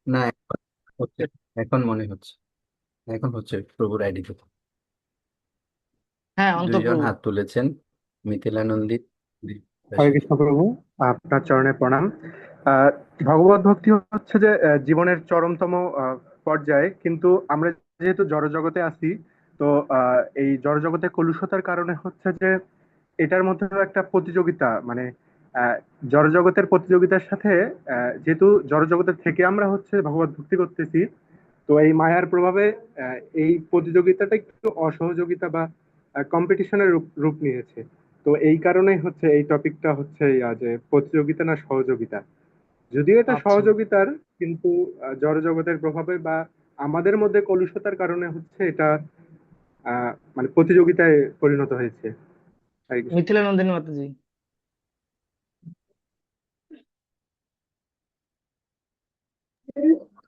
না, এখন হচ্ছে। এখন মনে হচ্ছে, এখন হচ্ছে প্রভুর আইডিতে। হ্যাঁ, দুইজন অন্তপ্রভু। হাত তুলেছেন, মিথিলা নন্দী, হরে দীপদাসী। কৃষ্ণ প্রভু, আপনার চরণে প্রণাম। আহ ভগবত ভক্তি হচ্ছে যে জীবনের চরমতম পর্যায়ে, কিন্তু আমরা যেহেতু জড়জগতে আছি, তো এই জড়জগতে কলুষতার কারণে হচ্ছে যে এটার মধ্যেও একটা প্রতিযোগিতা, মানে আহ, জড়জগতের প্রতিযোগিতার সাথে যেহেতু জড়জগতের থেকে আমরা হচ্ছে ভগবত ভক্তি করতেছি, তো এই মায়ার প্রভাবে এই প্রতিযোগিতাটা একটু অসহযোগিতা বা কম্পিটিশনের রূপ রূপ নিয়েছে। তো এই কারণেই হচ্ছে এই টপিকটা হচ্ছে যে প্রতিযোগিতা না সহযোগিতা। যদিও এটা আচ্ছা, সহযোগিতার, কিন্তু জড়জগতের প্রভাবে বা আমাদের মধ্যে কলুষতার কারণে হচ্ছে এটা মানে প্রতিযোগিতায় পরিণত হয়েছে। হরে কৃষ্ণ। মিথিলা নন্দিনী মাতাজি।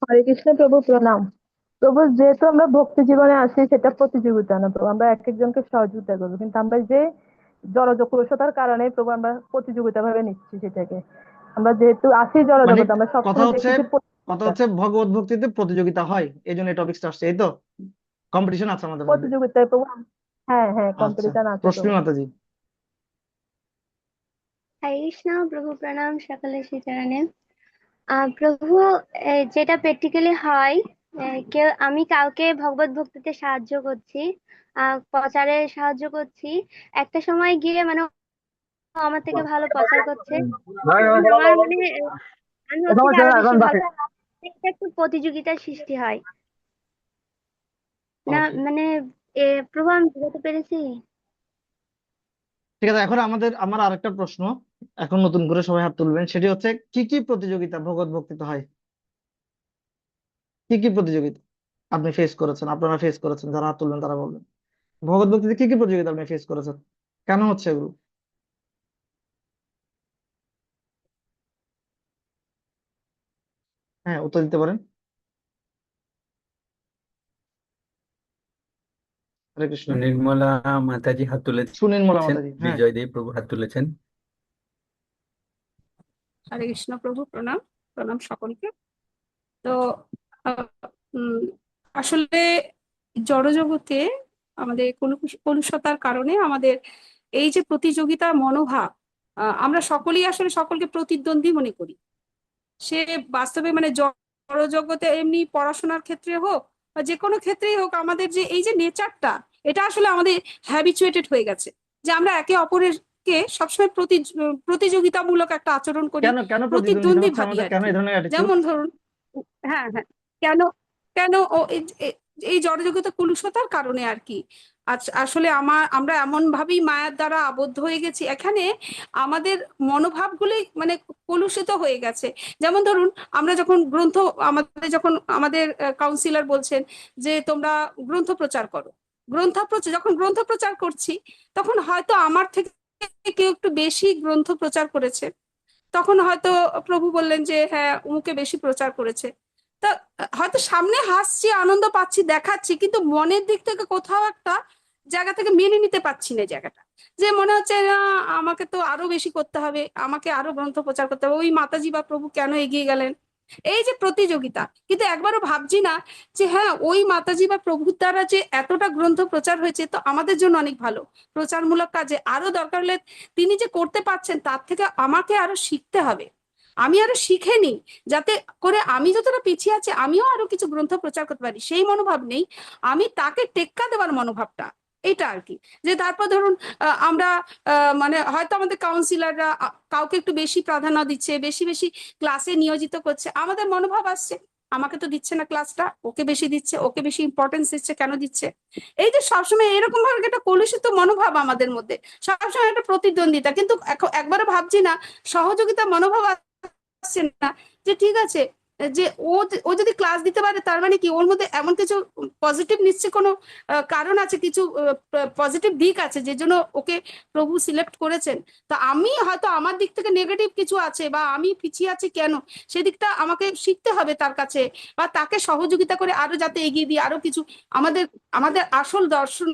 হরে কৃষ্ণ প্রভু, প্রণাম। প্রভু, যেহেতু আমরা ভক্তি জীবনে আছি, সেটা প্রতিযোগিতা না প্রভু, আমরা এক একজনকে সহযোগিতা করবো, কিন্তু আমরা যে জড়জগতার কারণে প্রভু আমরা প্রতিযোগিতা ভাবে নিচ্ছি সেটাকে। আমরা যেহেতু আছি মানে জড়জগৎ, আমরা কথা সবসময় হচ্ছে দেখতেছি কথা প্রতিযোগিতা। হচ্ছে ভগবত ভক্তিতে প্রতিযোগিতা হয়, এই জন্য এই টপিকটা আসছে, এই তো কম্পিটিশন আছে আমাদের মধ্যে। প্রতিযোগিতায় প্রভু হ্যাঁ হ্যাঁ, আচ্ছা, কম্পিটিশন আছে রশ্মি প্রভু। মাতাজি। হরে কৃষ্ণ প্রভু, প্রণাম সকলের শ্রীচরণে। প্রভু, যেটা প্র্যাকটিক্যালি হয়, কেউ আমি কাউকে ভগবত ভক্তিতে সাহায্য করছি, প্রচারে সাহায্য করছি। একটা সময় গিয়ে মানে ও আমার থেকে ভালো প্রচার করছে, তখন আমার মানে আমি ওর থেকে আরো বেশি ভালো, এটা একটু প্রতিযোগিতার সৃষ্টি হয় না? ওকে, মানে প্রভু, আমি বুঝতে পেরেছি। ঠিক আছে। এখন আমার আরেকটা প্রশ্ন, এখন নতুন করে সবাই হাত তুলবেন, সেটি হচ্ছে কি কি প্রতিযোগিতা ভগবত ভক্তিতে হয়? কি কি প্রতিযোগিতা আপনি ফেস করেছেন, আপনারা ফেস করেছেন? যারা হাত তুলবেন তারা বলবেন ভগবত ভক্তিতে কি কি প্রতিযোগিতা আপনি ফেস করেছেন, কেন হচ্ছে এগুলো? হ্যাঁ, উত্তর দিতে পারেন। হরে কৃষ্ণ। নির্মলা মাতাজি হাত সুনির্মলা তুলেছেন, মাতাজি, হ্যাঁ। বিজয় দেব প্রভু হাত তুলেছেন। হরে কৃষ্ণ প্রভু, প্রণাম। প্রণাম সকলকে। তো আহ, উম, আসলে জড়জগতে আমাদের কলুষতার কারণে আমাদের এই যে প্রতিযোগিতার মনোভাব, আমরা সকলেই আসলে সকলকে প্রতিদ্বন্দ্বী মনে করি। সে বাস্তবে মানে জড়জগতে এমনি পড়াশোনার ক্ষেত্রে হোক বা যে কোনো ক্ষেত্রেই হোক, আমাদের যে এই যে নেচারটা, এটা আসলে আমাদের হ্যাবিচুয়েটেড হয়ে গেছে যে আমরা একে অপরের কে সবসময় প্রতিযোগিতামূলক একটা আচরণ করি, কেন কেন প্রতিদ্বন্দ্বিতা প্রতিদ্বন্দ্বী হচ্ছে ভাবি আমাদের, আর কেন কি। এই ধরনের অ্যাটিটিউড? যেমন ধরুন, হ্যাঁ হ্যাঁ, কেন কেন ও এই জড়জগতে কলুষতার কারণে আর কি। আসলে আমরা এমন ভাবেই মায়ার দ্বারা আবদ্ধ হয়ে গেছি এখানে, আমাদের মনোভাবগুলি মানে কলুষিত হয়ে গেছে। যেমন ধরুন, আমরা যখন আমাদের কাউন্সিলর বলছেন যে তোমরা গ্রন্থ প্রচার করো, যখন গ্রন্থ প্রচার করছি, তখন হয়তো আমার থেকে কেউ একটু বেশি গ্রন্থ প্রচার করেছে, তখন হয়তো প্রভু বললেন যে হ্যাঁ, উমুকে বেশি প্রচার করেছে। তা হয়তো সামনে হাসছি, আনন্দ পাচ্ছি, দেখাচ্ছি, কিন্তু মনের দিক থেকে কোথাও একটা জায়গা থেকে মেনে নিতে পারছি না জায়গাটা, যে মনে হচ্ছে না, আমাকে তো আরো বেশি করতে হবে, আমাকে আরো গ্রন্থ প্রচার করতে হবে, ওই মাতাজি বা প্রভু কেন এগিয়ে গেলেন। এই যে প্রতিযোগিতা, কিন্তু একবারও ভাবছি না যে হ্যাঁ, ওই মাতাজি বা প্রভুর দ্বারা যে এতটা গ্রন্থ প্রচার হয়েছে, তো আমাদের জন্য অনেক ভালো। প্রচারমূলক কাজে আরো দরকার হলে তিনি যে করতে পারছেন, তার থেকে আমাকে আরো শিখতে হবে। আমি আরো শিখে নিই, যাতে করে আমি যতটা পিছিয়ে আছি, আমিও আরো কিছু গ্রন্থ প্রচার করতে পারি, সেই মনোভাব নেই, আমি তাকে টেক্কা দেওয়ার মনোভাবটা, এটা আর কি। যে তারপর ধরুন, আমরা মানে হয়তো আমাদের কাউন্সিলররা কাউকে একটু বেশি প্রাধান্য দিচ্ছে, বেশি বেশি ক্লাসে নিয়োজিত করছে, আমাদের মনোভাব আসছে আমাকে তো দিচ্ছে না ক্লাসটা, ওকে বেশি দিচ্ছে, ওকে বেশি ইম্পর্টেন্স দিচ্ছে, কেন দিচ্ছে? এই যে সবসময় এরকম ভাবে একটা কলুষিত মনোভাব আমাদের মধ্যে, সবসময় একটা প্রতিদ্বন্দ্বিতা, কিন্তু একবারও ভাবছি না, সহযোগিতা মনোভাব আসছে না, যে ঠিক আছে, যে ও যদি ক্লাস দিতে পারে, তার মানে কি ওর মধ্যে এমন কিছু পজিটিভ নিশ্চয় কোনো কারণ আছে, কিছু পজিটিভ দিক আছে যে জন্য ওকে প্রভু সিলেক্ট করেছেন। তা আমি হয়তো আমার দিক থেকে নেগেটিভ কিছু আছে, বা আমি পিছিয়ে আছি কেন, সেদিকটা আমাকে শিখতে হবে তার কাছে, বা তাকে সহযোগিতা করে আরো যাতে এগিয়ে দিই আরো কিছু। আমাদের আমাদের আসল দর্শন,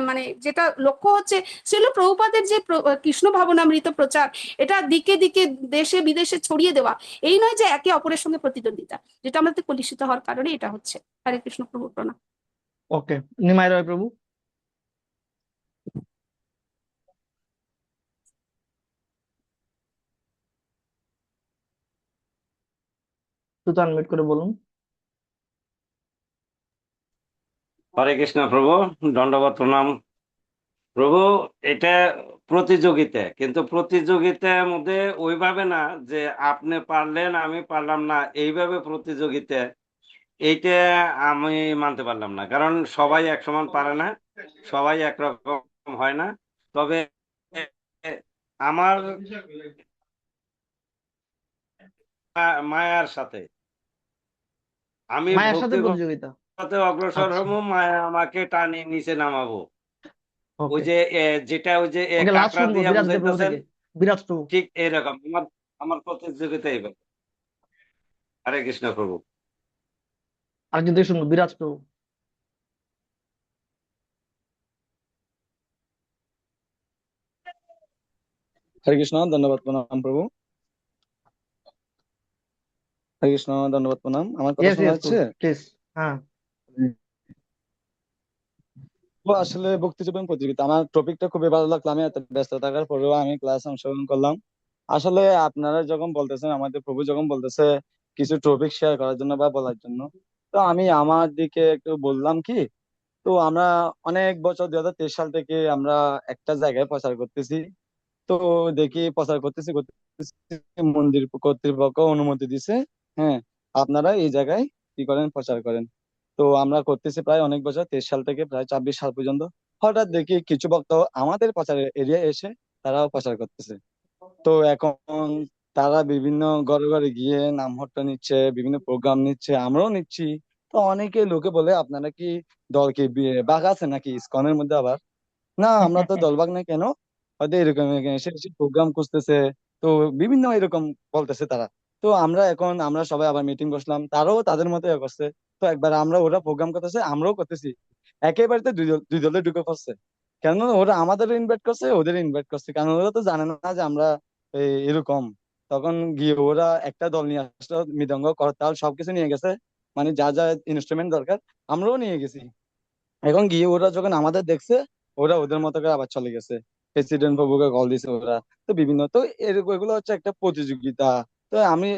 মানে যেটা লক্ষ্য হচ্ছে, ছিল প্রভুপাদের যে কৃষ্ণ ভাবনামৃত প্রচার, এটা দিকে দিকে দেশে বিদেশে ছড়িয়ে দেওয়া, এই নয় যে একে অপরের সঙ্গে প্রতিযোগিতা। প্রতিদ্বন্দ্বিতা, যেটা আমাদের কলুষিত হওয়ার কারণে এটা হচ্ছে। হরে কৃষ্ণ প্রভু, প্রণাম। ওকে, নিমাই রয় প্রভু, দ্রুত আনমিউট করে বলুন। হরে কৃষ্ণ প্রভু, দণ্ডবত প্রণাম প্রভু। এটা প্রতিযোগিতা, কিন্তু প্রতিযোগিতার মধ্যে ওইভাবে না যে আপনি পারলেন আমি পারলাম না, এইভাবে প্রতিযোগিতা, এইটা আমি মানতে পারলাম না। কারণ সবাই এক সমান পারে না, সবাই একরকম হয় না। তবে আমার মায়ার সাথে আমি মায়ের সাথে ভক্তির প্রতিযোগিতা। পথে অগ্রসর আচ্ছা, হব, মায়া আমাকে টানি নিচে নামাবো। ওই ওকে যে যেটা ওই যে ওকে, লাস্ট কাঁকড়া শুনবো দিয়া বিরাজ দে প্রভু বুঝাইতেছেন, থেকে। বিরাজ প্রভু, ঠিক এরকম আমার আমার প্রতিযোগিতা এইবার। হরে কৃষ্ণ প্রভু। আরেকজন থেকে শুনবো, বিরাজ প্রভু। হরে কৃষ্ণ, ধন্যবাদ, প্রণাম প্রভু। হরে কৃষ্ণ, ধন্যবাদ, প্রণাম। আমার কথা ইয়েস শোনা ইয়েস যাচ্ছে? প্রভু, প্লিজ। হ্যাঁ, তো আসলে ভক্তি জীবন প্রতিযোগিতা, আমার টপিকটা খুবই ভালো লাগলো। আমি এত ব্যস্ত থাকার পরেও আমি ক্লাস অংশগ্রহণ করলাম। আসলে আপনারা যখন বলতেছেন, আমাদের প্রভু যখন বলতেছে কিছু টপিক শেয়ার করার জন্য বা বলার জন্য, তো আমি আমার দিকে একটু বললাম কি। তো আমরা অনেক বছর 2023 সাল থেকে আমরা একটা জায়গায় প্রচার করতেছি। তো দেখি প্রচার করতেছি, মন্দির কর্তৃপক্ষ অনুমতি দিছে। হ্যাঁ, আপনারা এই জায়গায় কি করেন, প্রচার করেন। তো আমরা করতেছি প্রায় অনেক বছর, 23 সাল থেকে প্রায় 24 সাল পর্যন্ত। হঠাৎ দেখি কিছু ভক্ত আমাদের প্রচারের এরিয়া এসে তারাও প্রচার করতেছে। তো এখন তারা বিভিন্ন ঘরে ঘরে গিয়ে নামহট্ট নিচ্ছে, বিভিন্ন প্রোগ্রাম নিচ্ছে, আমরাও নিচ্ছি। তো অনেকে লোকে বলে, আপনারা কি দল কি বাঘ আছে নাকি ইসকনের মধ্যে? আবার না, আমরা তো দলবাগ নাই কেন, হয়তো এরকম এরকম এসে এসে প্রোগ্রাম খুঁজতেছে। তো বিভিন্ন এরকম বলতেছে তারা। তো আমরা সবাই আবার মিটিং বসলাম, তারাও তাদের মতো ইয়ে করছে। তো একবার আমরা, ওরা প্রোগ্রাম করতেছে, আমরাও করতেছি, একেবারে তো দুই দলে ঢুকে পড়ছে। কেন ওরা আমাদের ইনভাইট করছে, ওদের ইনভাইট করছে, কারণ ওরা তো জানে না যে আমরা এরকম। তখন গিয়ে ওরা একটা দল নিয়ে আসলো, মৃদঙ্গ করতাল সবকিছু নিয়ে গেছে, মানে যা যা ইনস্ট্রুমেন্ট দরকার আমরাও নিয়ে গেছি। এখন গিয়ে ওরা যখন আমাদের দেখছে, ওরা ওদের মতো করে আবার চলে গেছে। প্রেসিডেন্ট বাবুকে কল দিছে ওরা। তো বিভিন্ন, তো এরকম এগুলো হচ্ছে একটা প্রতিযোগিতা। তো আমি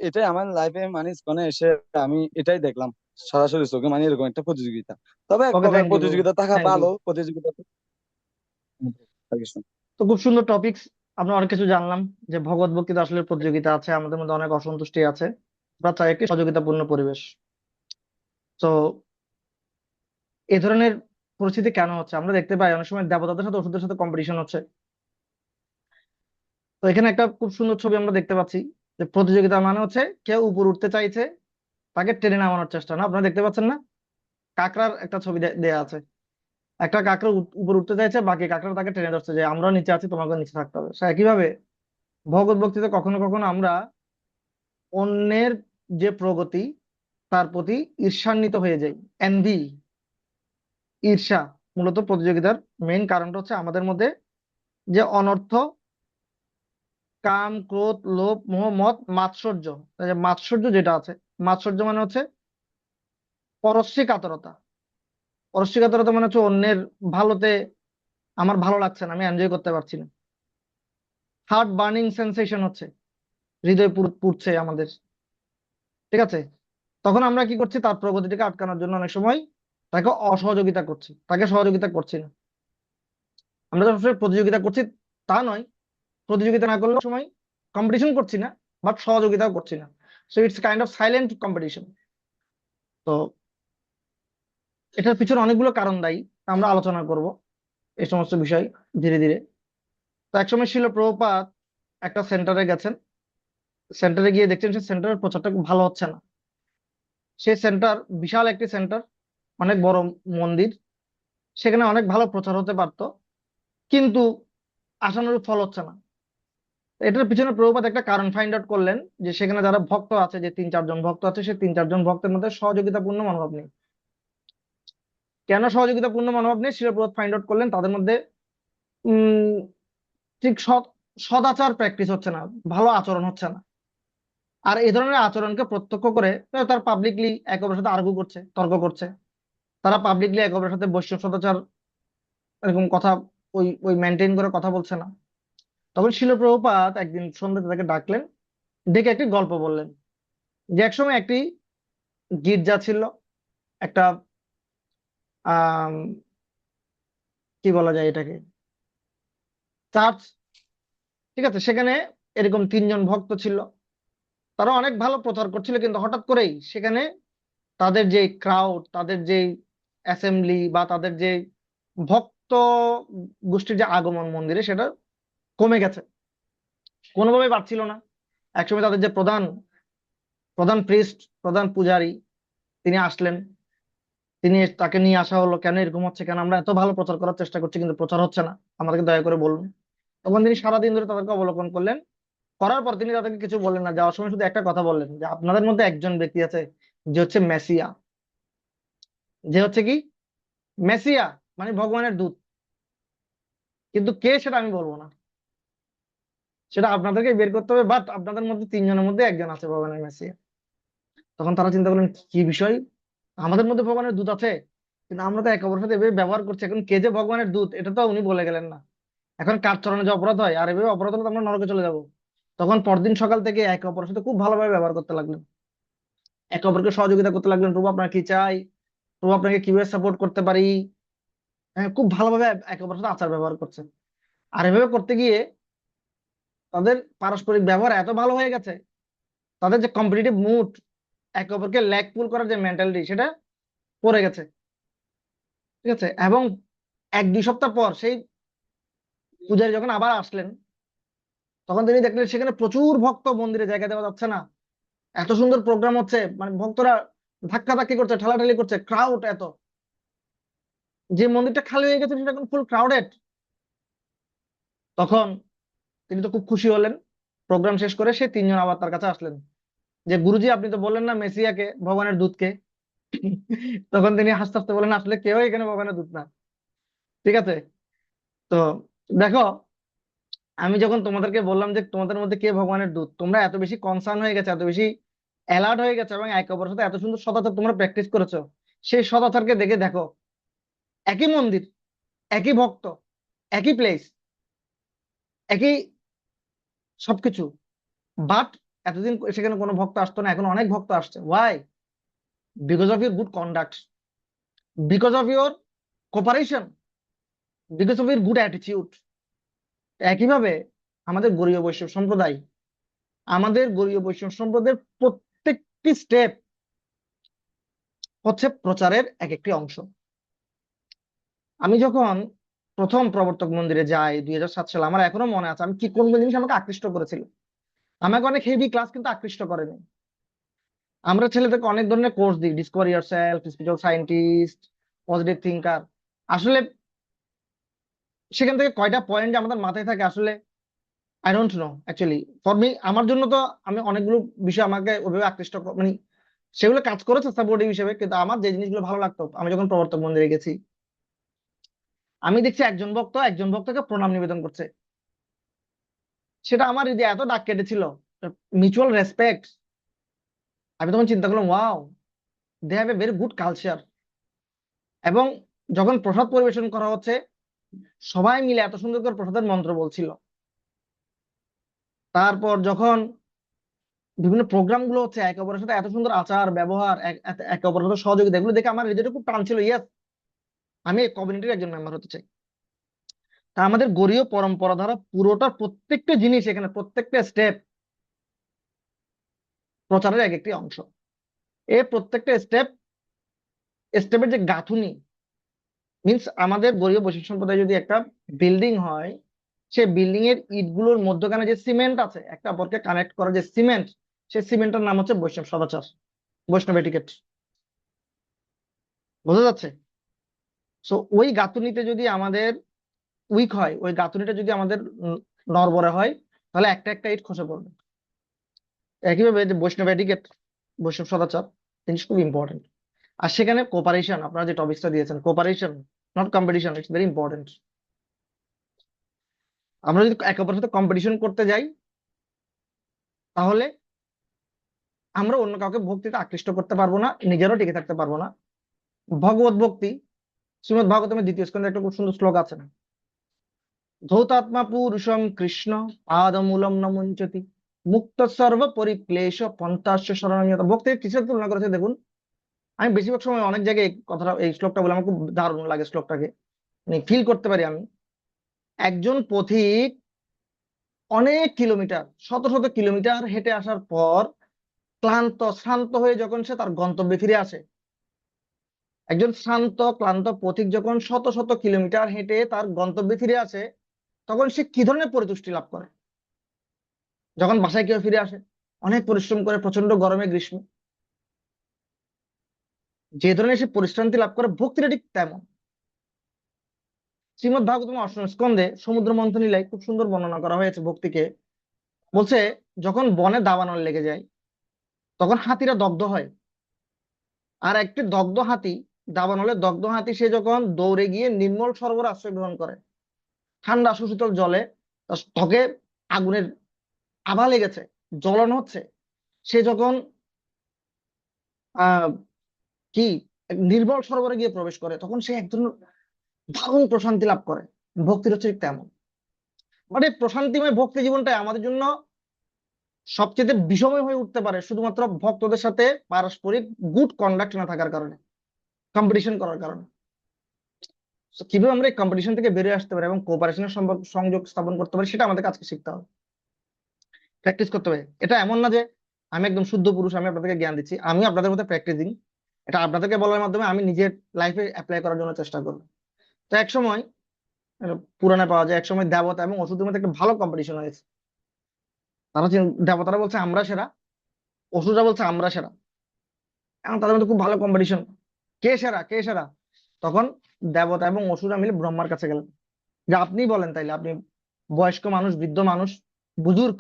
এটাই আমার লাইফে মানে ইসকনে এসে আমি এটাই দেখলাম সরাসরি চোখে, মানে এরকম একটা প্রতিযোগিতা। তবে এক ওকে, প্রকার থ্যাংক ইউ প্রভু, প্রতিযোগিতা থাকা থ্যাংক ইউ। ভালো, প্রতিযোগিতা। তো খুব সুন্দর টপিকস, আমরা অনেক কিছু জানলাম যে ভগবত ভক্তিতে আসলে প্রতিযোগিতা আছে, আমাদের মধ্যে অনেক অসন্তুষ্টি আছে, আমরা চাই একটি সহযোগিতাপূর্ণ পরিবেশ। তো এই ধরনের পরিস্থিতি কেন হচ্ছে? আমরা দেখতে পাই অনেক সময় দেবতাদের সাথে ওষুধের সাথে কম্পিটিশন হচ্ছে। তো এখানে একটা খুব সুন্দর ছবি আমরা দেখতে পাচ্ছি, যে প্রতিযোগিতা মানে হচ্ছে কেউ উপর উঠতে চাইছে, তাকে টেনে নামানোর চেষ্টা। না, আপনারা দেখতে পাচ্ছেন না, কাঁকড়ার একটা ছবি দেয়া আছে। একটা কাঁকড়া উপর উঠতে চাইছে, বাকি কাঁকড়া তাকে টেনে ধরছে যে আমরা নিচে আছি, তোমাকে নিচে থাকতে হবে। সে একইভাবে ভগবত ভক্তিতে কখনো কখনো আমরা অন্যের যে প্রগতি, তার প্রতি ঈর্ষান্বিত হয়ে যাই। এনভি, ঈর্ষা, মূলত প্রতিযোগিতার মেইন কারণটা হচ্ছে আমাদের মধ্যে যে অনর্থ, কাম, ক্রোধ, লোভ, মোহ, মদ, মাৎসর্য। এই যে মাৎসর্য যেটা আছে, মাৎসর্য মানে হচ্ছে পরশ্রী কাতরতা। পরশ্রী কাতরতা মানে হচ্ছে অন্যের ভালোতে আমার ভালো লাগছে না, আমি এনজয় করতে পারছি না। হার্ট বার্নিং সেন্সেশন হচ্ছে, হৃদয় পুড়ছে আমাদের। ঠিক আছে, তখন আমরা কি করছি? তার প্রগতিটাকে আটকানোর জন্য অনেক সময় তাকে অসহযোগিতা করছি, তাকে সহযোগিতা করছি না। আমরা যখন আসলে প্রতিযোগিতা করছি তা নয়, প্রতিযোগিতা না করলেও সময় কম্পিটিশন করছি না, বাট সহযোগিতাও করছি না। So it's kind of silent competition. তো এটার পিছনে অনেকগুলো কারণ দায়ী, আমরা আলোচনা করব এই সমস্ত বিষয় ধীরে ধীরে। তো একসময় ছিল প্রভুপাদ একটা সেন্টারে গেছেন, সেন্টারে গিয়ে দেখছেন সে সেন্টারের প্রচারটা খুব ভালো হচ্ছে না। সে সেন্টার বিশাল একটি সেন্টার, অনেক বড় মন্দির, সেখানে অনেক ভালো প্রচার হতে পারতো, কিন্তু আশানুরূপ ফল হচ্ছে না। এটার পিছনে প্রভুপাদ একটা কারণ ফাইন্ড আউট করলেন, যে সেখানে যারা ভক্ত আছে, যে 3-4 জন ভক্ত আছে, সে 3-4 জন ভক্তের মধ্যে সহযোগিতাপূর্ণ মনোভাব নেই। কেন সহযোগিতাপূর্ণ মনোভাব নেই? সেটা প্রভুপাদ ফাইন্ড আউট করলেন, তাদের মধ্যে উম ঠিক সদাচার প্র্যাকটিস হচ্ছে না, ভালো আচরণ হচ্ছে না। আর এই ধরনের আচরণকে প্রত্যক্ষ করে তারা পাবলিকলি একে অপরের সাথে আর্গু করছে, তর্ক করছে। তারা পাবলিকলি একে অপরের সাথে বৈষ্ণব সদাচার এরকম কথা ওই ওই মেনটেন করে কথা বলছে না। তখন শিল প্রভুপাদ একদিন সন্ধ্যাতে তাকে ডাকলেন, ডেকে একটি গল্প বললেন যে একসময় একটি গির্জা ছিল, একটা আহ কি বলা যায় এটাকে, চার্চ। ঠিক আছে, সেখানে এরকম 3 জন ভক্ত ছিল। তারা অনেক ভালো প্রচার করছিল, কিন্তু হঠাৎ করেই সেখানে তাদের যে ক্রাউড, তাদের যে অ্যাসেম্বলি বা তাদের যে ভক্ত গোষ্ঠীর যে আগমন মন্দিরে, সেটা কমে গেছে, কোনোভাবেই বাড়ছিল না। একসময় তাদের যে প্রধান প্রধান প্রিস্ট, প্রধান পূজারী, তিনি আসলেন। তাকে নিয়ে আসা হলো, কেন এরকম হচ্ছে, কেন আমরা এত ভালো প্রচার করার চেষ্টা করছি কিন্তু প্রচার হচ্ছে না, আমাদেরকে দয়া করে বলুন। তখন তিনি সারাদিন ধরে তাদেরকে অবলোকন করলেন। করার পর তিনি তাদেরকে কিছু বললেন না, যাওয়ার সময় শুধু একটা কথা বললেন যে আপনাদের মধ্যে একজন ব্যক্তি আছে যে হচ্ছে মেসিয়া। যে হচ্ছে কি মেসিয়া, মানে ভগবানের দূত। কিন্তু কে সেটা আমি বলবো না, সেটা আপনাদেরকে বের করতে হবে, বাট আপনাদের মধ্যে 3 জনের মধ্যে একজন আছে ভগবানের মেসিয়া। তখন তারা চিন্তা করলেন কি বিষয়, আমাদের মধ্যে ভগবানের দূত আছে, কিন্তু আমরা তো একে অপরের সাথে এভাবে ব্যবহার করছি, এখন কে যে ভগবানের দূত এটা তো উনি বলে গেলেন না। এখন কার চরণে যে অপরাধ হয়, আর এভাবে অপরাধ হলে তো আমরা নরকে চলে যাব। তখন পরদিন সকাল থেকে একে অপরের সাথে খুব ভালোভাবে ব্যবহার করতে লাগলেন, একে অপরকে সহযোগিতা করতে লাগলেন। প্রভু আপনার কি চাই, প্রভু আপনাকে কিভাবে সাপোর্ট করতে পারি। হ্যাঁ, খুব ভালোভাবে একে অপরের সাথে আচার ব্যবহার করছেন। আর এভাবে করতে গিয়ে তাদের পারস্পরিক ব্যবহার এত ভালো হয়ে গেছে, তাদের যে কম্পিটিটিভ মুড, একে অপরকে ল্যাগ পুল করার যে মেন্টালিটি, সেটা পড়ে গেছে। ঠিক আছে, এবং 1-2 সপ্তাহ পর সেই পূজারী যখন আবার আসলেন, তখন তিনি দেখলেন সেখানে প্রচুর ভক্ত মন্দিরে জায়গা দেওয়া যাচ্ছে না। এত সুন্দর প্রোগ্রাম হচ্ছে, মানে ভক্তরা ধাক্কাধাক্কি করছে, ঠেলাঠেলি করছে, ক্রাউড এত, যে মন্দিরটা খালি হয়ে গেছে সেটা এখন ফুল ক্রাউডেড। তখন তিনি তো খুব খুশি হলেন। প্রোগ্রাম শেষ করে সে 3 জন আবার তার কাছে আসলেন যে গুরুজি আপনি তো বললেন না মেসিয়াকে, ভগবানের দূতকে। তখন তিনি হাসতে হাসতে বলেন আসলে কেউ এখানে ভগবানের দূত না। ঠিক আছে, তো দেখো, আমি যখন তোমাদেরকে বললাম যে তোমাদের মধ্যে কে ভগবানের দূত, তোমরা এত বেশি কনসার্ন হয়ে গেছে, এত বেশি অ্যালার্ট হয়ে গেছে, এবং একে অপরের সাথে এত সুন্দর সদাচার তোমরা প্র্যাকটিস করেছো। সেই সদাচারকে দেখে দেখো, একই মন্দির, একই ভক্ত, একই প্লেস, একই সবকিছু, বাট এতদিন সেখানে কোনো ভক্ত আসতো না, এখন অনেক ভক্ত আসছে। Why? Because of your good conduct, because of your cooperation, because of your good attitude. একইভাবে আমাদের গরীয় বৈষ্ণব সম্প্রদায়, আমাদের গরীয় বৈষ্ণব সম্প্রদায়ের প্রত্যেকটি স্টেপ হচ্ছে প্রচারের এক একটি অংশ। আমি যখন প্রথম প্রবর্তক মন্দিরে যাই 2007 সালে, আমার এখনো মনে আছে আমি কি কোন জিনিস আমাকে আকৃষ্ট করেছিল। আমাকে অনেক হেভি ক্লাস কিন্তু আকৃষ্ট করেনি। আমরা ছেলেদেরকে অনেক ধরনের কোর্স দিই, discover yourself, spiritual scientist, positive thinker. আসলে সেখান থেকে কয়টা পয়েন্ট যে আমাদের মাথায় থাকে আসলে I don't know actually. For me, আমার জন্য তো আমি অনেকগুলো বিষয় আমাকে ওইভাবে মানে সেগুলো কাজ করেছে সাপোর্টিভ হিসেবে, কিন্তু আমার যে জিনিসগুলো ভালো লাগতো, আমি যখন প্রবর্তক মন্দিরে গেছি, আমি দেখছি একজন ভক্ত একজন ভক্তকে প্রণাম নিবেদন করছে। সেটা আমার হৃদয়ে এত দাগ কেটেছিল, মিউচুয়াল রেসপেক্ট। আমি তখন চিন্তা করলাম wow, they have a very good culture. এবং যখন প্রসাদ পরিবেশন করা হচ্ছে, সবাই মিলে এত সুন্দর করে প্রসাদের মন্ত্র বলছিল। তারপর যখন বিভিন্ন প্রোগ্রাম গুলো হচ্ছে, একে অপরের সাথে এত সুন্দর আচার ব্যবহার, একে অপরের সাথে সহযোগিতা, এগুলো দেখে আমার হৃদয়টা খুব টান ছিল। ইয়েস, আমি এই কমিউনিটির একজন মেম্বার হতে চাই। তা আমাদের গরীয় পরম্পরা দ্বারা পুরোটার প্রত্যেকটা জিনিস, এখানে প্রত্যেকটা স্টেপ প্রচারের এক একটি অংশ। এই প্রত্যেকটা স্টেপের যে গাঁথুনি, মিন্স আমাদের গরীয় বৈশিষ্ট্য সম্প্রদায় যদি একটা বিল্ডিং হয়, সেই বিল্ডিং এর ইট গুলোর মধ্যখানে যে সিমেন্ট আছে, একটা অপরকে কানেক্ট করা যে সিমেন্ট, সেই সিমেন্টের নাম হচ্ছে বৈষ্ণব সদাচার, বৈষ্ণব এটিকেট। বোঝা যাচ্ছে? সো ওই গাঁথুনিতে যদি আমাদের উইক হয়, ওই গাঁথুনিটা যদি আমাদের নড়বড়ে হয়, তাহলে একটা একটা ইট খসে পড়বে। একইভাবে যে বৈষ্ণব এটিকেট, বৈষ্ণব সদাচার জিনিস খুব ইম্পর্টেন্ট। আর সেখানে কোপারেশন, আপনারা যে টপিকটা দিয়েছেন, cooperation not competition, it's very important. আমরা যদি একে অপরের সাথে কম্পিটিশন করতে যাই, তাহলে আমরা অন্য কাউকে ভক্তিতে আকৃষ্ট করতে পারবো না, নিজেরও টিকে থাকতে পারবো না। ভগবত ভক্তি, শ্রীমদ ভাগবতের দ্বিতীয় স্কন্ধে একটা খুব সুন্দর শ্লোক আছে, ধৌতাত্মা পুরুষম কৃষ্ণ পাদমূলম ন মুঞ্চতি মুক্ত সর্ব পরিক্লেশ পন্থাস্য শরণাগত। ভক্তির কিসের তুলনা করেছে দেখুন। আমি বেশিরভাগ সময় অনেক জায়গায় এই কথাটা, এই শ্লোকটা বলে আমার খুব দারুণ লাগে। শ্লোকটাকে মানে ফিল করতে পারি আমি। একজন পথিক অনেক কিলোমিটার, শত শত কিলোমিটার হেঁটে আসার পর ক্লান্ত শ্রান্ত হয়ে যখন সে তার গন্তব্যে ফিরে আসে, একজন শ্রান্ত ক্লান্ত পথিক যখন শত শত কিলোমিটার হেঁটে তার গন্তব্যে ফিরে আসে, তখন সে কি ধরনের পরিতুষ্টি লাভ করে? যখন বাসায় কেউ ফিরে আসে অনেক পরিশ্রম করে, প্রচন্ড গরমে গ্রীষ্মে, যে ধরনের সে পরিশ্রান্তি লাভ করে, ভক্তিটা ঠিক তেমন। শ্রীমদ ভাগবতম অষ্টম স্কন্ধে সমুদ্র মন্থন লীলায় খুব সুন্দর বর্ণনা করা হয়েছে ভক্তিকে। বলছে যখন বনে দাবানল লেগে যায় তখন হাতিরা দগ্ধ হয়, আর একটি দগ্ধ হাতি, দাবানলে দগ্ধ হাতি, সে যখন দৌড়ে গিয়ে নির্মল সরোবর আশ্রয় গ্রহণ করে, ঠান্ডা সুশীতল জলে তার ত্বকে আগুনের আভা লেগেছে, জ্বলন হচ্ছে, সে যখন আহ কি নির্মল সরোবরে গিয়ে প্রবেশ করে, তখন সে এক ধরনের দারুণ প্রশান্তি লাভ করে। ভক্তির হচ্ছে ঠিক তেমন। মানে প্রশান্তিময় ভক্তি জীবনটাই আমাদের জন্য সবচেয়ে বিষময় হয়ে উঠতে পারে শুধুমাত্র ভক্তদের সাথে পারস্পরিক গুড কন্ডাক্ট না থাকার কারণে, কম্পিটিশন করার কারণে। So, কিভাবে আমরা এই কম্পিটিশন থেকে বেরিয়ে আসতে পারি এবং কোঅপারেশনের সম্পর্ক সংযোগ স্থাপন করতে পারি, সেটা আমাদের কাছে শিখতে হবে, প্র্যাকটিস করতে হবে। এটা এমন না যে আমি একদম শুদ্ধ পুরুষ, আমি আপনাদেরকে জ্ঞান দিচ্ছি, আমি আপনাদের মধ্যে প্র্যাকটিসিং। এটা আপনাদেরকে বলার মাধ্যমে আমি নিজের লাইফে অ্যাপ্লাই করার জন্য চেষ্টা করবো। তো এক সময় পুরাণে পাওয়া যায়, এক সময় দেবতা এবং অসুরদের মধ্যে একটা ভালো কম্পিটিশন হয়েছে। দেবতারা বলছে আমরা সেরা, অসুররা বলছে আমরা সেরা। এখন তাদের মধ্যে খুব ভালো কম্পিটিশন, কে সেরা কে সেরা। তখন দেবতা এবং অসুররা মিলে ব্রহ্মার কাছে গেলেন, যে আপনি বলেন তাইলে, আপনি বয়স্ক মানুষ, বৃদ্ধ মানুষ, বুজুর্গ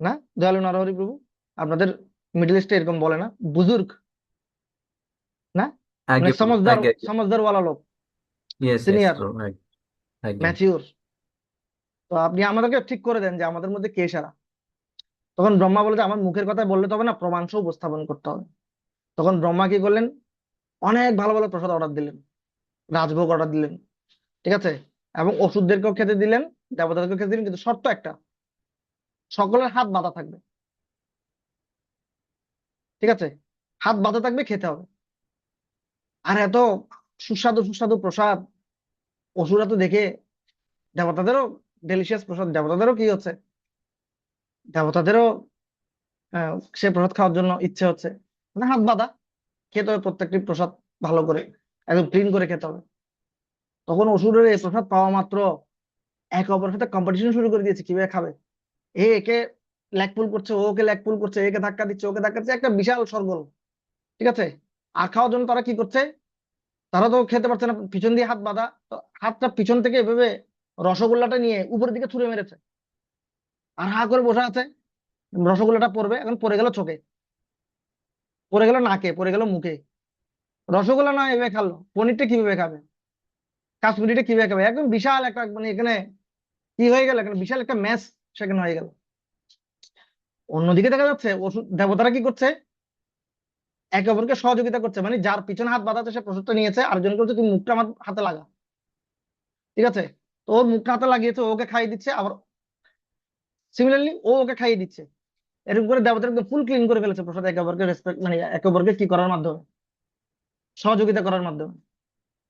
না, দয়ালু নরহরি প্রভু, আপনাদের মিডল ইস্টে এরকম বলে না, বুজুর্গ না, মানে আগে সমঝদার, আগে সমঝদার ওয়ালা লোক, ইয়েস ইয়েস সিনিয়র, ব্রো, একদম। ম্যাচিওর। তো আপনি আমাদেরকে ঠিক করে দেন যে আমাদের মধ্যে কে সেরা। তখন ব্রহ্মা বলে যে আমার মুখের কথা বললে তো হবে না, প্রমাণ সহ উপস্থাপন করতে হবে। তখন ব্রহ্মা কি করলেন, অনেক ভালো ভালো প্রসাদ অর্ডার দিলেন, রাজভোগ অর্ডার দিলেন, ঠিক আছে, এবং ওষুধদেরকেও খেতে দিলেন, দেবতাদেরকেও খেতে দিলেন, কিন্তু শর্ত একটা, সকলের হাত বাঁধা থাকবে, ঠিক আছে, হাত বাঁধা থাকবে, খেতে হবে। আর এত সুস্বাদু সুস্বাদু প্রসাদ, অসুরা তো দেখে, দেবতাদেরও ডেলিশিয়াস প্রসাদ, দেবতাদেরও কি হচ্ছে, দেবতাদেরও সে প্রসাদ খাওয়ার জন্য ইচ্ছে হচ্ছে, মানে হাত বাঁধা, খেতে হবে প্রত্যেকটি প্রসাদ ভালো করে, একদম ক্লিন করে খেতে হবে। তখন অসুরের এই প্রসাদ পাওয়া মাত্র একে অপরের সাথে কম্পিটিশন শুরু করে দিয়েছে কিভাবে খাবে। একে লেগ পুল করছে, ও ওকে লেগ পুল করছে, একে ধাক্কা দিচ্ছে, ওকে ধাক্কা দিচ্ছে, একটা বিশাল সরগোল, ঠিক আছে। আর খাওয়ার জন্য তারা কি করছে, তারা তো খেতে পারছে না, পিছন দিয়ে হাত বাঁধা, তো হাতটা পিছন থেকে এভাবে রসগোল্লাটা নিয়ে উপরের দিকে ছুঁড়ে মেরেছে, আর হা করে বসে আছে। রসগোল্লাটা পড়বে, এখন পড়ে গেল চোখে, পড়ে গেল নাকে, পড়ে গেল মুখে। রসগোল্লা না এভাবে খালো, পনিরটা কিভাবে খাবে, কাশ্মীরিটা কিভাবে খাবে, একদম বিশাল একটা, মানে এখানে কি হয়ে গেল, এখানে বিশাল একটা ম্যাচ সেখানে হয়ে গেল। অন্যদিকে দেখা যাচ্ছে ওষুধ দেবতারা কি করছে, একে অপরকে সহযোগিতা করছে, মানে যার পিছনে হাত বাঁধাচ্ছে সে প্রসাদটা নিয়েছে, আর জন করছে তুমি মুখটা আমার হাতে লাগা, ঠিক আছে। তো ওর মুখটা হাতে লাগিয়েছে, ওকে খাইয়ে দিচ্ছে, আবার সিমিলারলি ও ওকে খাইয়ে দিচ্ছে। এরকম করে দেবতারা একদম ফুল ক্লিন করে ফেলেছে প্রসাদ, একে অপরকে রেসপেক্ট, মানে একে অপরকে কি করার মাধ্যমে, সহযোগিতা করার মাধ্যমে।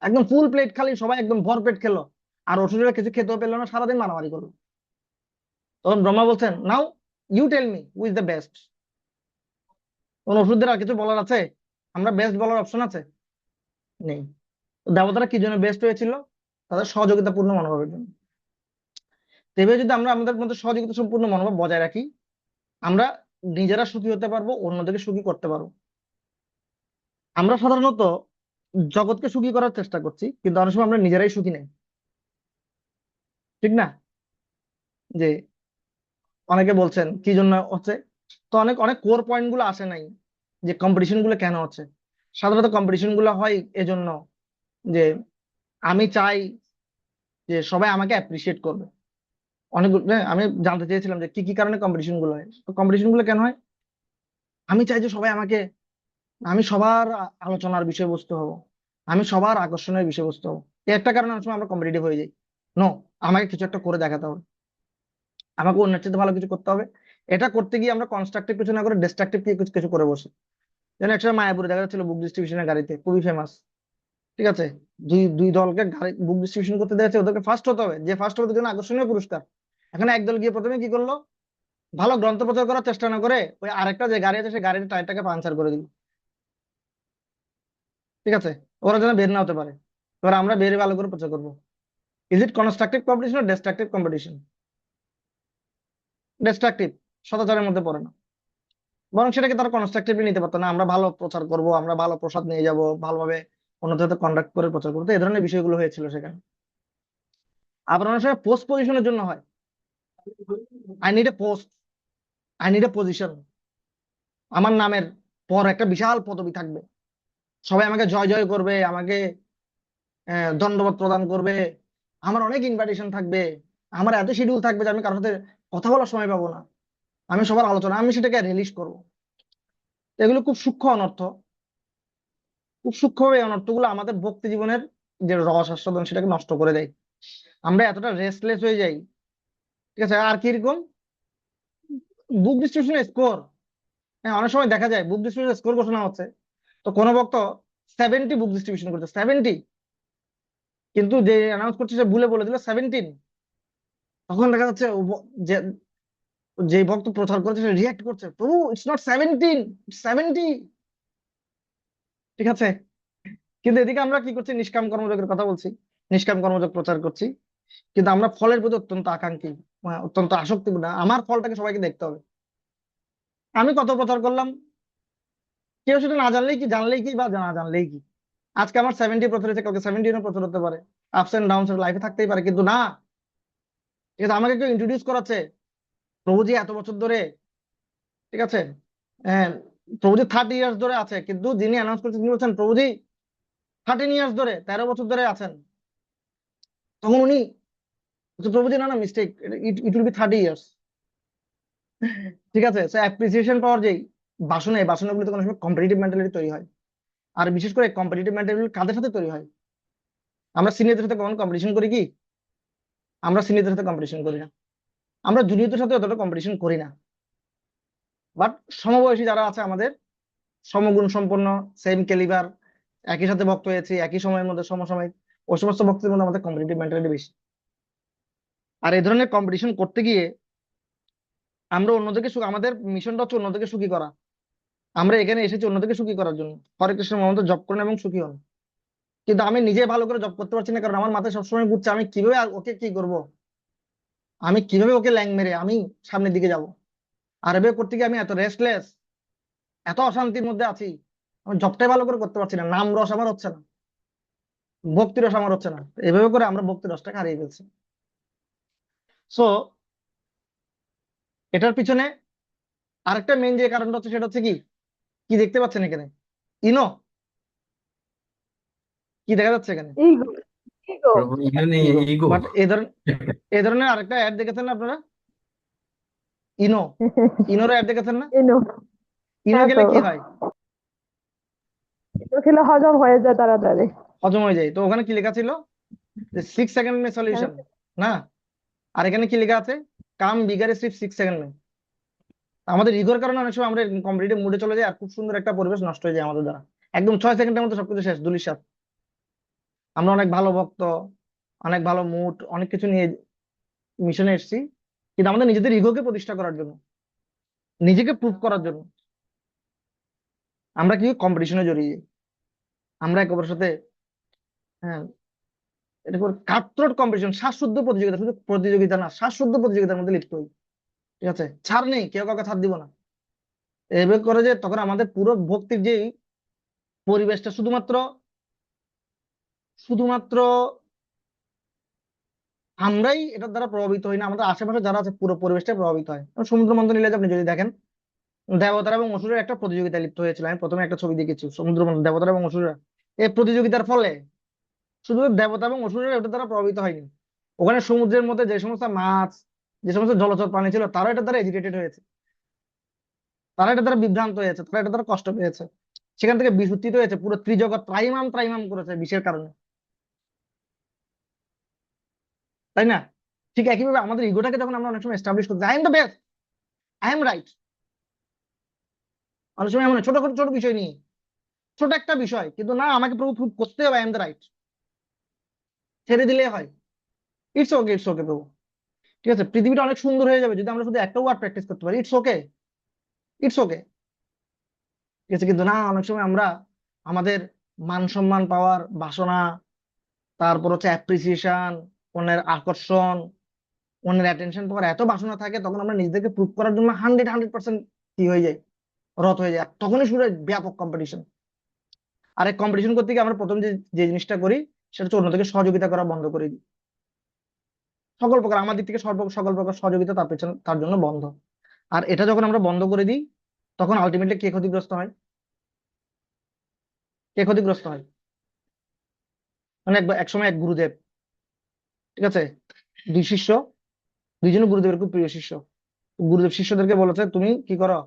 একদম ফুল প্লেট খালি, সবাই একদম ভরপেট খেলো, আর অসুরেরা কিছু খেতেও পেলো না, সারাদিন মারামারি করলো। তখন ব্রহ্মা বলছেন now you tell me who is the best. কোন ওষুধদের আর কিছু বলার আছে, আমরা বেস্ট বলার অপশন আছে, নেই। তো দেবতারা কি জন্য বেস্ট হয়েছিল, তাদের সহযোগিতাপূর্ণ মনোভাবের জন্য। তবে যদি আমরা আমাদের মধ্যে সহযোগিতা সম্পূর্ণ মনোভাব বজায় রাখি, আমরা নিজেরা সুখী হতে পারবো, অন্যদেরকে সুখী করতে পারবো। আমরা সাধারণত জগৎকে সুখী করার চেষ্টা করছি, কিন্তু অনেক সময় আমরা নিজেরাই সুখী নেই, ঠিক না। যে অনেকে বলছেন কি জন্য হচ্ছে, তো অনেক অনেক কোর পয়েন্ট গুলো আসে নাই, যে কম্পিটিশন গুলো কেন হচ্ছে। সাধারণত কম্পিটিশন গুলো হয় এজন্য যে আমি চাই যে সবাই আমাকে অ্যাপ্রিসিয়েট করবে। অনেক আমি জানতে চেয়েছিলাম যে কি কি কারণে কম্পিটিশন গুলো হয়, তো কম্পিটিশন গুলো কেন হয়, আমি চাই যে আমি সবার আলোচনার বিষয়বস্তু হব, আমি সবার আকর্ষণের বিষয়বস্তু হব। এই একটা কারণে অনেক সময় আমরা কম্পিটিটিভ হয়ে যাই। নো, আমাকে কিছু একটা করে দেখাতে হবে, আমাকে অন্যের চেয়ে ভালো কিছু করতে হবে। এটা করতে গিয়ে আমরা কনস্ট্রাকটিভ কিছু না করে ডিস্ট্রাকটিভ কিছু কিছু করে বসি। যেন একটা মায়াপুরে দেখা যাচ্ছিল বুক ডিস্ট্রিবিউশনের গাড়িতে, খুবই ফেমাস, ঠিক আছে, দুই দুই দলকে গাড়ি বুক ডিস্ট্রিবিউশন করতে দিয়েছে, ওদেরকে ফার্স্ট হতে হবে, যে ফার্স্ট হবে তার জন্য আকর্ষণীয় পুরস্কার। এখানে একদল গিয়ে প্রথমে কি করলো, ভালো গ্রন্থ প্রচার করার চেষ্টা না করে ওই আরেকটা যে গাড়ি আছে সেই গাড়ির টায়ারটাকে পাঞ্চার করে দিল, ঠিক আছে, ওরা যেন বের না হতে পারে। এবার আমরা বের ভালো করে প্রচার করবো। ইজ ইট কনস্ট্রাকটিভ কম্পিটিশন আর ডিস্ট্রাকটিভ কম্পিটিশন? ডিস্ট্রাকটিভ, সদাচারের মধ্যে পড়ে না। বরং সেটাকে তারা কনস্ট্রাকটিভলি নিতে পারতো না, আমরা ভালো প্রচার করব, আমরা ভালো প্রসাদ নিয়ে যাব, ভালোভাবে অন্যদের সাথে কন্ডাক্ট করে প্রচার করবো, তো এই ধরনের বিষয়গুলো হয়েছিল সেখানে। আবার অনেক সময় পোস্ট পজিশনের জন্য হয়, I need a post, I need a position, আমার নামের পর একটা বিশাল পদবি থাকবে, সবাই আমাকে জয় জয় করবে, আমাকে দণ্ডবত প্রদান করবে, আমার অনেক ইনভাইটেশন থাকবে, আমার এত শিডিউল থাকবে যে আমি কারোর সাথে কথা বলার সময় পাবো না, আমি সবার আলোচনা আমি সেটাকে রিলিজ করবো। এগুলো খুব সূক্ষ্ম অনর্থ, খুব সূক্ষ্ম এই অনর্থগুলো আমাদের ভক্তি জীবনের যে রস আস্বাদন সেটাকে নষ্ট করে দেয়। আমরা এতটা রেস্টলেস হয়ে যাই, ঠিক আছে। আর কিরকম বুক ডিস্ট্রিবিউশন স্কোর, হ্যাঁ, অনেক সময় দেখা যায় বুক ডিস্ট্রিবিউশন স্কোর ঘোষণা হচ্ছে, তো কোনো ভক্ত 70 বুক ডিস্ট্রিবিউশন করছে, 70, কিন্তু যে অ্যানাউন্স করছে সে ভুলে বলে দিল 17। তখন দেখা যাচ্ছে যে যে ভক্ত প্রচার করেছে সে রিয়াক্ট করছে, প্রভু ইটস নট 17, 70, ঠিক আছে। কিন্তু এদিকে আমরা কি করছি, নিষ্কাম কর্মযোগের কথা বলছি, নিষ্কাম কর্মযোগ প্রচার করছি, কিন্তু আমরা ফলের প্রতি অত্যন্ত আকাঙ্ক্ষী, অত্যন্ত আসক্তি, না আমার ফলটাকে সবাইকে দেখতে হবে। আমি কত প্রচার করলাম, কেউ সেটা না জানলেই কি, জানলেই কি বা না জানলেই কি, আজকে আমার 70 প্রচার হচ্ছে, কালকে 17 প্রচার হতে পারে, আপস এন্ড ডাউনস লাইফে থাকতেই পারে, কিন্তু না, ঠিক আছে, আমাকে কেউ ইন্ট্রোডিউস করাচ্ছে, প্রভুজি এত বছর ধরে, ঠিক আছে, হ্যাঁ, প্রভুজি 30 ইয়ার্স ধরে আছে, কিন্তু যিনি অ্যানাউন্স করছেন তিনি বলছেন প্রভুজি 13 ইয়ার্স ধরে, 13 বছর ধরে আছেন, তখন উনি বলছে, প্রভুজি না না mistake, it will be 30 years, ঠিক আছে। সো অ্যাপ্রিসিয়েশন পাওয়ার যেই বাসনা, এই বাসনাগুলিতে কোনো সময় কম্পিটিটিভ মেন্টালিটি তৈরি হয়। আর বিশেষ করে কম্পিটিটিভ মেন্টালিটি কাদের সাথে তৈরি হয়, আমরা সিনিয়রদের সাথে কখন কম্পিটিশন করি কি, আমরা সিনিয়রদের সাথে কম্পিটিশন করি না, আমরা জুনিয়রদের সাথে অতটা কম্পিটিশন করি না, বাট সমবয়সী যারা আছে আমাদের, সমগুণ সম্পন্ন, সেম ক্যালিবার, একই সাথে ভক্ত হয়েছে একই সময়ের মধ্যে সমসাময়িক, ওই সমস্ত ভক্তের মধ্যে আমাদের কম্পিটিটিভ মেন্টালিটি বেশি। আর এই ধরনের কম্পিটিশন করতে গিয়ে আমরা অন্যদেরকে সুখ, আমাদের মিশনটা হচ্ছে অন্যদেরকে সুখী করা, আমরা এখানে এসেছি অন্যদেরকে সুখী করার জন্য। হরে কৃষ্ণ মহামন্ত্র জপ করুন এবং সুখী হন, কিন্তু আমি নিজে ভালো করে জব করতে পারছি না, কারণ আমার মাথায় সবসময় ঘুরছে আমি কিভাবে ওকে কি করব, আমি কিভাবে ওকে ল্যাং মেরে আমি সামনের দিকে যাব। আর এভাবে করতে গিয়ে আমি এত রেস্টলেস, এত অশান্তির মধ্যে আছি, আমি জবটাই ভালো করে করতে পারছি না, নাম রস আমার হচ্ছে না, ভক্তি রস আমার হচ্ছে না, এভাবে করে আমরা ভক্তি রসটাকে হারিয়ে ফেলছি। সো এটার পিছনে আরেকটা মেন যে কারণটা হচ্ছে সেটা হচ্ছে কি, কি দেখতে পাচ্ছেন এখানে, ইনো, কি দেখা যাচ্ছে এখানে, ইগো, ইগো। প্রভু এখানে ইগো। ইগো। বাট এই ধরনের আরেকটা অ্যাড দেখেছেন না আপনারা, ইনো, ইনোর অ্যাড দেখেছেন না? ইনো, ইনো হ্যাঁ গেলে তো, কি হয়, ইনো খেলে হজম হয়ে যায় তাড়াতাড়ি। হজম হয়ে যায়। তো ওখানে কি লেখা ছিল যে 6 সেকেন্ড মে সলিউশন, না, আর এখানে কি লেখা আছে, কাম বিগারে সির্ফ 6 সেকেন্ড মে। আমাদের ইগোর কারণে অনেক সময় আমরা কম্পিটিটিভ মুডে চলে যাই, আর খুব সুন্দর একটা পরিবেশ নষ্ট হয়ে যায় আমাদের দ্বারা, একদম 6 সেকেন্ডের মধ্যে সবকিছু শেষ, ধুলিসাৎ। আমরা অনেক ভালো ভক্ত, অনেক ভালো মুড, অনেক কিছু নিয়ে মিশনে এসেছি, কিন্তু আমাদের নিজেদের ইগোকে প্রতিষ্ঠা করার জন্য, নিজেকে প্রুভ করার জন্য আমরা কি কম্পিটিশনে জড়িয়ে যাই। আমরা একে অপরের সাথে, হ্যাঁ, এটা করে কাট্রট কম্পিটিশন, শ্বাসরুদ্ধ প্রতিযোগিতা, শুধু প্রতিযোগিতা না, শ্বাসরুদ্ধ প্রতিযোগিতার মধ্যে লিপ্ত হই, ঠিক আছে, ছাড় নেই, কেউ কাউকে ছাড় দিব না, এভাবে করে যে তখন আমাদের পুরো ভক্তির যে পরিবেশটা শুধুমাত্র শুধুমাত্র আমরাই এটার দ্বারা প্রভাবিত হই না, আমাদের আশেপাশে যারা আছে পুরো পরিবেশটাই প্রভাবিত হয়। সমুদ্র মন্থন লীলাতে আপনি যদি দেখেন, দেবতারা এবং অসুরের একটা প্রতিযোগিতা লিপ্ত হয়েছিল, আমি প্রথমে একটা ছবি দেখেছি সমুদ্র মন্থন, দেবতারা এবং অসুরেরা, এই প্রতিযোগিতার ফলে শুধু দেবতা এবং অসুরেরা এটা দ্বারা প্রভাবিত হয়নি, ওখানে সমুদ্রের মধ্যে যে সমস্ত মাছ, যে সমস্ত জলচর প্রাণী ছিল তারা এটা দ্বারা এজিটেটেড হয়েছে। তারা এটা দ্বারা বিভ্রান্ত হয়েছে, তারা এটা দ্বারা কষ্ট পেয়েছে, সেখান থেকে বিচ্যুত হয়েছে, পুরো ত্রিজগৎ ত্রাইমাম ত্রাইমাম করেছে বিষের কারণে, তাই না? ঠিক একইভাবে আমাদের ইগোটাকে যখন আমরা অনেক সময় এস্টাবলিশ করতে, I am the best, I am right, অনেক সময় এমন হয়, ছোট ছোট ছোট বিষয় নিয়ে, ছোট একটা বিষয়, কিন্তু না, আমাকে প্রভু প্রুভ করতে হবে আই এম দ্য রাইট, ছেড়ে দিলে হয়, ইটস ওকে, ইটস ওকে প্রভু, ঠিক আছে, পৃথিবীটা অনেক সুন্দর হয়ে যাবে যদি আমরা শুধু একটা ওয়ার্ড প্র্যাকটিস করতে পারি, ইটস ওকে, ইটস ওকে, ঠিক আছে। কিন্তু না, অনেক সময় আমরা আমাদের মান সম্মান পাওয়ার বাসনা, তারপর হচ্ছে অ্যাপ্রিসিয়েশন, অন্যের আকর্ষণ, অন্যের অ্যাটেনশন পাওয়ার এত বাসনা থাকে, তখন আমরা নিজেদেরকে প্রুভ করার জন্য 100% কি হয়ে যায়, রত হয়ে যায়, আর তখনই শুরু হয় ব্যাপক কম্পিটিশন। আর এই কম্পিটিশন করতে গিয়ে আমরা প্রথম যে যে জিনিসটা করি, সেটা হচ্ছে অন্যদেরকে সহযোগিতা করা বন্ধ করে দিই, সকল প্রকার আমার দিক থেকে সকল প্রকার সহযোগিতা তার পেছনে তার জন্য বন্ধ। আর এটা যখন আমরা বন্ধ করে দিই, তখন আলটিমেটলি কে ক্ষতিগ্রস্ত হয়? কে ক্ষতিগ্রস্ত হয়? মানে এক সময় এক গুরুদেব, ঠিক আছে, দুই শিষ্য, দুইজনই গুরুদেবের খুব প্রিয় শিষ্য। গুরুদেব শিষ্যদেরকে বলেছে, তুমি কি করো,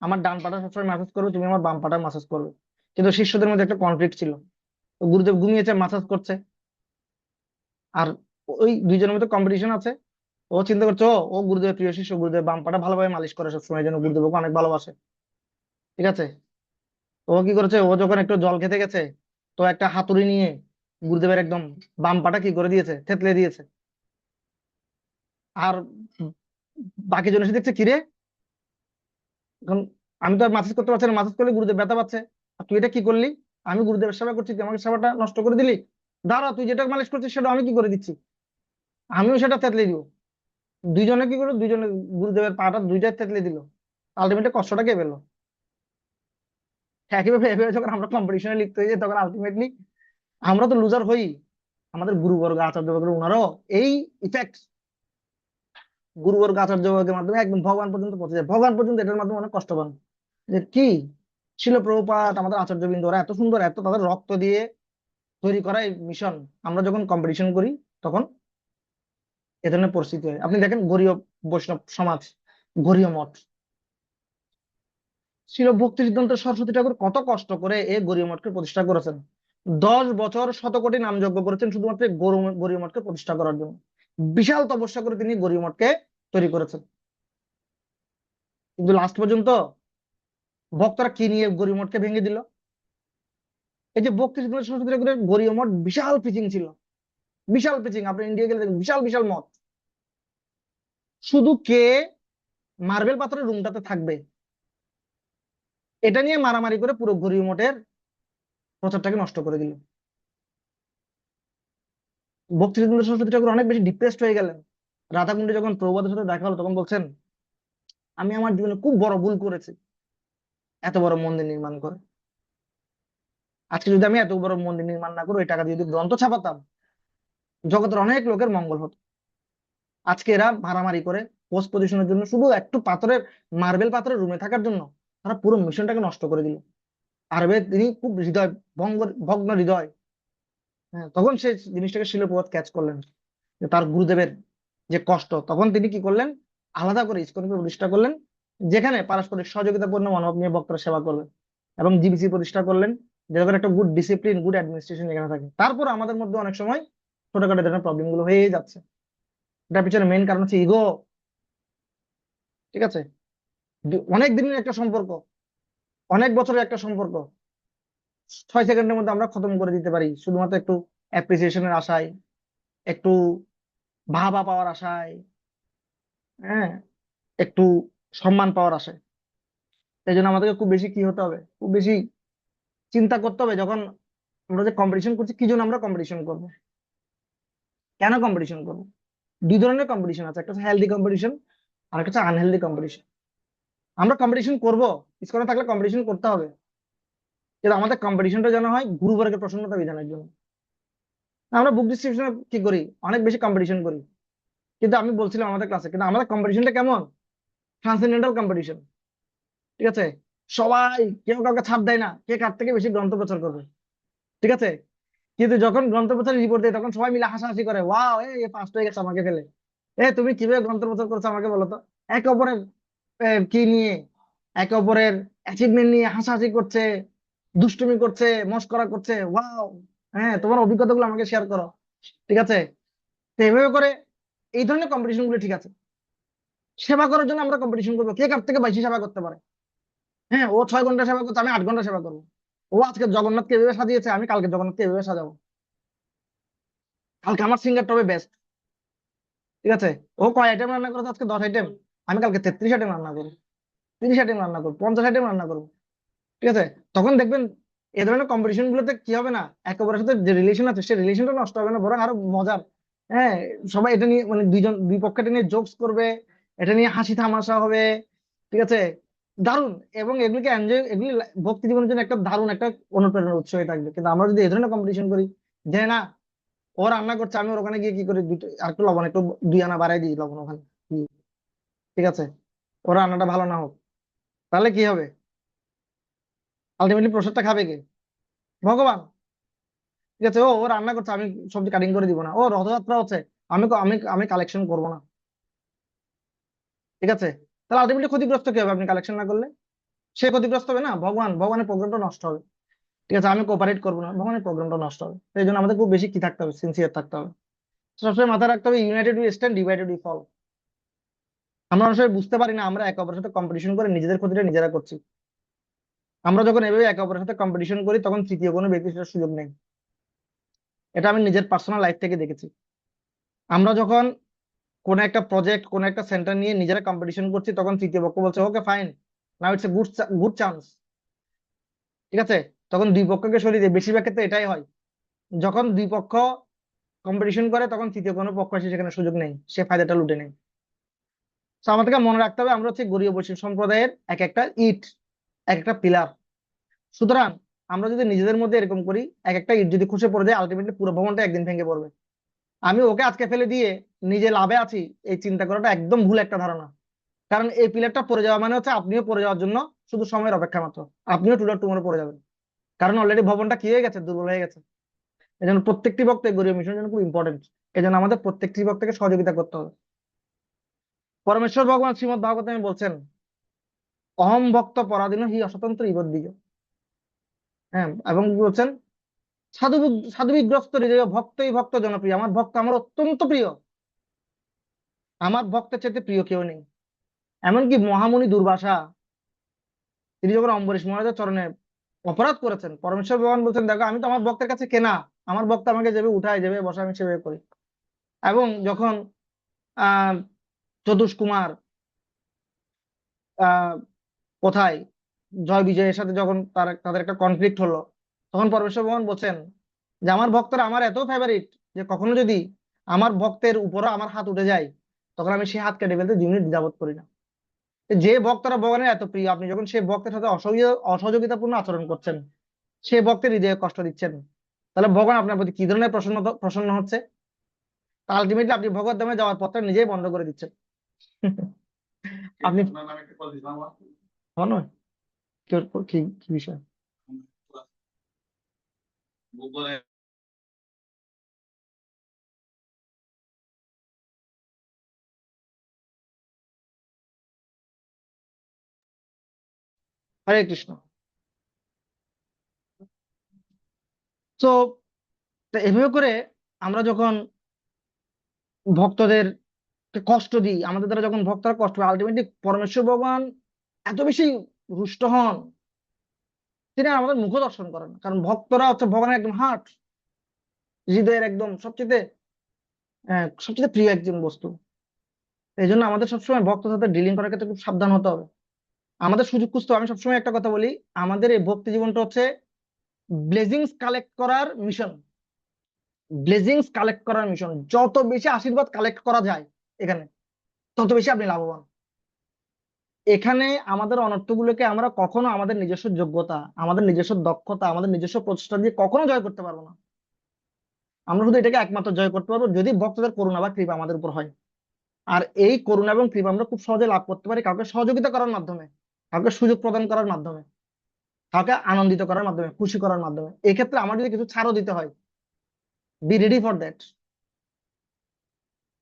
আমার ডান পাটা সবসময় মাসাজ করবে, তুমি আমার বাম পাটা মাসাজ করবে। কিন্তু শিষ্যদের মধ্যে একটা কনফ্লিক্ট ছিল, তো গুরুদেব ঘুমিয়েছে, মাসাজ করছে, আর ওই দুইজনের মধ্যে কম্পিটিশন আছে। ও চিন্তা করছে, ও ও গুরুদেবের প্রিয় শিষ্য, গুরুদেব বাম পাটা ভালোভাবে মালিশ করে সবসময়, যেন গুরুদেব ওকে অনেক ভালোবাসে, ঠিক আছে। ও কি করেছে, ও যখন একটু জল খেতে গেছে, তো একটা হাতুড়ি নিয়ে গুরুদেবের একদম বাম পাটা কি করে দিয়েছে, থেতলে দিয়েছে। আর বাকি জন এসে দেখছে, কিরে, এখন আমি তো আর মাসাজ করতে পারছি না, মাসাজ করলে গুরুদেব ব্যথা পাচ্ছে, আর তুই এটা কি করলি, আমি গুরুদেবের সেবা করছি, তুই আমাকে সেবাটা নষ্ট করে দিলি, দাঁড়া, তুই যেটা মালিশ করছিস সেটা আমি কি করে দিচ্ছি, আমিও সেটা থেতলে দিব। দুইজনে কি করলো, দুইজনে গুরুদেবের পাটা দুইটাই থেতলে দিল, আলটিমেটলি কষ্টটা কে পেলো? একইভাবে এভাবে যখন আমরা কম্পিটিশনে লিপ্ত হয়ে যাই, তখন আলটিমেটলি আমরা তো লুজার হই, আমাদের গুরুবর্গ আচার্যবর্গ ওনারাও এই ইফেক্ট, গুরুবর্গ আচার্যবর্গের মাধ্যমে একদম ভগবান পর্যন্ত পৌঁছে যায়, ভগবান পর্যন্ত এটার মাধ্যমে অনেক কষ্ট পান। যে কি, শিল প্রভুপাদ, আমাদের আচার্যবৃন্দ, ওরা এত সুন্দর, এত তাদের রক্ত দিয়ে তৈরি করা এই মিশন, আমরা যখন কম্পিটিশন করি, তখন এ ধরনের পরিস্থিতি হয়। আপনি দেখেন গরীয় বৈষ্ণব সমাজ, গরীয় মঠ, শিল ভক্তি সিদ্ধান্ত সরস্বতী ঠাকুর কত কষ্ট করে এই গরীয় মঠকে প্রতিষ্ঠা করেছেন, 10 বছর শতকোটি নাম যজ্ঞ করেছেন শুধুমাত্র এই গরীয় মঠকে প্রতিষ্ঠা করার জন্য, বিশাল তপস্যা করে তিনি গরীয় মঠকে তৈরি করেছেন। কিন্তু লাস্ট পর্যন্ত ভক্তরা কি নিয়ে গরীয় মঠকে ভেঙে দিল? এই যে ভক্তি সিদ্ধান্ত সরস্বতী ঠাকুরের গরীয় মঠ, বিশাল পিচিং ছিল, বিশাল পিচিং, আপনি ইন্ডিয়া গেলে দেখবেন বিশাল বিশাল মঠ, শুধু কে মার্বেল পাথরের রুমটাতে থাকবে, এটা নিয়ে মারামারি করে পুরো গরীয় মঠের প্রচারটাকে নষ্ট করে দিল। ভক্তি সিদ্ধান্ত সরস্বতী ঠাকুর অনেক বেশি ডিপ্রেসড হয়ে গেলেন। রাধাকুণ্ডে যখন প্রভুপাদের সাথে দেখা হলো, তখন বলছেন, আমি আমার জীবনে খুব বড় ভুল করেছি, এত বড় মন্দির নির্মাণ করে। আজকে যদি আমি এত বড় মন্দির নির্মাণ না করে ওই টাকা দিয়ে যদি গ্রন্থ ছাপাতাম, জগতের অনেক লোকের মঙ্গল হতো। আজকে এরা মারামারি করে পোস্ট পজিশনের জন্য, শুধু একটু পাথরের, মার্বেল পাথরের রুমে থাকার জন্য তারা পুরো মিশনটাকে নষ্ট করে দিল। আর এবার তিনি খুব হৃদয় ভগ্ন হৃদয়, হ্যাঁ, তখন সেই জিনিসটাকে শিল প্রভাত ক্যাচ করলেন, যে তার গুরুদেবের যে কষ্ট, তখন তিনি কি করলেন, আলাদা করে ইসকনকে প্রতিষ্ঠা করলেন, যেখানে পারস্পরিক সহযোগিতাপূর্ণ মনোভাব নিয়ে ভক্তরা সেবা করবে, এবং জিবিসি প্রতিষ্ঠা করলেন, যেখানে একটা গুড ডিসিপ্লিন, গুড অ্যাডমিনিস্ট্রেশন এখানে থাকে। তারপর আমাদের মধ্যে অনেক সময় ছোটখাটো ধরনের প্রবলেম গুলো হয়ে যাচ্ছে, এটার পিছনে মেইন কারণ হচ্ছে ইগো, ঠিক আছে। অনেক দিনের একটা সম্পর্ক, অনেক বছরের একটা সম্পর্ক, 6 সেকেন্ডের মধ্যে আমরা খতম করে দিতে পারি শুধুমাত্র একটু অ্যাপ্রিসিয়েশনের আশায়, একটু বাহবা পাওয়ার আশায়, হ্যাঁ, একটু সম্মান পাওয়ার আশায়। তাই জন্য আমাদেরকে খুব বেশি কি হতে হবে, খুব বেশি চিন্তা করতে হবে, যখন আমরা যে কম্পিটিশন করছি, কি জন্য আমরা কম্পিটিশন করবো, কেন কম্পিটিশন করবো। দুই ধরনের কম্পিটিশন আছে, একটা হচ্ছে হেলদি কম্পিটিশন, আর একটা হচ্ছে আনহেলদি কম্পিটিশন। আমরা কম্পিটিশন করবো, স্কুলে থাকলে কম্পিটিশন করতে হবে, কিন্তু আমাদের কম্পিটিশনটা যেন হয় গুরুবর্গের প্রসন্নতা বিধানের জন্য। আমরা বুক ডিস্ট্রিবিউশনে কি করি, অনেক বেশি কম্পিটিশন করি, কিন্তু আমি বলছিলাম আমাদের ক্লাসে, কিন্তু আমাদের কম্পিটিশনটা কেমন, ট্রান্সেন্ডেন্টাল কম্পিটিশন, ঠিক আছে। সবাই, কেউ কাউকে ছাড় দেয় না, কে কার থেকে বেশি গ্রন্থ প্রচার করবে, ঠিক আছে। কিন্তু যখন গ্রন্থ প্রচারের রিপোর্ট দেয়, তখন সবাই মিলে হাসাহাসি করে, ওয়াও, এ ফার্স্ট হয়ে গেছে আমাকে ফেলে, তুমি কিভাবে গ্রন্থ প্রচার করছো আমাকে বলো তো, একে অপরের কি নিয়ে একে অপরের অ্যাচিভমেন্ট নিয়ে হাসাহাসি করছে, দুষ্টুমি করছে, মস্করা করছে। ওয়াও, হ্যাঁ, তোমার অভিজ্ঞতাগুলো আমাকে শেয়ার করো। ঠিক আছে, তো এভাবে করে এই ধরনের কম্পিটিশন গুলো ঠিক আছে। সেবা করার জন্য আমরা কম্পিটিশন করবো, কে কার থেকে বেশি সেবা করতে পারে। হ্যাঁ, ও 6 ঘন্টা সেবা করছে, আমি 8 ঘন্টা সেবা করবো। ও আজকে জগন্নাথকে এভাবে সাজিয়েছে, আমি কালকে জগন্নাথকে এভাবে সাজাবো। কালকে আমার সিঙ্গারটা হবে বেস্ট। ঠিক আছে, ও কয় আইটেম রান্না করেছে আজকে? 10 আইটেম। আমি কালকে 33 আইটেম রান্না করবো, 30 আইটেম রান্না করবো, 50 আইটেম রান্না করবো। ঠিক আছে, তখন দেখবেন এই ধরনের কম্পিটিশন গুলোতে কি হবে না, একে অপরের সাথে যে রিলেশন আছে সেই রিলেশনটা নষ্ট হবে না, বরং আরো মজার। হ্যাঁ, সবাই এটা নিয়ে মানে দুই পক্ষ এটা নিয়ে জোকস করবে, এটা নিয়ে হাসি তামাশা হবে। ঠিক আছে, দারুণ। এবং এগুলিকে এনজয়, এগুলি ভক্তি জীবনের জন্য একটা দারুণ একটা অনুপ্রেরণার উৎস হয়ে থাকবে। কিন্তু আমরা যদি এই ধরনের কম্পিটিশন করি, যে না ও রান্না করছে, আমি ওর ওখানে গিয়ে কি করি, দুটো আর একটু লবণ, একটু 2 আনা বাড়াই দিই লবণ ওখানে। ঠিক আছে, ওর রান্নাটা ভালো না হোক, তাহলে কি হবে? আলটিমেটলি প্রসাদটা খাবে কে? ভগবান। ঠিক আছে, ও ও রান্না করছে, আমি সবজি কাটিং করে দিব না। ও রথযাত্রা হচ্ছে, আমি আমি আমি কালেকশন করব না। ঠিক আছে, তাহলে আলটিমেটলি ক্ষতিগ্রস্ত কি হবে? আপনি কালেকশন না করলে সে ক্ষতিগ্রস্ত হবে না, ভগবানের প্রোগ্রামটা নষ্ট হবে। ঠিক আছে, আমি কোঅপারেট করবো না, ভগবানের প্রোগ্রামটা নষ্ট হবে। এই জন্য আমাদের খুব বেশি কি থাকতে হবে, সিনসিয়ার থাকতে হবে। সবসময় মাথায় রাখতে হবে, united we stand, divided we fall. আমরা অনেক সময় বুঝতে পারি না, আমরা একে অপরের সাথে কম্পিটিশন করে নিজেদের ক্ষতিটা নিজেরা করছি। আমরা যখন এভাবে একে অপরের সাথে কম্পিটিশন করি, তখন তৃতীয় কোনো ব্যক্তি সেটার সুযোগ নেই। এটা আমি নিজের পার্সোনাল লাইফ থেকে দেখেছি। আমরা যখন কোন একটা প্রজেক্ট, কোন একটা সেন্টার নিয়ে নিজেরা কম্পিটিশন করছি, তখন তৃতীয় পক্ষ বলছে okay fine, now it's a good good chance. ঠিক আছে, তখন দুই পক্ষকে সরিয়ে দেয়। বেশিরভাগ ক্ষেত্রে এটাই হয়, যখন দুই পক্ষ কম্পিটিশন করে তখন তৃতীয় কোনো পক্ষ এসে সেখানে সুযোগ নেই, সে ফায়দাটা লুটে নেয়। তো আমাদেরকে মনে রাখতে হবে, আমরা হচ্ছে গরীয় বৈশ্বিক সম্প্রদায়ের এক একটা ইট, এক একটা পিলার। সুতরাং আমরা যদি নিজেদের মধ্যে এরকম করি, এক একটা ইট যদি খসে পড়ে যায়, আলটিমেটলি পুরো ভবনটা একদিন ভেঙে পড়বে। আমি ওকে আজকে ফেলে দিয়ে নিজে লাভে আছি, এই চিন্তা করাটা একদম ভুল একটা ধারণা। কারণ এই পিলারটা পড়ে যাওয়া মানে হচ্ছে আপনিও পড়ে যাওয়ার জন্য শুধু সময়ের অপেক্ষা মাত্র। আপনিও টুমোরো পড়ে যাবেন, কারণ অলরেডি ভবনটা কি হয়ে গেছে, দুর্বল হয়ে গেছে। এই জন্য প্রত্যেকটি ভক্ত এই গরীয় মিশনের জন্য খুব ইম্পর্টেন্ট। এই জন্য আমাদের প্রত্যেকটি ভক্তকে সহযোগিতা করতে হবে। পরমেশ্বর ভগবান শ্রীমদ ভাগবতে বলছেন, অহম ভক্ত পরাধীন হি অস্বতন্ত্র ইবদ্বিজ। হ্যাঁ, এবং কি বলছেন, সাধুবিগ্রস্ত হৃদয় ভক্তই ভক্ত জনপ্রিয়। আমার ভক্ত আমার অত্যন্ত প্রিয়, আমার ভক্তের চাইতে প্রিয় কেউ নেই। এমনকি মহামুনি দুর্বাসা, তিনি যখন অম্বরীশ মহারাজের চরণে অপরাধ করেছেন, পরমেশ্বর ভগবান বলছেন, দেখো আমি তো আমার ভক্তের কাছে কেনা, আমার ভক্ত আমাকে যেভাবে উঠায়, যেভাবে বসে, আমি সেভাবে করি। এবং যখন আহ চতুষ্কুমার আহ কোথায় জয় বিজয়ের সাথে যখন তাদের একটা কনফ্লিক্ট হলো, তখন পরমেশ্বর ভগবান বলছেন যে আমার ভক্তরা আমার এত ফেভারিট যে কখনো যদি আমার ভক্তের উপরও আমার হাত উঠে যায়, তখন আমি সেই হাত কেটে ফেলতে 2 মিনিট দ্বিধাবোধ করি না। যে ভক্তরা ভগবানের এত প্রিয়, আপনি যখন সেই ভক্তের সাথে অসহযোগিতাপূর্ণ আচরণ করছেন, সে ভক্তের হৃদয়ে কষ্ট দিচ্ছেন, তাহলে ভগবান আপনার প্রতি কি ধরনের প্রসন্ন হচ্ছে? আলটিমেটলি আপনি ভগবত ধামে যাওয়ার পথটা নিজেই বন্ধ করে দিচ্ছেন। আপনি নয়, কি কি বিষয়? হরে কৃষ্ণ। তো এভাবে করে আমরা যখন ভক্তদের কষ্ট দিই, আমাদের দ্বারা যখন ভক্তরা কষ্ট পায়, আলটিমেটলি পরমেশ্বর ভগবান এত বেশি রুষ্ট হন, তিনি আর আমাদের মুখ দর্শন করেন। কারণ ভক্তরা হচ্ছে ভগবানের একদম হার্ট, হৃদয়ের একদম সবচেয়ে প্রিয় একজন বস্তু। এই জন্য আমাদের সবসময় ভক্তের সাথে ডিলিং করার ক্ষেত্রে খুব সাবধান হতে হবে। আমাদের সুযোগ খুঁজতে হবে। আমি সবসময় একটা কথা বলি, আমাদের এই ভক্তি জীবনটা হচ্ছে ব্লেজিংস কালেক্ট করার মিশন। ব্লেজিংস কালেক্ট করার মিশন, যত বেশি আশীর্বাদ কালেক্ট করা যায় এখানে, তত বেশি আপনি লাভবান। এখানে আমাদের অনর্থগুলোকে আমরা কখনো আমাদের নিজস্ব যোগ্যতা, আমাদের নিজস্ব দক্ষতা, আমাদের নিজস্ব প্রচেষ্টা দিয়ে কখনো জয় করতে পারবো না। আমরা শুধু এটাকে একমাত্র জয় করতে পারবো যদি ভক্তদের করুণা বা কৃপা আমাদের উপর হয়। আর এই করুণা এবং কৃপা আমরা খুব সহজে লাভ করতে পারি কাউকে সহযোগিতা করার মাধ্যমে, কাউকে সুযোগ প্রদান করার মাধ্যমে, কাউকে আনন্দিত করার মাধ্যমে, খুশি করার মাধ্যমে। এক্ষেত্রে আমার যদি কিছু ছাড়ও দিতে হয়, বি রেডি ফর দ্যাট।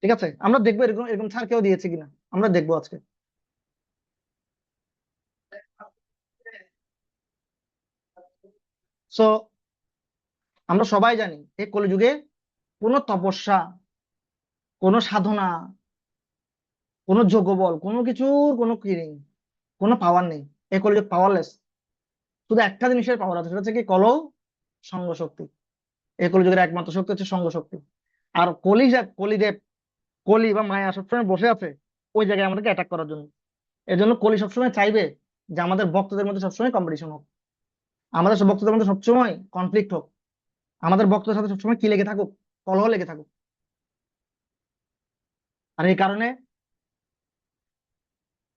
ঠিক আছে, আমরা দেখবো এরকম এরকম ছাড় কেউ দিয়েছে কিনা, আমরা দেখবো আজকে। সো আমরা সবাই জানি এই কলিযুগে কোনো তপস্যা, কোনো সাধনা, কোনো যোগবল, কোনো কিছুর কোনো কি নেই, কোনো পাওয়ার নেই। এই কলিযুগ পাওয়ারলেস। শুধু একটা জিনিসের পাওয়ার আছে, সেটা হচ্ছে কি? কলৌ সঙ্গ শক্তি। এই কলিযুগের একমাত্র শক্তি হচ্ছে সঙ্গ শক্তি। আর কলিদেব, কলি বা মায়া সবসময় বসে আছে ওই জায়গায় আমাদেরকে অ্যাটাক করার জন্য। এর জন্য কলি সবসময় চাইবে যে আমাদের ভক্তদের মধ্যে সবসময় কম্পিটিশন হোক, আমাদের সব ভক্তদের মধ্যে সবসময় কনফ্লিক্ট হোক, আমাদের ভক্তদের সাথে সবসময় কি লেগে থাকুক? কলহ লেগে থাকুক। আর এই কারণে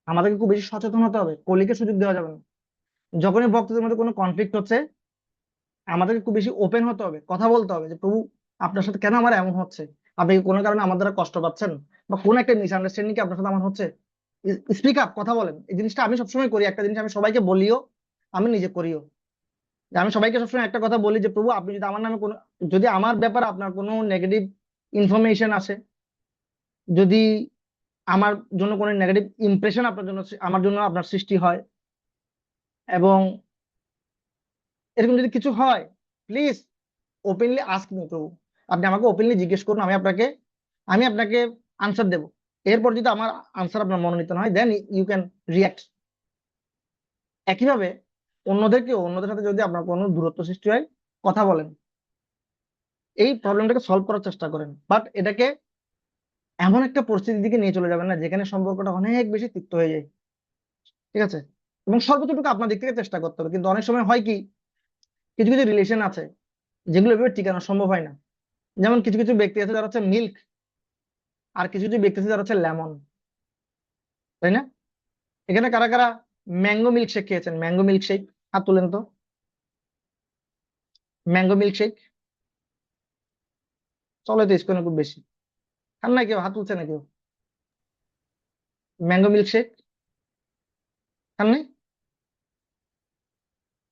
আমাদেরকে খুব বেশি সচেতন হতে হবে, কলিকে সুযোগ দেওয়া যাবে না। যখনই ভক্তদের মধ্যে কোনো কনফ্লিক্ট হচ্ছে, আমাদেরকে খুব বেশি ওপেন হতে হবে, কথা বলতে হবে যে প্রভু, আপনার সাথে কেন আমার এমন হচ্ছে? আপনি কি কোনো কারণে আমার দ্বারা কষ্ট পাচ্ছেন, বা কোন একটা মিসআন্ডারস্ট্যান্ডিং কি আপনার সাথে আমার হচ্ছে? স্পিক আপ, কথা বলেন। এই জিনিসটা আমি সবসময় করি, একটা জিনিস আমি সবাইকে বলিও, আমি নিজে করিও। যে আমি সবাইকে সবসময় একটা কথা বলি যে প্রভু, আপনি যদি আমার নামে কোনো, যদি আমার ব্যাপারে আপনার কোনো নেগেটিভ ইনফরমেশন আসে, যদি আমার জন্য কোনো নেগেটিভ ইমপ্রেশন আপনার জন্য, আমার জন্য আপনার সৃষ্টি হয়, এবং এরকম যদি কিছু হয়, প্লিজ ওপেনলি আস্ক মি প্রভু। আপনি আমাকে ওপেনলি জিজ্ঞেস করুন, আমি আপনাকে আনসার দেব। এরপর যদি আমার আনসার আপনার মনোনীত না হয়, দেন ইউ ক্যান রিয়াক্ট। একইভাবে অন্যদের সাথে যদি আপনার কোনো দূরত্ব সৃষ্টি হয়, কথা বলেন, এই প্রবলেমটাকে সলভ করার চেষ্টা করেন। বাট এটাকে এমন একটা পরিস্থিতির দিকে নিয়ে চলে যাবেন না যেখানে সম্পর্কটা অনেক বেশি তিক্ত হয়ে যায়। ঠিক আছে? এবং সর্বোচ্চটুকু আপনার দিক থেকে চেষ্টা করতে হবে। কিন্তু অনেক সময় হয় কি, কিছু কিছু রিলেশন আছে যেগুলো এভাবে টিকানো সম্ভব হয় না। যেমন কিছু কিছু ব্যক্তি আছে যারা হচ্ছে মিল্ক, আর কিছু কিছু ব্যক্তি আছে যারা হচ্ছে লেমন, তাই না? এখানে কারা কারা ম্যাঙ্গো মিল্ক শেক খেয়েছেন? ম্যাঙ্গো মিল্ক শেক, হাত তুলেন তো। ম্যাঙ্গো মিল্ক শেক চলে তো স্কুলে খুব বেশি। খান না কেউ? হাত তুলছে না কেউ? ম্যাঙ্গো মিল্ক শেক খান নাই?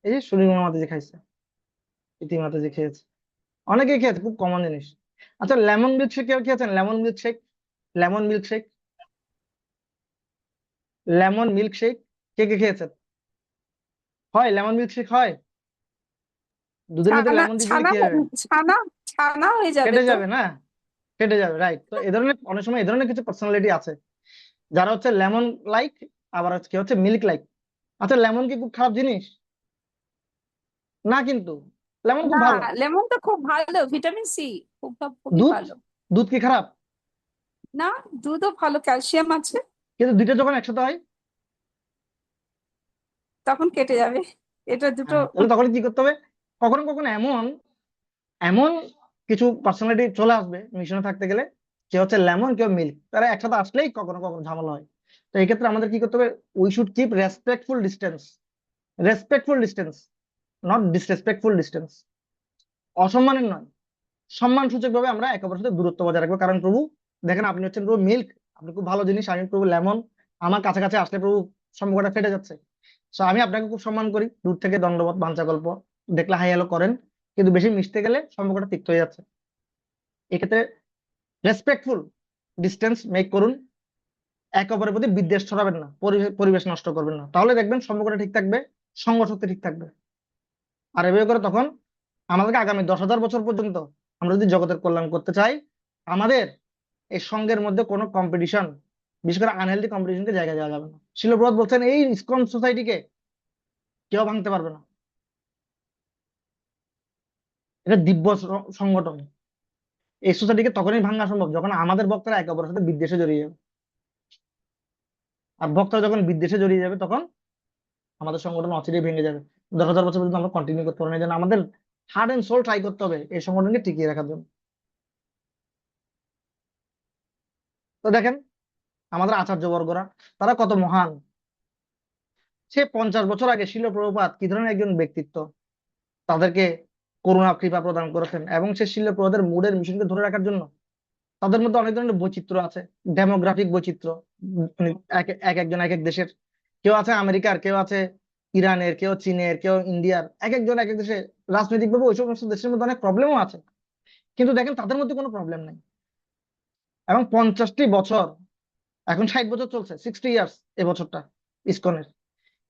এই যে সুনীল মামাতে যে খাইছে, ইতিমাতে যে খেয়েছে, অনেকেই খেয়েছে, খুব কমন জিনিস। আচ্ছা, লেমন মিল্ক শেক কেউ খেয়েছেন? Lemon milk shake, lemon milk shake, lemon milk shake কে কে খেয়েছেন? হয় লেমন মিল্ক শেক হয়? দুধের মধ্যে ছানা লেমন দিয়ে দিলে ছানা কি হবে? ছানা ছানা হয়ে যাবে কেটে তো। যাবে না? কেটে যাবে, রাইট। তো এই ধরনের অনেক সময় এই ধরনের কিছু পার্সোনালিটি আছে যারা হচ্ছে লেমন লাইক, আবার হচ্ছে কেউ হচ্ছে মিল্ক লাইক। আচ্ছা, লেমন কি খুব খারাপ জিনিস? না, কিন্তু লেমন না, খুব ভালো। লেমন তো খুব ভালো, ভিটামিন সি, খুবই দুধ, ভালো। দুধ কি খারাপ? না, দুধও ভালো, ক্যালসিয়াম আছে। কিন্তু দুইটা যখন একসাথে হয়, তখন কেটে যাবে এটা দুটো। হ্যাঁ, তাহলে তখন কি করতে হবে? কখনো কখনো এমন এমন কিছু পার্সোনালিটি চলে আসবে মিশনে থাকতে গেলে, কেউ হচ্ছে লেমন, কেউ মিল্ক, তারা একসাথে আসলেই কখনো কখনো ঝামেলা হয়। তো এই ক্ষেত্রে আমাদের কি করতে হবে? We should keep respectful distance, respectful distance, not disrespectful distance. অসম্মানের নয়, সম্মান সূচক ভাবে আমরা একে অপরের সাথে দূরত্ব বজায় রাখবো। কারণ প্রভু, দেখেন, আপনি হচ্ছেন প্রভু মিল্ক, আপনি খুব ভালো জিনিস, আমি প্রভু লেমন। আমার কাছাকাছি আসলে প্রভু সম্পর্কটা ফেটে যাচ্ছে। তো আমি আপনাকে খুব সম্মান করি, দূর থেকে দণ্ডবত বাঞ্ছাকল্প, দেখলে হাই হ্যালো করেন, কিন্তু বেশি মিশতে গেলে সম্পর্কটা তিক্ত হয়ে যাচ্ছে। এক্ষেত্রে রেসপেক্টফুল ডিস্টেন্স মেক করুন, একে অপরের প্রতি বিদ্বেষ ছড়াবেন না, পরিবেশ নষ্ট করবেন না, তাহলে দেখবেন সম্পর্কটা ঠিক থাকবে, সঙ্গ শক্তি ঠিক থাকবে। আর এভাবে করে তখন আমাদেরকে আগামী 10,000 বছর পর্যন্ত আমরা যদি জগতের কল্যাণ করতে চাই, আমাদের এই সঙ্গের মধ্যে কোনো কম্পিটিশন, বিশেষ করে আনহেলদি কম্পিটিশনকে জায়গা দেওয়া যাবে না। শিল প্রভুপাদ বলছেন এই ইসকন সোসাইটিকে কেউ ভাঙতে পারবে না। এটা দিব্য সংগঠন। এই সোসাইটিকে তখনই ভাঙা সম্ভব যখন আমাদের বক্তারা একে অপরের সাথে বিদ্বেষে জড়িয়ে যাবে। আর বক্তারা যখন বিদ্বেষে জড়িয়ে যাবে, তখন আমাদের সংগঠন অচিরেই ভেঙে যাবে। 10,000 বছর পর্যন্ত আমরা কন্টিনিউ করতে পারবো না। এই জন্য আমাদের হার্ট এন্ড সোল ট্রাই করতে হবে এই সংগঠনকে টিকিয়ে রাখার জন্য। তো দেখেন, আমাদের আচার্যবর্গরা, তারা কত মহান। সে 50 বছর আগে শিল প্রভুপাদ কি ধরনের একজন ব্যক্তিত্ব, তাদেরকে করুণা কৃপা প্রদান করেছেন, এবং সে শিল প্রভুপাদের মুডের মিশনকে ধরে রাখার জন্য তাদের মধ্যে অনেক ধরনের বৈচিত্র্য আছে, ডেমোগ্রাফিক বৈচিত্র্য। একজন এক এক দেশের, কেউ আছে আমেরিকার, কেউ আছে ইরানের, কেউ চীনের, কেউ ইন্ডিয়ার, এক একজন এক এক দেশে। রাজনৈতিকভাবে ওই সমস্ত দেশের মধ্যে অনেক প্রবলেমও আছে, কিন্তু দেখেন তাদের মধ্যে কোনো প্রবলেম নেই। এবং 50টি বছর, এখন 60 বছর চলছে, 60 ইয়ার্স এবছরটা ইসকনের।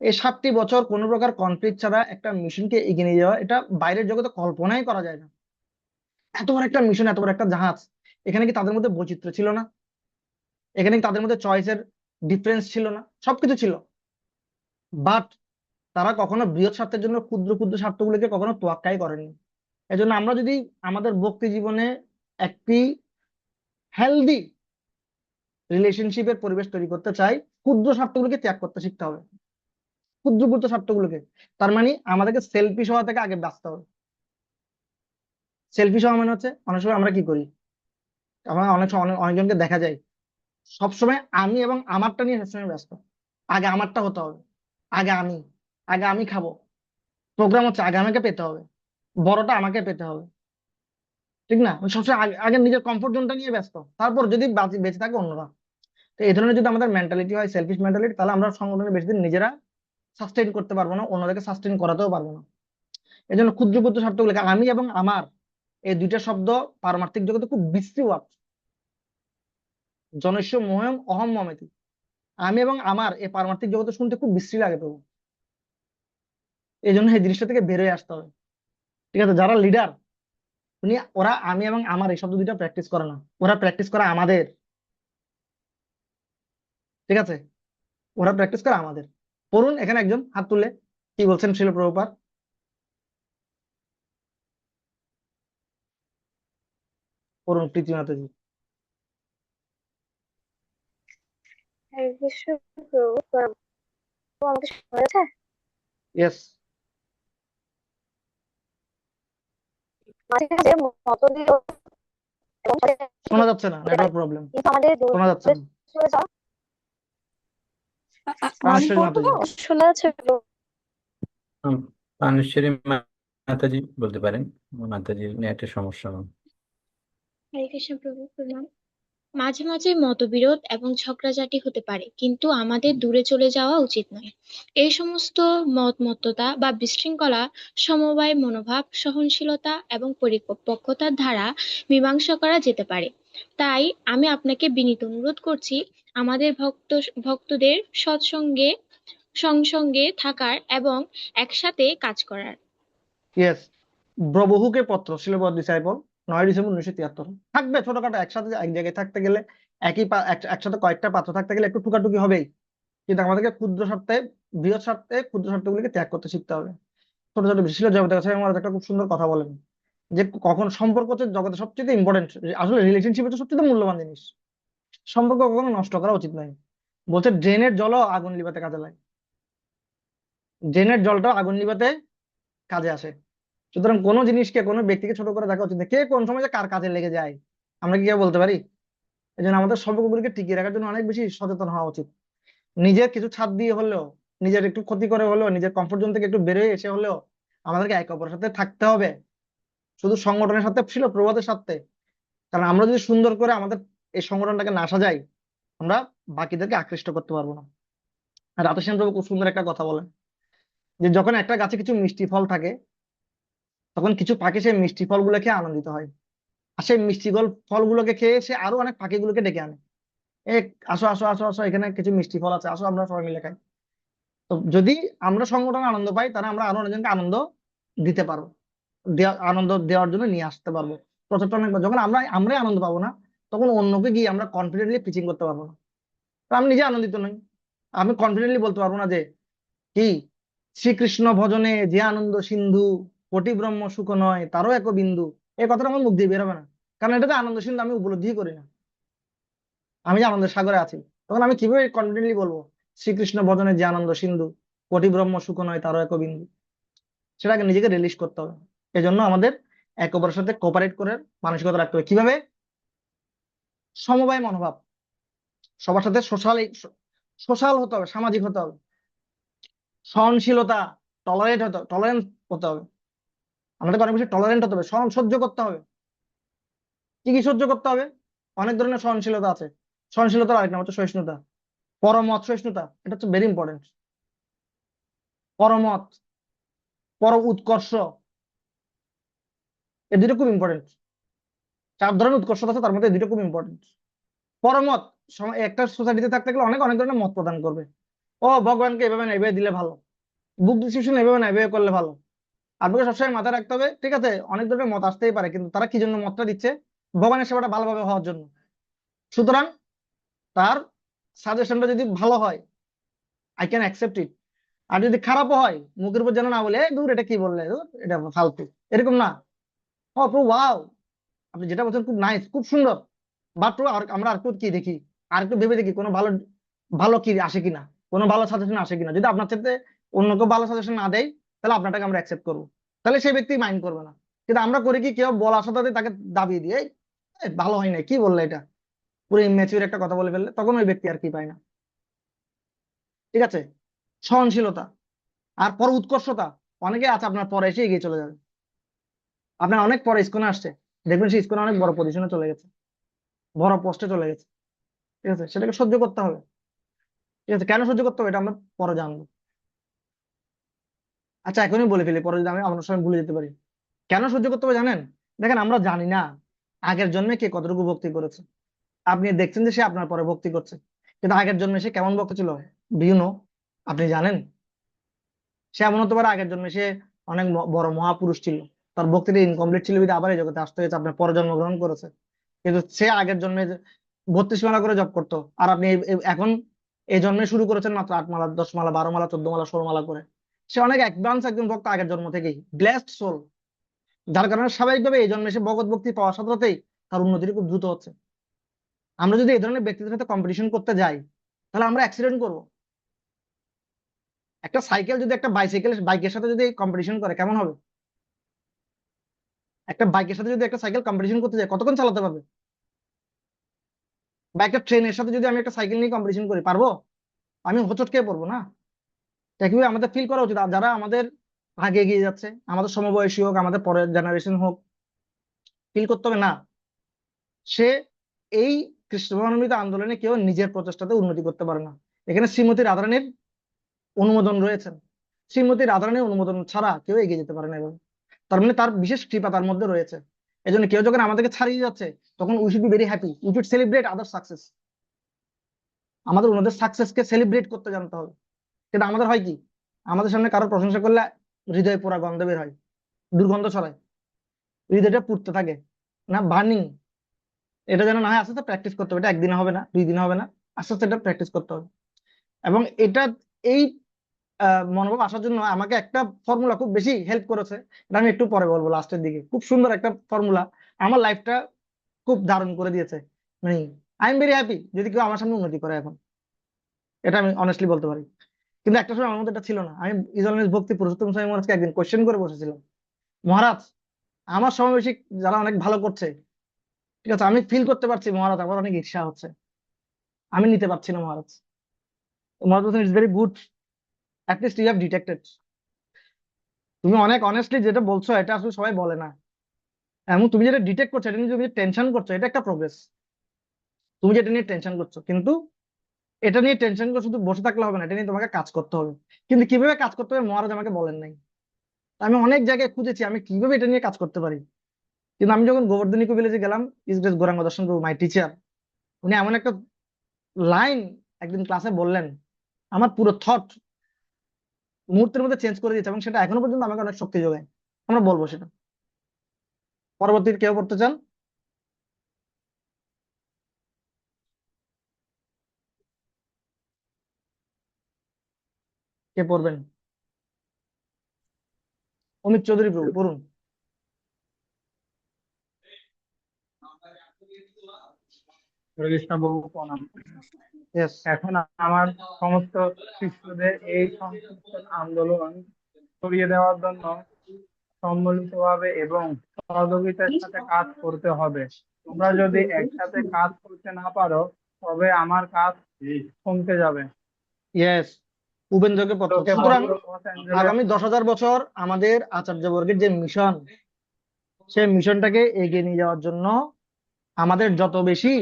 এই 7টি বছর কোনো প্রকার কনফ্লিক্ট ছাড়া একটা মিশনকে এগিয়ে নিয়ে যাওয়া, এটা বাইরের জগতে কল্পনাই করা যায় না। এত বড় একটা মিশন, এত বড় একটা জাহাজ, এখানে কি তাদের মধ্যে বৈচিত্র্য ছিল না? এখানে কি তাদের মধ্যে চয়েসের ডিফারেন্স ছিল না? সবকিছু ছিল, বাট তারা কখনো বৃহৎ স্বার্থের জন্য ক্ষুদ্র ক্ষুদ্র স্বার্থগুলোকে কখনো তোয়াক্কাই করেনি। এজন্য আমরা যদি আমাদের ভক্তি জীবনে একটি হেলদি রিলেশনশিপের পরিবেশ তৈরি করতে চাই, ক্ষুদ্র স্বার্থগুলোকে ত্যাগ করতে শিখতে হবে, ক্ষুদ্র ক্ষুদ্র স্বার্থগুলোকে। তার মানে আমাদেরকে সেলফিশ হওয়া থেকে আগে বাঁচতে হবে। সেলফিশ হওয়া মানে হচ্ছে অনেক সময় আমরা কি করি, আমরা অনেক সময় অনেকজনকে দেখা যায় সবসময় আমি এবং আমারটা নিয়ে সবসময় ব্যস্ত। আগে আমারটা হতে হবে, আগে আমি, আগে আমি খাবো। প্রোগ্রাম হচ্ছে আগে আমাকে পেতে হবে, বড়টা আমাকে পেতে হবে, ঠিক না? মানে সবসময় আগে আগে নিজের কমফোর্ট জোনটা নিয়ে ব্যস্ত, তারপর যদি বেঁচে থাকে অন্যরা। তো এই ধরনের যদি আমাদের মেন্টালিটি হয়, সেলফিশ মেন্টালিটি, তাহলে আমরা সংগঠনে বেশি দিন নিজেরা সাস্টেইন করতে পারবো না, অন্যদেরকে সাস্টেইন করাতেও পারবো না। এই জন্য ক্ষুদ্র ক্ষুদ্র শব্দগুলোকে আমি এবং আমার, এই দুইটা শব্দ পারমার্থিক জগতে খুব বিশ্রী ওয়ার্ড। জনস্য মোহম অহম মমেতি, আমি এবং আমার এই পারমার্থিক জগতে শুনতে খুব বিশ্রী লাগে প্রভু। এই জন্য এই জিনিসটা থেকে বেরোয় আসতে হবে, ঠিক আছে? যারা লিডার, ওরা আমি এবং আমার এই শব্দ দুইটা প্র্যাকটিস করে না, ওরা প্র্যাকটিস করে আমাদের, ঠিক আছে? ওরা প্র্যাকটিস করে আমাদের। পড়ুন, এখানে একজন হাত তুলে কি বলছেন শিল প্রভুপাদ। পড়ুন প্রীতি মাতাজি। হরে কৃষ্ণ প্রভু, প্রণাম। তো আমাকে শোনা যাচ্ছে? ইয়েস। মাঝে মাঝে মতবিরোধ এবং শোনা যাচ্ছে না, নেটওয়ার্ক প্রবলেম, কিন্তু আমাদের শোনা যাচ্ছে না। চলে যাওয়া। আমি প্রাণেশ্বরী বলবো? মাতাজি। শোনা যাচ্ছে প্রভু? পানেশ্বরী মাতাজি বলতে পারেন, মাতাজির নেটের সমস্যা। হরে কৃষ্ণ প্রভু, প্রণাম। মাঝে মাঝে মতবিরোধ এবং ঝগড়াঝাটি হতে পারে, কিন্তু আমাদের দূরে চলে যাওয়া উচিত নয়। এই সমস্ত মতমত্যতা বা বিশৃঙ্খলা সমবায় মনোভাব, সহনশীলতা এবং পরিপক্কতার দ্বারা মীমাংসা করা যেতে পারে। তাই আমি আপনাকে বিনীত অনুরোধ করছি, আমাদের ভক্তদের সৎসঙ্গে সংসঙ্গে থাকার এবং একসাথে কাজ করার। ইয়েস। ব্রবহুকে পত্র, শিলবদ ডিসাইপল, 9 ডিসেম্বর 1973। থাকবে ছোটখাটো, একসাথে এক জায়গায় থাকতে গেলে, একসাথে কয়েকটা পাত্র থাকতে গেলে একটু টুকাটুকি হবেই, কিন্তু আমাদেরকে ক্ষুদ্র স্বার্থে, বৃহৎ স্বার্থে ক্ষুদ্র স্বার্থগুলিকে ত্যাগ করতে শিখতে হবে। ছোট ছোট বিষয় ছিল জগতের কাছে আমার একটা খুব সুন্দর কথা বলেন, যে কখন সম্পর্ক হচ্ছে জগতে সবচেয়ে ইম্পর্টেন্ট, আসলে রিলেশনশিপ হচ্ছে সবচেয়ে মূল্যবান জিনিস। সম্পর্ক কখনো নষ্ট করা উচিত নয়। বলছে ড্রেনের জলও আগুন নিভাতে কাজে লাগে, ড্রেনের জলটাও আগুন নিভাতে কাজে আসে। সুতরাং কোনো জিনিসকে, কোনো ব্যক্তিকে ছোট করে দেখা উচিত না। কে কোন সময় যে কার কাজে লেগে যায় আমরা কি কেউ বলতে পারি? এই জন্য আমাদের সম্পর্কগুলিকে টিকিয়ে রাখার জন্য অনেক বেশি সচেতন হওয়া উচিত। নিজের কিছু ছাদ দিয়ে হলেও, নিজের একটু ক্ষতি করে হলেও, নিজের কমফোর্ট জোন থেকে একটু বেরোয় এসে হলেও আমাদেরকে একে অপরের সাথে থাকতে হবে, শুধু সংগঠনের সাথে ছিল প্রভাতের সাথে। কারণ আমরা যদি সুন্দর করে আমাদের এই সংগঠনটাকে না সাজাই, আমরা বাকিদেরকে আকৃষ্ট করতে পারবো না। আর রাধেশ্যাম প্রভু খুব সুন্দর একটা কথা বলেন, যে যখন একটা গাছে কিছু মিষ্টি ফল থাকে, তখন কিছু পাখি সেই মিষ্টি ফলগুলো খেয়ে আনন্দিত হয়, আর সেই মিষ্টি ফলগুলোকে খেয়ে সে আরো অনেক পাখিগুলোকে ডেকে আনে, এ আসো আসো আসো আসো, এখানে কিছু মিষ্টি ফল আছে, আসো আমরা সবাই মিলে খাই। তো যদি আমরা সংগঠনে আনন্দ পাই, তাহলে আমরা আরো অনেকজনকে আনন্দ দিতে পারবো, আনন্দ দেওয়ার জন্য নিয়ে আসতে পারবো। প্রচেষ্টা অনেকবার যখন আমরাই আনন্দ পাবো না, তখন অন্যকে গিয়ে আমরা কনফিডেন্টলি পিচিং করতে পারবো না। তো আমি নিজে আনন্দিত নই, আমি কনফিডেন্টলি বলতে পারবো না যে কি শ্রীকৃষ্ণ ভজনে যে আনন্দ সিন্ধু, কোটি ব্রহ্ম সুখ নয় তারও এক বিন্দু, এই কথাটা আমার মুখ দিয়ে বেরোবে না। কারণ এটা তো আনন্দ সিন্ধু আমি উপলব্ধি করি না, আমি যে আনন্দের সাগরে আছি। তখন আমি কিভাবে কনফিডেন্টলি বলবো শ্রীকৃষ্ণ ভজনে যে আনন্দ সিন্ধু, কোটি ব্রহ্ম সুখ নয় তারও এক বিন্দু? সেটাকে নিজেকে রিলিজ করতে হবে। এই জন্য আমাদের একে অপরের সাথে কোঅপারেট করে মানসিকতা রাখতে হবে। কিভাবে? সমবায় মনোভাব, সবার সাথে সোশ্যাল হতে হবে, সামাজিক হতে হবে, সহনশীলতা, টলারেন্ট হতে হবে। আমাদেরকে অনেক বেশি টলারেন্ট হতে হবে, সহন সহ্য করতে হবে। কি কি সহ্য করতে হবে? অনেক ধরনের সহনশীলতা আছে। সহনশীলতার আরেক নাম হচ্ছে সহিষ্ণুতা, পরমত সহিষ্ণুতা, এটা হচ্ছে ভেরি ইম্পর্টেন্ট। পরমত, পর উৎকর্ষ, এই দুটো খুব ইম্পর্টেন্ট। 4 ধরনের উৎকর্ষতা আছে, তার মধ্যে এই দুটো খুব ইম্পর্টেন্ট। পরমত, একটা সোসাইটিতে থাকতে গেলে অনেক অনেক ধরনের মত প্রদান করবে, ও ভগবানকে এভাবে না এভাবে দিলে ভালো, বুক ডিসক্রিপশন এভাবে না এভাবে করলে ভালো। আপনাকে সবসময় মাথায় রাখতে হবে, ঠিক আছে, অনেক ধরনের মত আসতেই পারে, কিন্তু তারা কি জন্য মতটা দিচ্ছে? ভগবানের সেবাটা ভালোভাবে হওয়ার জন্য। সুতরাং তার সাজেশনটা যদি ভালো হয়, আই ক্যান অ্যাকসেপ্ট ইট। আর যদি খারাপও হয়, মুখের উপর যেন না বলে, দূর এটা কি বললে, দূর এটা ফালতু, এরকম না। ও প্রভু ওয়াও, আপনি যেটা বলছেন খুব নাইস, খুব সুন্দর, বাট আমরা আর একটু কি দেখি, আর একটু ভেবে দেখি কোনো ভালো ভালো কি আসে কিনা, কোনো ভালো সাজেশন আসে কিনা। যদি আপনার সাথে অন্য কেউ ভালো সাজেশন না দেয়, তাহলে আপনারটাকে আমরা অ্যাকসেপ্ট করবো, তাহলে সেই ব্যক্তি মাইন্ড করবে না। কিন্তু আমরা করি কি, কেউ বলার সাথে সাথে তাকে দাবিয়ে দিয়ে, "এই, ভালো হয় না, কি বললে এটা", পুরো ইম্যাচিউর একটা কথা বলে ফেললে, তখন ওই ব্যক্তি আর কি পায় না। ঠিক আছে, সহনশীলতা আর পর উৎকর্ষতা। অনেকে আছে আপনার পরে এসে এগিয়ে চলে যাবে, আপনার অনেক পরে ইসকনে আসছে, দেখবেন সে ইসকনে অনেক বড় পজিশনে চলে গেছে, বড় পোস্টে চলে গেছে। ঠিক আছে, সেটাকে সহ্য করতে হবে। ঠিক আছে, কেন সহ্য করতে হবে এটা আমরা পরে জানবো। আচ্ছা এখনই বলে ফেলি, পরে যদি আমি আমার সময় ভুলে যেতে পারি। কেন সহ্য করতে হবে জানেন? দেখেন, আমরা জানি না আগের জন্মে কে কতটুকু ভক্তি করেছে। আপনি দেখছেন যে সে আপনার পরে ভক্তি করছে, কিন্তু আগের জন্মে সে কেমন ভক্ত ছিল, বিউনো, আপনি জানেন? সে এমন হতে পারে আগের জন্মে সে অনেক বড় মহাপুরুষ ছিল, তার ভক্তিটা ইনকমপ্লিট ছিল, বিধায় আবার এই জগতে আসতে হয়েছে, আপনার পরে জন্মগ্রহণ করেছে। কিন্তু সে আগের জন্মে 32 মালা করে জপ করতো, আর আপনি এখন এই জন্মে শুরু করেছেন মাত্র 8 মালা, 10 মালা, 12 মালা, 14 মালা, 16 মালা করে। সে অনেক অ্যাডভান্স একজন ভক্ত আগের জন্ম থেকেই, ব্লেসড সোল। যার কারণে স্বাভাবিকভাবে এই জন্মে সে ভগৎ ভক্তি পাওয়ার সাথে সাথেই তার উন্নতি খুব দ্রুত হচ্ছে। আমরা যদি এই ধরনের ব্যক্তিদের সাথে কম্পিটিশন করতে যাই, তাহলে আমরা অ্যাক্সিডেন্ট করবো। একটা সাইকেল যদি একটা বাইকের সাথে যদি কম্পিটিশন করে, কেমন হবে? একটা বাইকের সাথে যদি একটা সাইকেল কম্পিটিশন করতে যায়, কতক্ষণ চালাতে পারবে? বা একটা ট্রেনের সাথে যদি আমি একটা সাইকেল নিয়ে কম্পিটিশন করি, পারবো? আমি হোঁচট খেয়ে পড়বো না? একইভাবে আমাদের ফিল করা উচিত, আর যারা আমাদের আগে এগিয়ে যাচ্ছে, আমাদের সমবয়সী হোক, আমাদের পরের জেনারেশন হোক, ফিল করতে হবে না, সে এই কৃষ্ণ ভাবনামৃত আন্দোলনে কেউ নিজের প্রচেষ্টাতে উন্নতি করতে পারে না। এখানে শ্রীমতী রাধারানীর অনুমোদন রয়েছেন, শ্রীমতী রাধারানীর অনুমোদন ছাড়া কেউ এগিয়ে যেতে পারে না। এবং তার মানে তার বিশেষ কৃপা তার মধ্যে রয়েছে। এই জন্য কেউ যখন আমাদেরকে ছাড়িয়ে যাচ্ছে, তখন we should be very happy, we should celebrate other success. আমাদের ওনাদের সাকসেসকে সেলিব্রেট করতে জানতে হবে। কিন্তু আমাদের হয় কি, আমাদের সামনে কারো প্রশংসা করলে হৃদয়ে পোড়া গন্ধ বের হয়, দুর্গন্ধ ছড়ায়, হৃদয়টা পুড়তে থাকে, না বার্নিং। এটা যেন না হয়, আস্তে আস্তে প্র্যাকটিস করতে হবে। এটা একদিনে হবে না, 2 দিনে হবে না, আস্তে আস্তে এটা প্র্যাকটিস করতে হবে। এবং এটা এই মনোভাব আসার জন্য আমাকে একটা ফর্মুলা খুব বেশি হেল্প করেছে, এটা আমি একটু পরে বলবো লাস্টের দিকে। খুব সুন্দর একটা ফর্মুলা, আমার লাইফটা খুব দারুণ করে দিয়েছে। মানে আই এম ভেরি হ্যাপি যদি কেউ আমার সামনে উন্নতি করে এখন, এটা আমি অনেস্টলি বলতে পারি। কিন্তু একটা সময় আমার মধ্যে এটা ছিল না। আমি ইজলামিক ভক্তি পুরুষোত্তম স্বামী মহারাজকে একদিন কোয়েশ্চেন করে বসেছিলাম, মহারাজ, আমার সমাবেশী যারা অনেক ভালো করছে, ঠিক আছে, আমি ফিল করতে পারছি মহারাজ আমার অনেক ঈর্ষা হচ্ছে, আমি নিতে পারছি না মহারাজ। মহারাজ বলছেন, it's very good, at least you have detected. তুমি অনেক অনেস্টলি যেটা বলছো, এটা আসলে সবাই বলে না। এবং তুমি যেটা ডিটেক্ট করছো, এটা নিয়ে তুমি টেনশন করছো, এটা একটা প্রোগ্রেস। তুমি যেটা নিয়ে টেনশন করছো, কিন্তু এটা নিয়ে টেনশন করে শুধু বসে থাকলে হবে না, এটা নিয়ে তোমাকে কাজ করতে হবে। কিন্তু কিভাবে কাজ করতে হবে মহারাজ আমাকে বলেন নাই। আমি অনেক জায়গায় খুঁজেছি আমি কিভাবে এটা নিয়ে কাজ করতে পারি। কিন্তু আমি যখন গোবর্ধনী ভিলেজে গেলাম, ইসগ্রেস গৌরাঙ্গ দর্শন প্রভু, মাই টিচার, উনি এমন একটা লাইন একদিন ক্লাসে বললেন, আমার পুরো থট মুহূর্তের মধ্যে চেঞ্জ করে দিয়েছে, এবং সেটা এখনো পর্যন্ত আমাকে অনেক শক্তি যোগায়। আমরা বলবো সেটা। পরবর্তী কেউ পড়তে চান? কে পড়বেন? অমিত চৌধুরী প্রভু, পড়ুন। কৃষ্ণ বাবু প্রণাম। ইয়েস। এখন আমার সমস্ত শিষ্যদের এই সংস্কৃত আন্দোলন ছড়িয়ে দেওয়ার জন্য সম্মিলিতভাবে এবং সহযোগিতার সাথে কাজ করতে হবে। তোমরা যদি একসাথে কাজ করতে না পারো, তবে আমার কাজ কমতে যাবে। ইয়েস, উপেন্দ্রকে পড়তে। লোকে সুতরাং বলল লস অ্যাঞ্জেলেস আগামী 10,000 বছর আমাদের আচার্যবর্গের যে মিশন, সেই মিশনটাকে এগিয়ে নিয়ে যাওয়ার জন্য আমাদের যত বেশি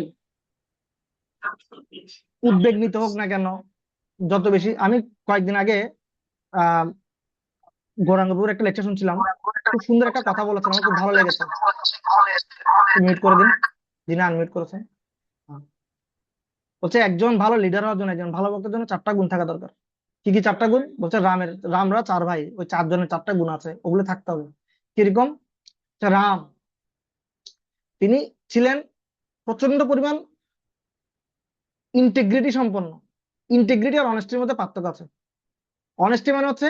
উদ্যোগ নিতে হোক না কেন, যত বেশি, আমি কয়েকদিন আগে আহ গৌরাঙ্গপুর একটা লেকচার শুনছিলাম, খুব সুন্দর একটা কথা বলেছেন, আমার খুব ভালো লেগেছে। মিউট করে দিন, যিনি আনমিউট করেছেন। বলছে একজন ভালো লিডার হওয়ার জন্য, একজন ভালো বক্তার জন্য 4টা গুণ থাকা দরকার। কি কি 4টা গুণ? বলছে রামরা 4 ভাই, ওই 4 জনের 4টা গুণ আছে, ওগুলো থাকতে হবে। কিরকম? রাম তিনি ছিলেন প্রচন্ড পরিমাণ ইন্টিগ্রিটি সম্পন্ন। ইন্টিগ্রিটি আর অনেস্টির মধ্যে পার্থক্য আছে। অনেস্টি মানে হচ্ছে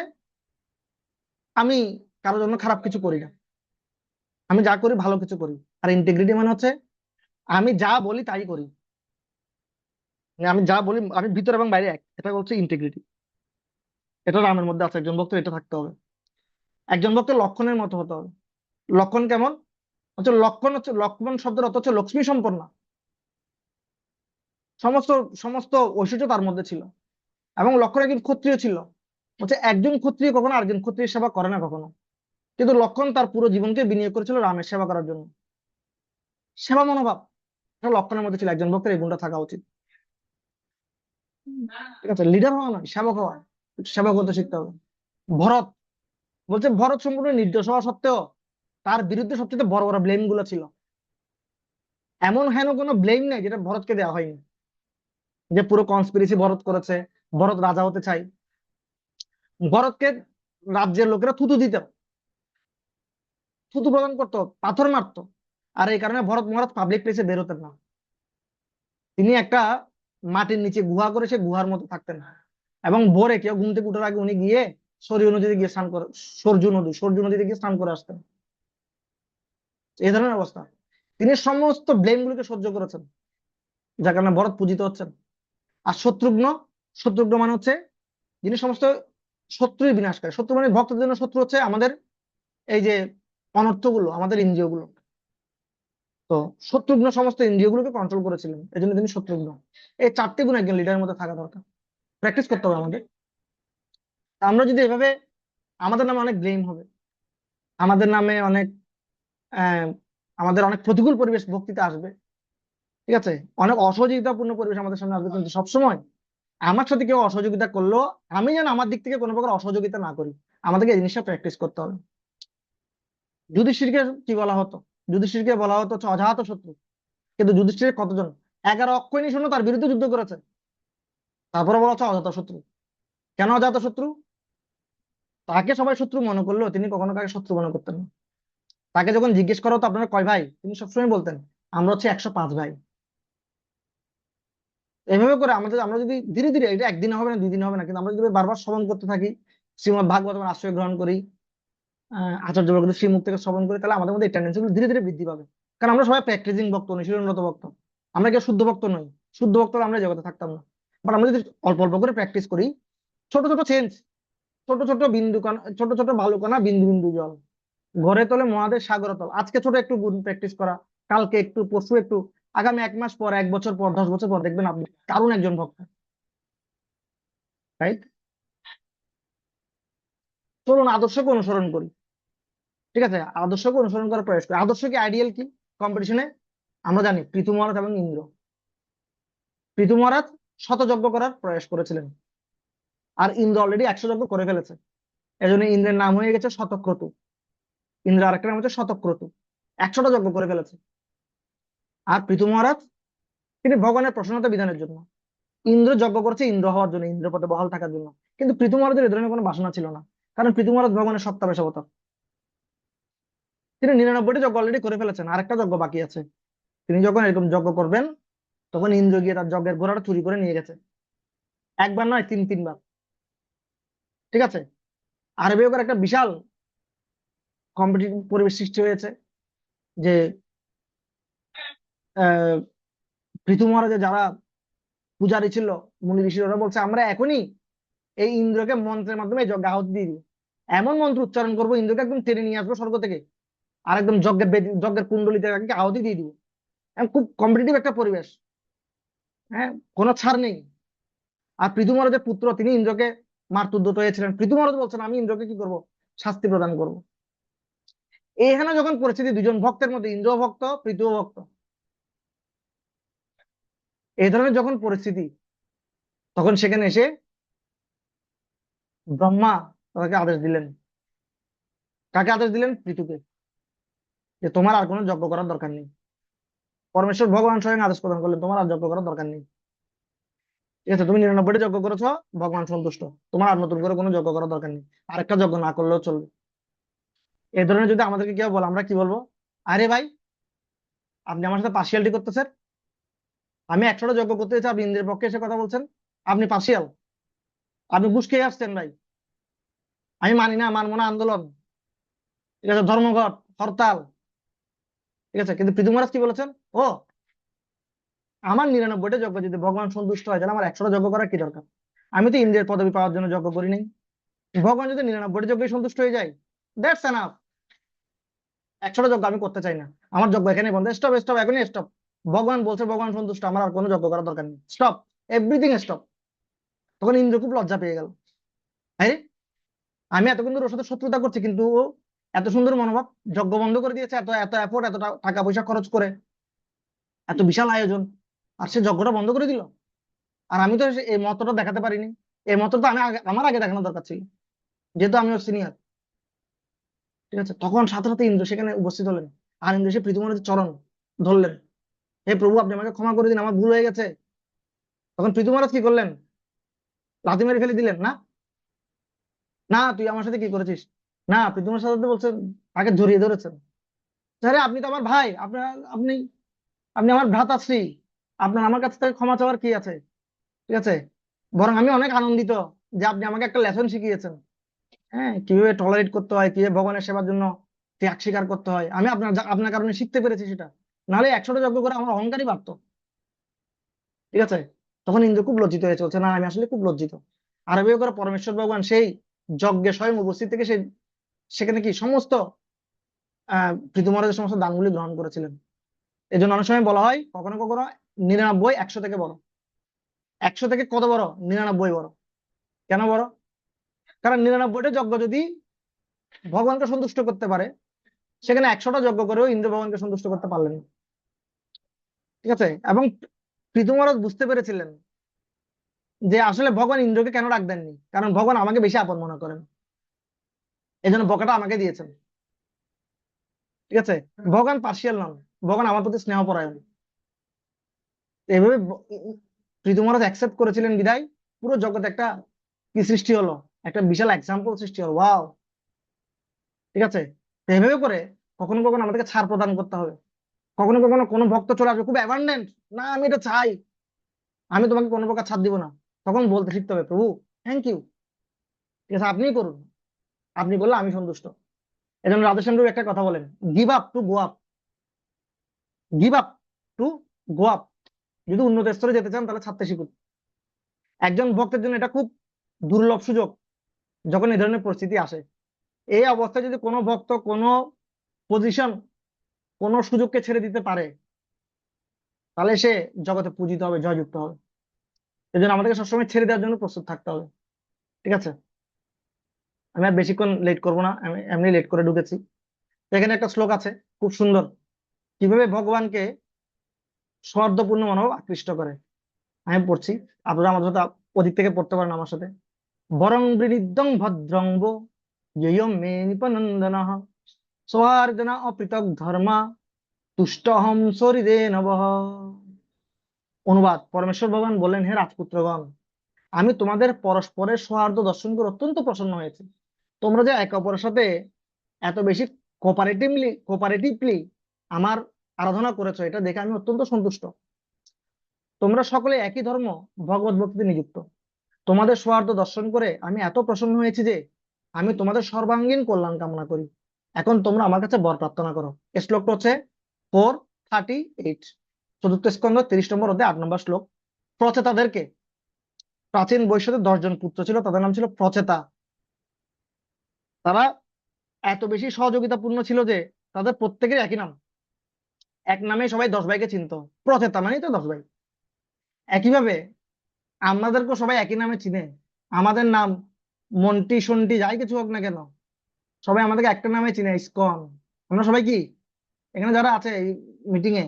আমি কারোর জন্য খারাপ কিছু করি না, আমি যা করি ভালো কিছু করি। আর ইন্টিগ্রিটি মানে হচ্ছে আমি যা বলি তাই করি, মানে আমি যা বলি আমি ভিতর এবং বাইরে এক, এটা হচ্ছে ইন্টিগ্রিটি। এটা রামের মধ্যে আছে, একজন ভক্তের এটা থাকতে হবে। একজন ভক্তের লক্ষণের মতো হতে হবে। লক্ষণ কেমন? হচ্ছে লক্ষণ শব্দের অর্থ হচ্ছে লক্ষ্মী সম্পন্ন। সমস্ত সমস্ত ঐশ্বর্য তার মধ্যে ছিল। এবং লক্ষণ একজন ক্ষত্রিয় ছিল। হচ্ছে একজন ক্ষত্রিয় কখনো আরেকজন ক্ষত্রিয়ের সেবা করে না কখনো, কিন্তু লক্ষণ তার পুরো জীবনকে বিনিয়োগ করেছিল রামের সেবা করার জন্য। সেবা মনোভাব এটা লক্ষণের মধ্যে ছিল। একজন ভক্তের এই গুণটা থাকা উচিত। ঠিক আছে, লিডার হওয়া নয়, সেবক হওয়া। সেবা করতে শিখতে হবে। ভরত বলছে ভরত সম্পূর্ণ নির্দোষ হওয়া সত্ত্বেও তার বিরুদ্ধে সবচেয়ে বড় বড় ব্লেম গুলো ছিল। এমন হেন কোনো ব্লেম নেই যেটা ভরতকে দেওয়া হয়নি, যে পুরো কনস্পিরেসি ভরত করেছে, ভরত রাজা হতে চাই। ভরতকে রাজ্যের লোকেরা থুতু দিত, থুতু প্রদান করতো, পাথর মারতো। আর এই কারণে ভরত মহারাজ পাবলিক প্লেসে বের হতেন না। তিনি একটা মাটির নিচে গুহা করে সে গুহার মধ্যে থাকতেন। এবং ভোরে কেউ ঘুম থেকে উঠার আগে উনি গিয়ে সরজু নদীতে গিয়ে স্নান করে, সরজু নদীতে গিয়ে স্নান করে আসতেন। এই ধরনের অবস্থা। তিনি সমস্ত ব্লেম গুলোকে সহ্য করেছেন, যার কারণে ভরত পূজিত হচ্ছেন। আর শত্রুঘ্ন, শত্রুঘ্ন মানে হচ্ছে যিনি সমস্ত শত্রুর বিনাশ করে। শত্রু মানে ভক্তদের জন্য শত্রু হচ্ছে আমাদের এই যে অনর্থগুলো, আমাদের ইন্দ্রিয়গুলো। তো শত্রুঘ্ন সমস্ত ইন্দ্রিয়গুলোকে কন্ট্রোল করেছিলেন, এই জন্য তিনি শত্রুঘ্ন। এই 4টি গুণ একজন লিডারের মধ্যে থাকা দরকার, প্র্যাকটিস করতে হবে আমাদের। আমরা যদি এভাবে, আমাদের নামে অনেক ব্লেম হবে, আমাদের নামে অনেক আহ আমাদের অনেক প্রতিকূল পরিবেশ বক্তৃতা আসবে। ঠিক আছে, অনেক অসহযোগিতাপূর্ণ পরিবেশ আমাদের সামনে আসবে, কিন্তু সবসময় আমার সাথে কেউ অসহযোগিতা করলো আমি যেন আমার দিক থেকে কোনো প্রকার অসহযোগিতা না করি। আমাদেরকে এই জিনিসটা প্র্যাকটিস করতে হবে। যুধিষ্ঠিরকে কি বলা হতো? যুধিষ্ঠিরকে বলা হতো হচ্ছে অজাত শত্রু। কিন্তু যুধিষ্ঠিরের কতজন 11 অক্ষয়ণী সৈন্য তার বিরুদ্ধে যুদ্ধ করেছে, তারপরে বলা হচ্ছে অজাত শত্রু। কেন অজাত শত্রু? তাকে সবাই শত্রু মনে করলেও তিনি কখনো কাকে শত্রু মনে করতেন না। তাকে যখন জিজ্ঞেস করা হতো আপনারা কয় ভাই, তিনি সবসময় বলতেন আমরা হচ্ছে 105 ভাই। এইভাবে করে আমরা যদি ধীরে ধীরে, এটা একদিন হবে না, 2 দিন হবে না, কিন্তু আমরা যদি বারবার শ্রবণ করতে থাকি, শ্রীমদ ভাগবতের আশ্রয় গ্রহণ করি, আচার্য বর্গদের শ্রীমুখ থেকে শ্রবণ করি, তাহলে আমাদের মধ্যে এই টেন্ডেন্সি গুলো ধীরে ধীরে বৃদ্ধি পাবে। কারণ আমরা সবাই প্র্যাকটিসিং ভক্ত, অনুশীলনরত ভক্ত। আমরা কেউ শুদ্ধ ভক্ত নই। শুদ্ধ ভক্ত হলে আমরা এই জগতে থাকতাম না। বাট আমরা যদি অল্প অল্প করে প্র্যাকটিস করি, ছোট ছোট চেঞ্জ, ছোট ছোট বিন্দু কণা, ছোট ছোট বালুকণা, বিন্দু বিন্দু জল, ঘরে তোলে মহাদেশ সাগর তল। আজকে ছোট একটু গুণ প্র্যাকটিস করা, কালকে একটু, পরশু একটু, আগামী 1 মাস পর, 1 বছর পর, 10 বছর পর দেখবেন আপনি দারুণ একজন ভক্ত। রাইট? চলুন আদর্শকে অনুসরণ করি। ঠিক আছে, আদর্শকে অনুসরণ করার প্রয়াস করি। আদর্শ কি, আইডিয়াল কি কম্পিটিশনে? আমরা জানি পৃথু মহারাজ এবং ইন্দ্র। পৃথু মহারাজ 100 যজ্ঞ করার প্রয়াস করেছিলেন, আর ইন্দ্র অলরেডি 100 যজ্ঞ করে ফেলেছে। এজন্য ইন্দ্রের নাম হয়ে গেছে শতক্রতু। ইন্দ্র আরেকটা নাম হচ্ছে শতক্রতু। 100টা যজ্ঞ করে ফেলেছে। আর পৃথু মহারাজ তিনি ভগবানের প্রসন্নতা বিধানের জন্য। ইন্দ্র যজ্ঞ করছে ইন্দ্র হওয়ার জন্য, ইন্দ্র পদে বহাল থাকার জন্য। কিন্তু পৃথু মহারাজের এ ধরনের কোনো বাসনা ছিল না, কারণ পৃথু মহারাজ ভগবানের সত্তাবেশ অবতার। তিনি 99টি যজ্ঞ অলরেডি করে ফেলেছেন, আরেকটা যজ্ঞ বাকি আছে। তিনি যখন এরকম যজ্ঞ করবেন, তখন ইন্দ্র গিয়ে তার যজ্ঞের ঘোড়াটা চুরি করে নিয়ে গেছে। একবার নয়, 3-3 বার। ঠিক আছে, আরবে ওখানে একটা বিশাল কম্পিটিটিভ পরিবেশ সৃষ্টি হয়েছে, যে আহ পৃথু মহারাজের যারা পূজারী ছিল, মুনি ঋষি, ওরা বলছে আমরা এখনই এই ইন্দ্রকে মন্ত্রের মাধ্যমে এই যজ্ঞ আহুতি দিয়ে দিব। এমন মন্ত্র উচ্চারণ করবো, ইন্দ্রকে একদম টেনে নিয়ে আসবো স্বর্গ থেকে, আর একদম যজ্ঞের কুণ্ডলিতে আহুতি দিয়ে দিব। খুব কম্পিটিটিভ একটা পরিবেশ। হ্যাঁ, কোনো ছাড় নেই। আর পৃথু মহারাজের পুত্র, তিনি ইন্দ্রকে মারতে উদ্যত হয়েছিলেন। পৃথু মহারাজ বলছেন আমি ইন্দ্রকে কি করব, শাস্তি প্রদান করব। এখানে যখন পরিস্থিতি, দুজন ভক্তের মধ্যে, ইন্দ্র ভক্ত পৃথু ভক্ত, এই ধরনের যখন পরিস্থিতি, তখন সেখানে এসে ব্রহ্মা তাকে আদেশ দিলেন। কাকে আদেশ দিলেন? পৃথুকে, যে তোমার আর কোনো যজ্ঞ করার দরকার নেই। পরমেশ্বর ভগবান স্বয়ং আদেশ প্রদান করলেন তোমার আর যজ্ঞ করার দরকার নেই। ঠিক আছে, তুমি 99টা যজ্ঞ করেছো, ভগবান সন্তুষ্ট, তোমার আর নতুন করে কোনো যজ্ঞ করার দরকার নেই, আরেকটা যজ্ঞ না করলেও চলবে। এই ধরনের যদি আমাদেরকে কেউ বলে, আমরা কি বলবো? আরে ভাই, আপনি আমার সাথে পার্সিয়ালিটি করতেছেন, আমি 100টা যজ্ঞ করতে চাই, আপনি ইন্দ্রের পক্ষে এসে কথা বলছেন, আপনি পার্সিয়াল, আপনি ঘুষ খেয়ে আসছেন ভাই। আমি মানি না, মানবো না আন্দোলন, ঠিক আছে, ধর্মঘট, হরতাল, ঠিক আছে, কিন্তু পৃথু মহারাজ কি বলেছেন? ও, আমার 99টা যজ্ঞ যদি ভগবান সন্তুষ্ট হয়, তাহলে আমার 100টা যজ্ঞ করার কি দরকার? আমি তো ইন্দ্রের পদবি পাওয়ার জন্য যজ্ঞ করি নাই। ভগবান যদি 99টা যজ্ঞে সন্তুষ্ট হয়ে যায়, দ্যাটস এনাফ। 100টা যজ্ঞ আমি করতে চাই না, আমার যজ্ঞ এখানে বন্ধ, স্টপ স্টপ, এখনই স্টপ। ভগবান বলছে ভগবান সন্তুষ্ট, আমার আর কোনো যজ্ঞ করার দরকার নেই, স্টপ, এভরিথিং স্টপ। তখন ইন্দ্র খুব লজ্জা পেয়ে গেল, আরে আমি এতক্ষণ ধরে ওর সাথে শত্রুতা করছি, কিন্তু ও এত সুন্দর মনোভাব, যজ্ঞ বন্ধ করে দিয়েছে, এত এত এফোর্ট, এত টাকা পয়সা খরচ করে, এত বিশাল আয়োজন, আর সে যজ্ঞটা বন্ধ করে দিল। আর আমি তো এই মতটা দেখাতে পারিনি, এই মতটা আমি আমার আগে দেখানো দরকার ছিল, যেহেতু আমি ওর সিনিয়র। ঠিক আছে, তখন সাথে সাথে ইন্দ্র সেখানে উপস্থিত হলেন, আর ইন্দ্র সে পৃথু মহারাজের চরণ ধরলেন, হে প্রভু, আপনি আমাকে ক্ষমা করে দিন, আমার ভুল হয়ে গেছে। তখন পৃথু মহারাজ কি করলেন? লাথি মেরে ফেলে দিলেন না? না, তুই আমার সাথে কি করেছিস? না, পৃথু মহারাজ সাথে বলছেন, তাকে জড়িয়ে ধরেছেন, আরে আপনি তো আমার ভাই, আপনি আপনি আমার ভ্রাতাশ্রী, আপনার আমার কাছ থেকে ক্ষমা চাওয়ার কি আছে? ঠিক আছে, বরং আমি অনেক আনন্দিত যে আপনি আমাকে একটা লেসন শিখিয়েছেন, হ্যাঁ, কিভাবে টলারেট করতে হয়, কিভাবে ভগবানের সেবার জন্য ত্যাগ স্বীকার করতে হয়, আমি আপনার কারণে শিখতে পেরেছি সেটা, নাহলে 100টা যজ্ঞ করে আমার অহংকারই বাড়তো। ঠিক আছে, তখন ইন্দ্র খুব লজ্জিত হয়ে চলছে, না আমি আসলে খুব লজ্জিত। আর এভাবে করে পরমেশ্বর ভগবান সেই যজ্ঞে স্বয়ং উপস্থিত থেকে সেখানে কি সমস্ত পৃথু মহারাজের সমস্ত দানগুলি গ্রহণ করেছিলেন। এই জন্য অনেক সময় বলা হয়, কখনো কখনো 99 100 থেকে বড়। 100 থেকে কত বড়? 99 বড়। কেন বড়? কারণ 99টা যজ্ঞ যদি ভগবানকে সন্তুষ্ট করতে পারে, সেখানে 100টা যজ্ঞ করেও ইন্দ্র ভগবানকে সন্তুষ্ট করতে পারলেন না। ঠিক আছে, এবং পৃথু মহারাজ বুঝতে পেরেছিলেন যে আসলে ভগবান ইন্দ্রকে কেন ডাক দেননি, কারণ ভগবান আমাকে বেশি আপন মনে করেন, এই জন্য বকাটা আমাকে দিয়েছেন। ঠিক আছে, ভগবান পার্সিয়াল নন, ভগবান আমার প্রতি স্নেহ পরায়ণ। এইভাবে পৃথু মহারাজ অ্যাকসেপ্ট করেছিলেন বিধায় পুরো জগতে একটা কি সৃষ্টি হলো, একটা বিশাল এক্সাম্পল সৃষ্টি হলো, ওয়াও। ঠিক আছে, তো এইভাবে করে কখনো কখনো আমাদেরকে ছাড় প্রদান করতে হবে। কখনো কখনো কোনো ভক্ত চলে আসবে খুব অ্যাবান্ডেন্ট, না আমি এটা চাই, আমি তোমাকে কোনো প্রকার ছাড় দিব না, তখন বলতে শিখতে হবে, প্রভু থ্যাংক ইউ, ঠিক আছে, আপনিই করুন, আপনি বললে আমি সন্তুষ্ট। এই জন্য রাধেশ্যাম প্রভু একটা কথা বলেন, give up to go up, give up to go up. যদি উন্নত স্তরে যেতে চান তাহলে ছাড়তে শিখুন। একজন ভক্তের জন্য এটা খুব দুর্লভ সুযোগ, যখন এই ধরনের পরিস্থিতি আসে। এই অবস্থায় যদি কোনো ভক্ত কোনো পজিশন, কোনো সুযোগকে ছেড়ে দিতে পারে, তাহলে সে জগতে পূজিত হবে, জয়যুক্ত হবে। এই জন্য আমাদেরকে সবসময় ছেড়ে দেওয়ার জন্য প্রস্তুত থাকতে হবে। ঠিক আছে, আমি আর বেশিক্ষণ লেট করবো না, আমি এমনি লেট করে ঢুকেছি। এখানে একটা শ্লোক আছে খুব সুন্দর, কিভাবে ভগবানকে সৌহার্দ্যপূর্ণ মনোভাব আকৃষ্ট করে। আমি পড়ছি, আপনারা আমাদের সাথে ওদিক থেকে পড়তে পারেন আমার সাথে। বরং বৃণিদ্যং ভদ্রং বো ইয়ম মে নিপনন্দনঃ সৌহার্দ্যনা অপৃথক ধর্মা তুষ্টহম শরীরে নবঃ। অনুবাদ, পরমেশ্বর ভগবান বললেন, হে রাজপুত্রগণ, আমি তোমাদের পরস্পরের সৌহার্দ্য দর্শন করে অত্যন্ত প্রসন্ন হয়েছি। তোমরা যে একে অপরের সাথে এত বেশি কোপারেটিভলি আমার আরাধনা করেছো, এটা দেখে আমি অত্যন্ত সন্তুষ্ট। তোমরা সকলে একই ধর্ম, ভগবত ভক্তিতে নিযুক্ত। তোমাদের সৌহার্দ্য দর্শন করে আমি এত প্রসন্ন হয়েছি যে আমি তোমাদের সর্বাঙ্গীন কল্যাণ কামনা করি। এখন তোমরা আমার কাছে বর প্রার্থনা করো। এই শ্লোকটা হচ্ছে 438, চতুর্থ স্কন্ধ 30 নম্বর অধ্যায় 8 নম্বর শ্লোক। প্রচেতাদেরকে, প্রাচীন বৈশ্যদের 10 জন পুত্র ছিল, তাদের নাম ছিল প্রচেতা। তারা এত বেশি সহযোগিতাপূর্ণ ছিল যে তাদের প্রত্যেকের একই নাম, এক নামে সবাই 10 ভাইকে চিনতো, প্রচেতা মানেই তো 10 ভাই। একইভাবে আমাদেরকেও সবাই একই নামে চিনে, আমাদের নাম মন্টি সন্টি যাই কিছু হোক না কেন, সবাই আমাদেরকে একটা নামে চিনে, ইসকন। আমরা সবাই কি, এখানে যারা আছে এই মিটিং এ,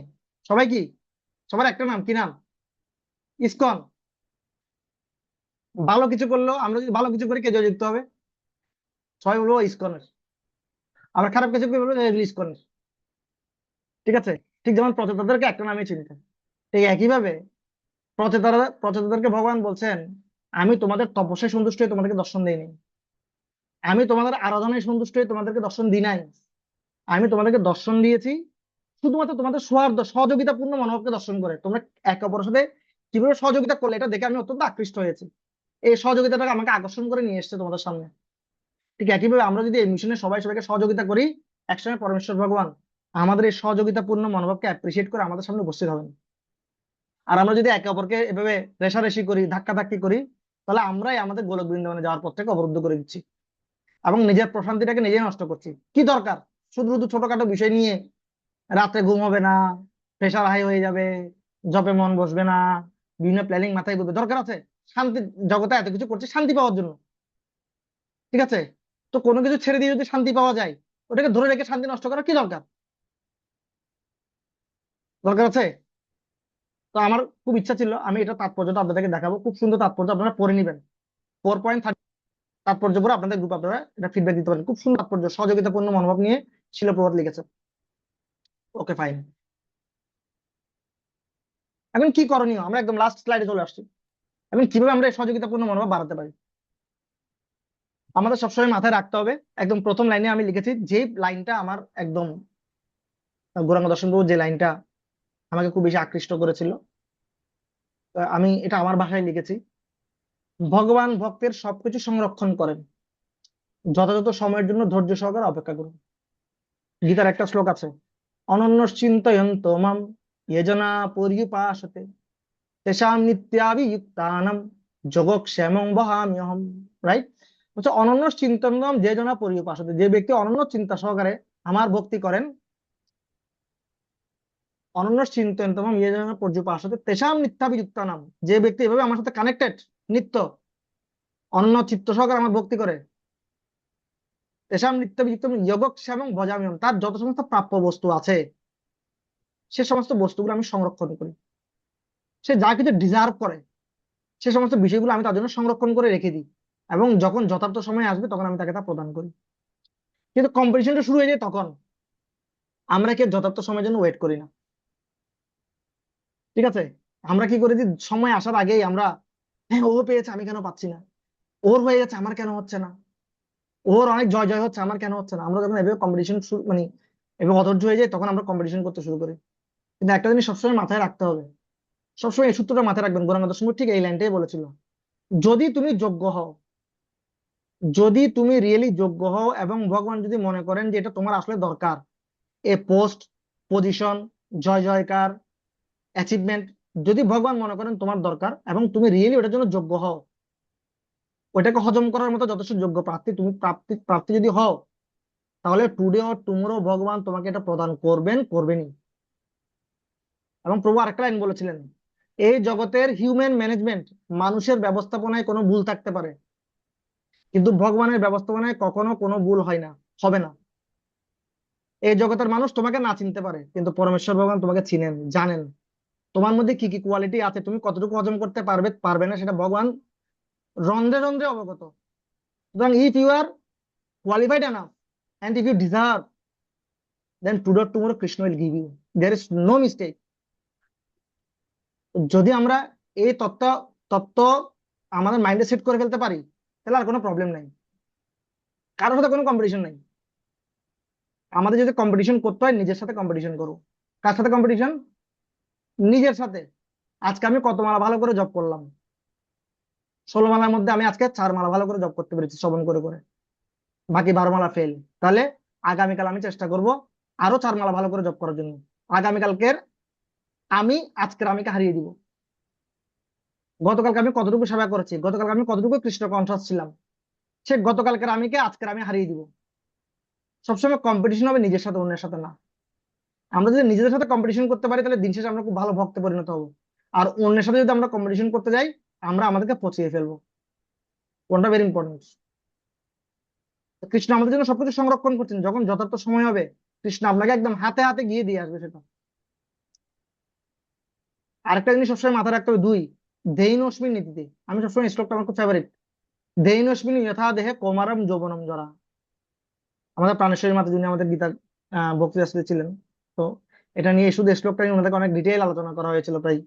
সবাই কি, সবার একটা নাম, কি নাম? ইসকন। ভালো কিছু করলেও, আমরা যদি ভালো কিছু করি, কে জয়যুক্ত হবে? সবাই বলবো ইসকনের। আবার খারাপ কিছু করে বলবো ইসকনের। ঠিক আছে, ঠিক যেমন প্রচেতাদেরকে একটা নামে চিনতেন, ঠিক একইভাবে প্রচেতাদেরকে ভগবান বলছেন, আমি তোমাদের তপস্যায় সন্তুষ্ট হয়ে তোমাদেরকে দর্শন দেইনি, আমি তোমাদের আরাধনায় সন্তুষ্ট হয়ে তোমাদেরকে দর্শন দিই নাই, আমি তোমাদেরকে দর্শন দিয়েছি শুধুমাত্র তোমাদের সৌহার্দ্য সহযোগিতাপূর্ণ মনোভাবকে দর্শন করে তোমরা একে অপরের সাথে কিভাবে সহযোগিতা করলে এটা দেখে আমি অত্যন্ত আকৃষ্ট হয়েছি। এই সহযোগিতাটাকে আমাকে আকর্ষণ করে নিয়ে এসেছে তোমাদের সামনে। ঠিক একইভাবে আমরা যদি এই মিশনে সবাই সবাইকে সহযোগিতা করি, একসময় পরমেশ্বর ভগবান আমাদের এই সহযোগিতাপূর্ণ মনোভাবকে অ্যাপ্রিসিয়েট করে আমাদের সামনে উপস্থিত হবেন। আর আমরা যদি একে অপরকে এভাবে রেষারেষি করি, ধাক্কাধাক্কি করি, তাহলে আমরাই আমাদের গোলক বৃন্দাবনে যাওয়ার পথ থেকে অবরুদ্ধ করে দিচ্ছি এবং নিজের প্রশান্তিটাকে নিজেই নষ্ট করছি। কি দরকার শুধু শুধু ছোটখাটো বিষয় নিয়ে রাতে ঘুম হবে না, প্রেশার হাই হয়ে যাবে, জবে মন বসবে না, বিভিন্ন প্ল্যানিং মাথায় ঘুরবে? দরকার আছে? শান্তি জগতে এত কিছু করছে শান্তি পাওয়ার জন্য, ঠিক আছে? তো কোনো কিছু ছেড়ে দিয়ে যদি শান্তি পাওয়া যায়, ওটাকে ধরে রেখে শান্তি নষ্ট করার কি দরকার? দরকার আছে? তো আমার খুব ইচ্ছা ছিল আমি এটা তাৎপর্যটা আপনাদেরকে দেখাবো, খুব সুন্দর তাৎপর্য, আপনারা পড়ে নিবেন। 4.30 তাৎপর্য পরে আপনাদের গ্রুপ আপনারা এটা ফিডব্যাক দিতে পারেন। খুব সুন্দর তাৎপর্য, সহযোগিতাপূর্ণ মনোভাব নিয়ে শিল প্রভাত লিখেছে। ওকে ফাইন, এখন কি করণীয়? আমরা একদম লাস্ট স্লাইডে চলে আসছি। এখন কিভাবে আমরা এই সহযোগিতাপূর্ণ মনোভাব বাড়াতে পারি? আমাদের সবসময় মাথায় রাখতে হবে, একদম প্রথম লাইনে আমি লিখেছি, যে লাইনটা আমার একদম গৌরাঙ্গ দর্শন প্রভু যে লাইনটা আমাকে খুব বেশি আকৃষ্ট করেছিল, আমি এটা আমার ভাষায় লিখেছি। ভগবান ভক্তের সবকিছু সংরক্ষণ করেন, যথাযথ সময়ের জন্য ধৈর্য সহকারে অপেক্ষা করুন। গীতার একটা শ্লোক আছে, অনন্য চিন্তয়ন্ত মাম ইয়জনা পর্যুপাসতে তেষাং নিত্যাভিযুক্তানাম যোগক্ষেমং বহাম্যহম। রাইট? হচ্ছে অনন্য চিন্তনম যে জনা পর্যুপাসতে, যে ব্যক্তি অনন্য চিন্তা সহকারে আমার ভক্তি করেন, অনন্য চিন্তনতম ইয়ে জনা পর্যুপাসতে তেষাং নিত্যাভিযুক্তানাম, যে ব্যক্তি এভাবে আমার সাথে কানেক্টেড, নিত্য অনন্য চিত্ত সহকারে আমার ভক্তি করে, তেষাং নিত্যাভিযুক্তম যোগক্ষেমং ভজাম্যহম, তার যত সমস্ত প্রাপ্য বস্তু আছে সে সমস্ত বস্তুগুলো আমি সংরক্ষণ করি। সে যা কিছু ডিজার্ভ করে সে সমস্ত বিষয়গুলো আমি তার জন্য সংরক্ষণ করে রেখে দিই, এবং যখন যথার্থ সময় আসবে তখন আমি তাকে তা প্রদান করি। কিন্তু কম্পিটিশনটা শুরু হয়ে যায় তখন, আমরা কি যথার্থ সময়ের জন্য ওয়েট করি না। ঠিক আছে? আমরা কি করে দিই, সময় আসার আগেই আমরা, হ্যাঁ ও পেয়েছে আমি কেন পাচ্ছি না, ওর হয়ে গেছে আমার কেন হচ্ছে না, ওর অনেক জয় জয় হচ্ছে আমার কেন হচ্ছে না। আমরা যখন এভাবে কম্পিটিশন মানে এভাবে অধৈর্য হয়ে যায় তখন আমরা কম্পিটিশন করতে শুরু করি। কিন্তু একটা জিনিস সবসময় মাথায় রাখতে হবে, সবসময় এই সূত্রটা মাথায় রাখবেন। গৌরাঙ্গ দর্শন ঠিক এই লাইনটাই বলেছিল, যদি তুমি যোগ্য হও, যদি তুমি রিয়েলি যোগ্য হও এবং ভগবান যদি মনে করেন যে এটা তোমার আসলে দরকার, এ পোস্ট, পজিশন, জয় জয়কার, অ্যাচিভমেন্ট, যদি ভগবান মনে করেন তোমার দরকার এবং তুমি রিয়েলি ওটার জন্য যোগ্য হও, ওটাকে হজম করার মতো যথেষ্ট যোগ্য প্রার্থী তুমি প্রার্থী যদি হও, তাহলে টুডে অর টুমোরো ভগবান তোমাকে এটা প্রদান করবেনই। এবং প্রভু আরেকটা লাইন বলেছিলেন, এই জগতের হিউম্যান ম্যানেজমেন্ট, মানুষের ব্যবস্থাপনায় কোনো ভুল থাকতে পারে, কিন্তু ভগবানের ব্যবস্থাপনায় কখনো কোনো ভুল হয় না, হবে না। এই জগতের মানুষ তোমাকে না চিনতে পারে, কিন্তু পরমেশ্বর ভগবান তোমাকে চিনেন, জানেন তোমার মধ্যে কি কি কোয়ালিটি আছে, তুমি কতটুকু হজম করতে পারবে না সেটা ভগবান রন্ধ্রে রন্ধ্রে অবগত। সুতরাং if you are qualified enough and if you deserve, then today or tomorrow Krishna will give you, there is no mistake. যদি আমরা এই তত্ত্ব আমাদের মাইন্ডে সেট করে ফেলতে পারি, তাহলে আর কোনো প্রবলেম নাই, কারোর সাথে কোনো কম্পিটিশন নাই। আমাদের যদি কম্পিটিশন করতে হয় নিজের সাথে কম্পিটিশন করো। কার সাথে কম্পিটিশন? নিজের সাথে। আজকে আমি কত মালা ভালো করে জব করলাম, 16 মালার মধ্যে আমি আজকে 4 মালা ভালো করে জব করতে পেরেছি শ্রবণ করে করে, বাকি 12 মালা ফেল। তাহলে আগামীকাল আমি চেষ্টা করব আরো 4 মালা ভালো করে জব করার জন্য। আগামীকালকের আমি আজকের আমিকে হারিয়ে দিব। গতকালকে আমি কতটুকু সেবা করেছি, গতকালকে আমি কতটুকু কৃষ্ণ কনসাস ছিলাম, সে গতকালকের আমিকে আজকের আমি হারিয়ে দিব। সবসময় কম্পিটিশন হবে নিজের সাথে, অন্যের সাথে না। আমরা যদি নিজেদের সাথে কম্পিটিশন করতে পারি তাহলে দিন শেষে আমরা খুব ভালো ভক্তে পরিণত হবো। আর অন্যের সাথে যদি আমরা কম্পিটিশন করতে যাই আমরা আমাদেরকে পচিয়ে ফেলবো। কোনটা ভেরি ইম্পর্টেন্ট। কৃষ্ণ আমাদের জন্য সবকিছু সংরক্ষণ করছেন, যখন যথার্থ সময় হবে কৃষ্ণ আপনাকে একদম হাতে হাতে গিয়ে দিয়ে আসবে সেটা। আরেকটা জিনিস সবসময় মাথায় রাখতে হবে, 2 দেহিনস্মিন নীতিতে। আমি সবসময় এই শ্লোকটা আমার খুব ফেভারিট, দেহিনস্মিন যথা দেহে কৌমারম যৌবনম জরা। আমাদের প্রাণেশ্বরী মাতা যিনি আমাদের গীতার বক্তৃতা ছিলেন, তো এটা নিয়ে শুধু এই শ্লোকটা নিয়ে ওনাদেরকে অনেক ডিটেইল আলোচনা করা হয়েছিল প্রায়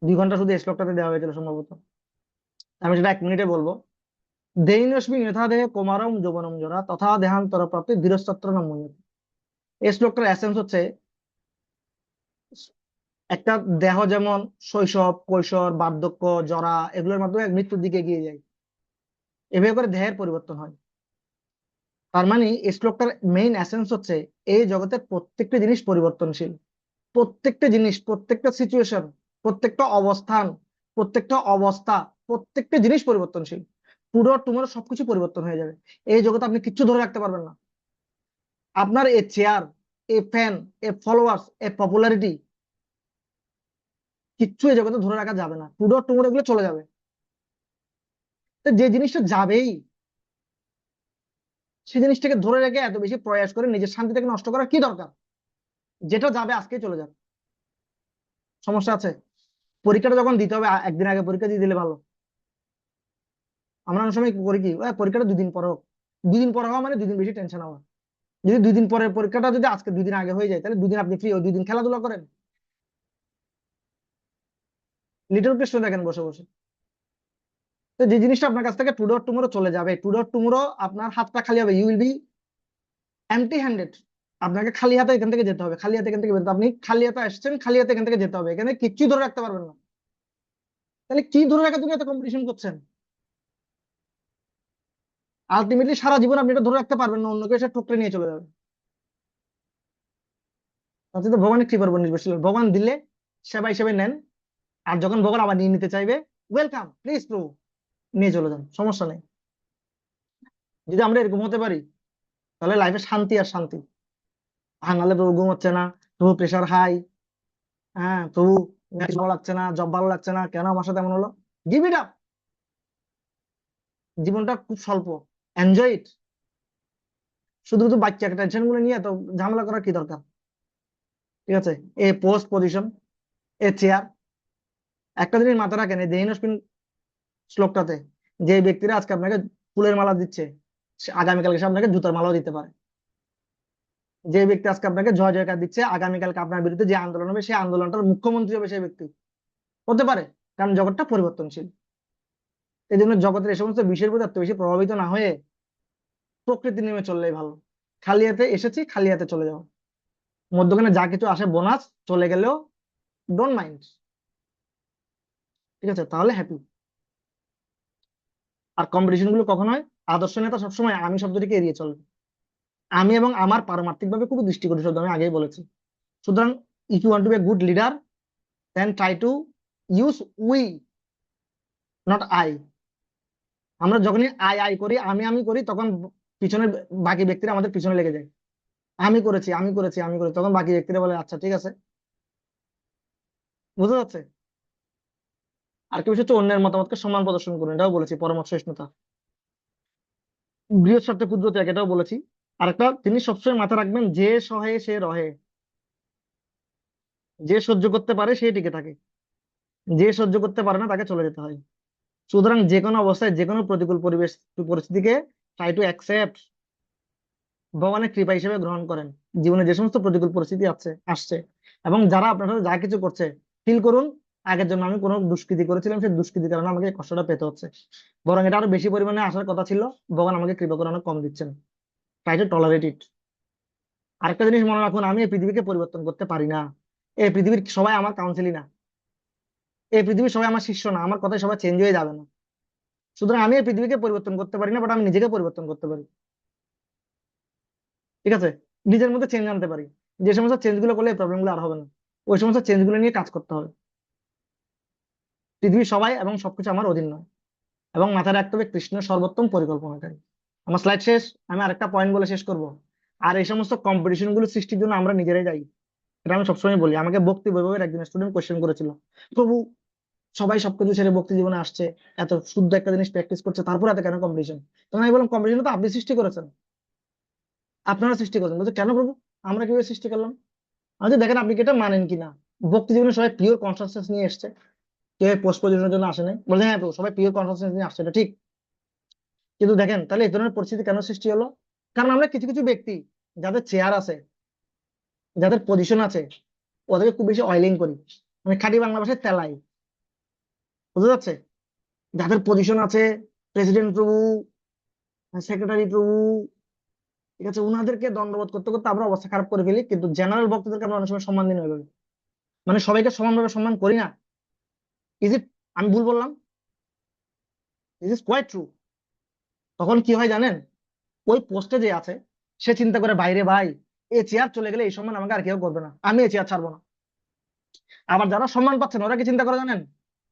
2 ঘন্টা শুধু এই শ্লোকটাতে দেওয়া হয়েছিল সম্ভবত। আমি সেটা 1 মিনিটে বলবো। দেহিনস্মিং যথা দেহে কৌমারম যৌবনম জরা তথা দেহান্তর প্রাপ্তি ধীরস্তত্র নমুন্যতে। এই শ্লোকটার এসেন্স হচ্ছে একটা দেহ যেমন শৈশব, কৈশোর, বার্ধক্য, জরা এগুলোর মাধ্যমে মৃত্যুর দিকে এগিয়ে যায়, এভাবে করে দেহের পরিবর্তন হয়। তার মানে এই শ্লোকটার মেইন এসেন্স হচ্ছে এই জগতের প্রত্যেকটা জিনিস পরিবর্তনশীল। প্রত্যেকটা জিনিস, প্রত্যেকটা সিচুয়েশন, প্রত্যেকটা অবস্থান, প্রত্যেকটা অবস্থা, প্রত্যেকটা জিনিস পরিবর্তনশীল। পুরো টুমোরো সবকিছু পরিবর্তন হয়ে যাবে। এই জগতে আপনি কিচ্ছু ধরে রাখতে পারবেন না। আপনার এই চেয়ার, এই ফ্যান, এই ফলোয়ার্স, এই পপুলারিটি, কিচ্ছু এই জগতে ধরে রাখা যাবে না। পুরো টুমোরো এগুলো চলে যাবে। তো যে জিনিসটা যাবেই, সেই জিনিসটাকে ধরে রেখে এত বেশি প্রয়াস করে নিজের শান্তিটাকে নষ্ট করার কি দরকার? যেটা যাবে আজকেই চলে যাবে। সমস্যা আছে? পরীক্ষাটা যখন দিতে হবে একদিন আগে পরীক্ষা দিয়ে দিলে ভালো। আমরা অনেক সময় কি করি, কি পরীক্ষাটা 2 দিন পর হোক। 2 দিন পর হওয়া মানে 2 দিন বেশি টেনশন হওয়া। যদি 2 দিন পরের পরীক্ষাটা যদি আজকে 2 দিন আগে হয়ে যায়, তাহলে 2 দিন আপনি ফ্রি, ওই 2 দিন খেলাধুলা করেন। লিটল কৃষ্ণ দেখেন বসে বসে। তো যে জিনিসটা আপনার কাছ থেকে টুডে অর টুমোরো চলে যাবে, টুডে অর টুমোরো আপনার হাতটা খালি হবে, you will be empty handed. আপনাকে খালি হাতে এখান থেকে যেতে হবে, খালি হাতে এখান থেকে বেরোতে। আপনি খালি হাতে আসছেন, খালি হাতে এখান থেকে যেতে হবে। এখানে কিচ্ছু ধরে রাখতে পারবেন না। তাহলে কি ধরে রাখা তুমি এত কম্পিটিশন করছেন? আলটিমেটলি সারা জীবন আপনি এটা ধরে রাখতে পারবেন না, অন্য কেউ এসে ঠুকরে নিয়ে চলে যাবে। তাতে তো ভগবানের কৃপার উপর নির্ভরশীল। ভগবান দিলে সেবা হিসেবে নেন, আর যখন ভগবান আবার নিয়ে নিতে চাইবে, ওয়েলকাম, প্লিজ প্রভু নিয়ে চলে যান, সমস্যা নেই। যদি আমরা এরকম হতে পারি, তাহলে লাইফে শান্তি আর শান্তি। আর নাহলে প্রভু ঘুম হচ্ছে না, প্রভু প্রেশার হাই, হ্যাঁ প্রভু ভালো লাগছে না, জব ভালো লাগছে না, কেন আমার সাথে এমন হলো? Give it up. জীবনটা খুব স্বল্প, এনজয় ইট। শুধু শুধু বাচ্চা টেনশন গুলো নিয়ে তো ঝামেলা করার কি দরকার? ঠিক আছে? এ পোস্ট পজিশন, এ চেয়ার। একটা জিনিস মাথায় রাখেন, এই দেহিনস্মিন শ্লোকটাতে যে ব্যক্তিরা আজকে আপনাকে ফুলের মালা দিচ্ছে, সে আগামীকালকে সে আপনাকে জুতার মালাও দিতে পারে। যে ব্যক্তি আজকে আপনাকে জয় জয়কার দিচ্ছে, আগামীকালকে আপনার বিরুদ্ধে যে আন্দোলন হবে, সেই আন্দোলনটার মুখ্যমন্ত্রী হবে সেই ব্যক্তি, হতে পারে। কারণ জগৎটা পরিবর্তনশীল। এই জন্য জগতের এই সমস্ত বিষয়ের প্রতি এত বেশি প্রভাবিত না হয়ে প্রকৃতি নেমে চললেই ভালো। খালি হাতে এসেছি, খালি হাতে চলে যাও। মধ্যখানে যা কিছু আসে বোনাস, চলে গেলেও ডোন্ট মাইন্ড। ঠিক আছে? তাহলে হ্যাপি। আর কম্পিটিশন গুলো কখন হয়? আদর্শ নেতা সবসময় আমি শব্দটিকে এড়িয়ে চলবে। আমি এবং আমার পারমার্থিক ভাবে খুব দৃষ্টিকটু শব্দ, আমি আগেই বলেছি। সুতরাং if you want to be a good leader, then try to use we, not I. আমরা যখনই আই আই করি, আমি করি, তখন পিছনে বাকি ব্যক্তিরা আমাদের পিছনে লেগে যায়। আমি করেছি, আমি করেছি, আমি করেছি, তখন বাকি ব্যক্তিরা বলে আচ্ছা ঠিক আছে। বুঝতে যাচ্ছে? আর কি বিষয় হচ্ছে, অন্যের মতামতকে সম্মান প্রদর্শন করুন, এটাও বলেছি, পরমত সহিষ্ণুতা। বৃহৎ স্বার্থে ক্ষুদ্র ত্যাগ, এটাও বলেছি। আর একটা জিনিস সবসময় মাথায় রাখবেন, যে সহে সে রহে। যে সহ্য করতে পারে সে টিকে থাকে, যে সহ্য করতে পারে না তাকে চলে যেতে হয়। সুতরাং যে কোনো অবস্থায়, যে কোনো প্রতিকূল পরিবেশ পরিস্থিতিকে ট্রাই টু অ্যাকসেপ্ট, ভগবানের কৃপা হিসেবে গ্রহণ করেন। জীবনে যে সমস্ত প্রতিকূল পরিস্থিতি আসছে, এবং যারা আপনার সাথে যা কিছু করছে, ফিল করুন আগের জন্য আমি কোনো দুষ্কৃতি করেছিলাম, সেই দুষ্কৃতির কারণে আমাকে এই কষ্টটা পেতে হচ্ছে। বরং এটা আরো বেশি পরিমাণে আসার কথা ছিল, ভগবান আমাকে কৃপা করে অনেক কম দিচ্ছেন। ট্রাই টু টলারেট ইট। আরেকটা জিনিস মনে রাখুন, আমি এই পৃথিবীকে পরিবর্তন করতে পারি না। এই পৃথিবীর সবাই আমার কাউন্সিলই না, এই পৃথিবীর সবাই আমার শিষ্য না, আমার কথায় সবাই চেঞ্জ হয়ে যাবে না। সুতরাং আমি এই পৃথিবীকে পরিবর্তন করতে পারি না, বাট আমি নিজেকে পরিবর্তন করতে পারি। ঠিক আছে? নিজের মধ্যে চেঞ্জ আনতে পারি। যে সমস্ত চেঞ্জ গুলো করলে এই প্রবলেম গুলো আর হবে না, ওই সমস্ত চেঞ্জ গুলো নিয়ে কাজ করতে হবে। পৃথিবীর সবাই এবং সবকিছু আমার অধীন নয়। এবং মাথায় রাখতে হবে, কৃষ্ণ সর্বোত্তম পরিকল্পনাকারী। আমার স্লাইড শেষ, আমি আরেকটা পয়েন্ট বলে শেষ করব। আর এই সমস্ত কম্পিটিশন গুলো সৃষ্টির জন্য আমরা নিজেরাই যাই। এটা আমি সবসময় বলি। আমাকে ভক্তি বৈভবের একজন স্টুডেন্ট কোয়েশ্চেন করেছিল, প্রভু সবাই সবকিছু ছেড়ে ভক্তি জীবনে আসছে, এত শুদ্ধ একটা জিনিস প্র্যাকটিস করছে, তারপর এত কেন কম্পিটিশন? তখন আমি বললাম, কম্পিটিশন তো আপনি সৃষ্টি করেছেন, আপনারা সৃষ্টি করেছেন। বলছে কেন প্রভু, আমরা কিভাবে সৃষ্টি করলাম? আমি বলছি, দেখেন আপনি কি এটা মানেন কিনা? ভক্তি জীবনে সবাই পিওর কনসাসনেস নিয়ে এসছে, কেউ পোস্ট পজিশনের জন্য আসে নাই। বলছে হ্যাঁ প্রভু, সবাই পিওর কনসাসনেস নিয়ে আসছে, এটা ঠিক। কিন্তু দেখেন তাহলে এই ধরনের পরিস্থিতি কেন সৃষ্টি হলো? কারণ আমরা কিছু কিছু ব্যক্তি, যাদের চেয়ার আছে, যাদের পজিশন আছে, ওদেরকে খুব বেশি অয়েলিং করি, মানে খাঁটি বাংলা ভাষায় তেলাই। বুঝা যাচ্ছে? যাদের পজিশন আছে, প্রেসিডেন্ট প্রভু, সেক্রেটারি প্রভু, ঠিক আছে, উনাদেরকে দণ্ডবোধ করতে করতে আমরা অবস্থা খারাপ করে ফেলি, কিন্তু জেনারেল ভক্তদেরকে আমরা অনেক সময় সম্মান দিই না ওইভাবে। মানে সবাইকে সমানভাবে সম্মান করি না। Is it? আমি ভুল বললাম? This is quite true. তখন কি হয় জানেন? ওই পোস্টে যে আছে সে চিন্তা করে, বাইরে ভাই, এই চেয়ার চলে গেলে এই সম্মান আমাকে আর কেউ করবে না, আমি এই চেয়ার ছাড়বো না। আবার যারা সম্মান পাচ্ছে না ওরা কি চিন্তা করে জানেন?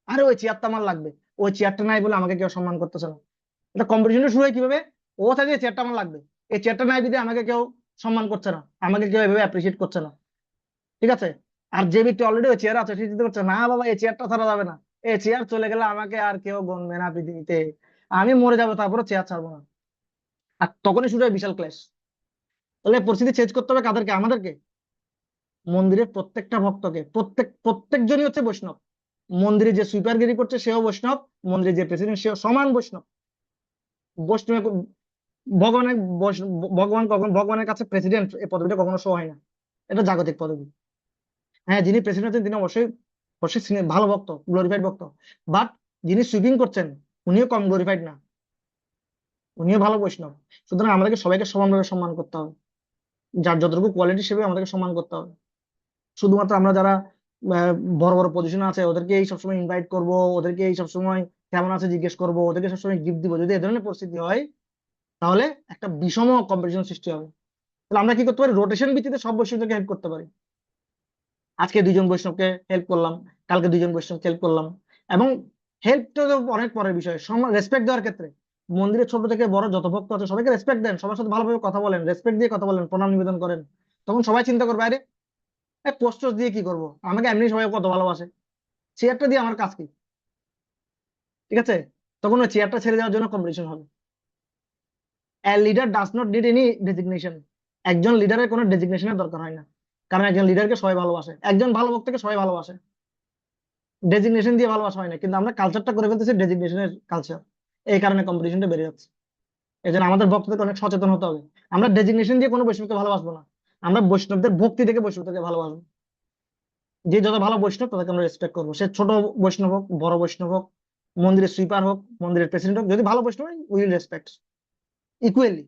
আরে ওই চেয়ারটা আমার লাগবে, ওই চেয়ারটা নাই বলে আমাকে কেউ সম্মান করতেছে না। এটা কম্পিটিশনটা শুরু হয় কিভাবে? ও থাকে এই চেয়ারটা আমার লাগবে, এই চেয়ারটা নাই দিতে আমাকে কেউ সম্মান করছে না, আমাকে কেউ এভাবে অ্যাপ্রিসিয়েট করছে না, ঠিক আছে। আর যে ব্যক্তি অলরেডি ওই চেয়ার আছে সে চিন্তা করছে, না বাবা এই চেয়ারটা ছাড়া যাবে না, এই চেয়ার চলে গেলে আমাকে আর কেউ গণবে না পৃথিবীতে, আমি মরে যাবো তারপরে চেয়ার ছাড়বো না। আর তখনই শুরু হয় বিশাল ক্লেশ। তাহলে পরিস্থিতি চেঞ্জ করতে হবে কাদেরকে? আমাদেরকে। মন্দিরের প্রত্যেকটা ভক্তকে, প্রত্যেকজনই হচ্ছে বৈষ্ণব। মন্দিরে যে সুইপারগিরি করছে সেও বৈষ্ণব, মন্দিরে যে প্রেসিডেন্ট সেও সমান বৈষ্ণব। বৈষ্ণব ভগবানের ভগবান কখন ভগবানের কাছে প্রেসিডেন্ট এই পদবিটা কখনো শো হয় না, এটা জাগতিক পদবি। হ্যাঁ, যিনি প্রেসিডেন্ট আছেন তিনি অবশ্যই অবশ্যই ভালো ভক্ত, গ্লোরিফাইড ভক্ত, বাট যিনি সুইপিং করছেন উনিও কম গ্লোরিফাইড না, উনিও ভালো বৈষ্ণব। সুতরাং আমাদেরকে সবাইকে সমানভাবে সম্মান করতে হবে, যার যতটুকু কোয়ালিটি হিসেবে আমাদেরকে সম্মান করতে হবে। শুধুমাত্র আমরা যারা আহ, বড় বড় পজিশনে আছে ওদেরকে এই সবসময় ইনভাইট করব, ওদেরকে এই সবসময় কেমন আছে জিজ্ঞেস করব, ওদেরকে সবসময় গিফট দিব, যদি এ ধরনের পরিস্থিতি হয় তাহলে একটা বিষম কম্পিটিশন সৃষ্টি হবে। তাহলে আমরা কি করতে পারি? রোটেশন ভিত্তিতে সব বৈষ্ণবকে হেল্প করতে পারি। আজকে দুইজন বৈষ্ণবকে হেল্প করলাম, কালকে দুইজন বৈষ্ণবকে হেল্প করলাম। এবং হেল্পটা তো অনেক পরের বিষয়, সম্মান রেসপেক্ট দেওয়ার ক্ষেত্রে মন্দিরে ছোট থেকে বড় যত ভক্ত আছে সবাইকে রেসপেক্ট দেন, সবার সাথে ভালোভাবে কথা বলেন, রেসপেক্ট দিয়ে কথা বলেন, প্রণাম নিবেদন করেন। তখন সবাই চিন্তা করবে, আরে পোস্ট দিয়ে কি করবো, আমাকে এমনি সবাই কত ভালোবাসে, চেয়ারটা দিয়ে আমার কাজ কি, ঠিক আছে। তখন ওই চেয়ারটা ছেড়ে দেওয়ার জন্য কম্পিটিশন হবে। Leader does not need any designation. একজন লিডারের কোনো ডেজিগনেশনের দরকার হয় না, কারণ একজন লিডারকে সবাই ভালোবাসে, একজন ভালো ভক্তকে সবাই ভালোবাসে। ডেজিগনেশন দিয়ে ভালোবাসা হয় না, কিন্তু আমরা কালচারটা করে ফেলতেছি ডেজিগনেশনের কালচার, এই কারণে কম্পিটিশনটা বেড়ে যাচ্ছে। এই জন্য আমাদের ভক্তদেরকে অনেক সচেতন হতে হবে। আমরা ডেজিগনেশন দিয়ে কোনো বৈষ্ণবকে ভালোবাসবো না, আমরা বৈষ্ণবদের ভক্তি থেকে বৈষ্ণবদেরকে ভালোবাসবো। যে যত ভালো বৈষ্ণব তাদেরকে আমরা রেসপেক্ট করবো, সে ছোট বৈষ্ণব হোক, বড় বৈষ্ণব হোক, মন্দিরের সুইপার হোক, মন্দিরের প্রেসিডেন্ট হোক, যদি ভালো বৈষ্ণব হয় will respect equally.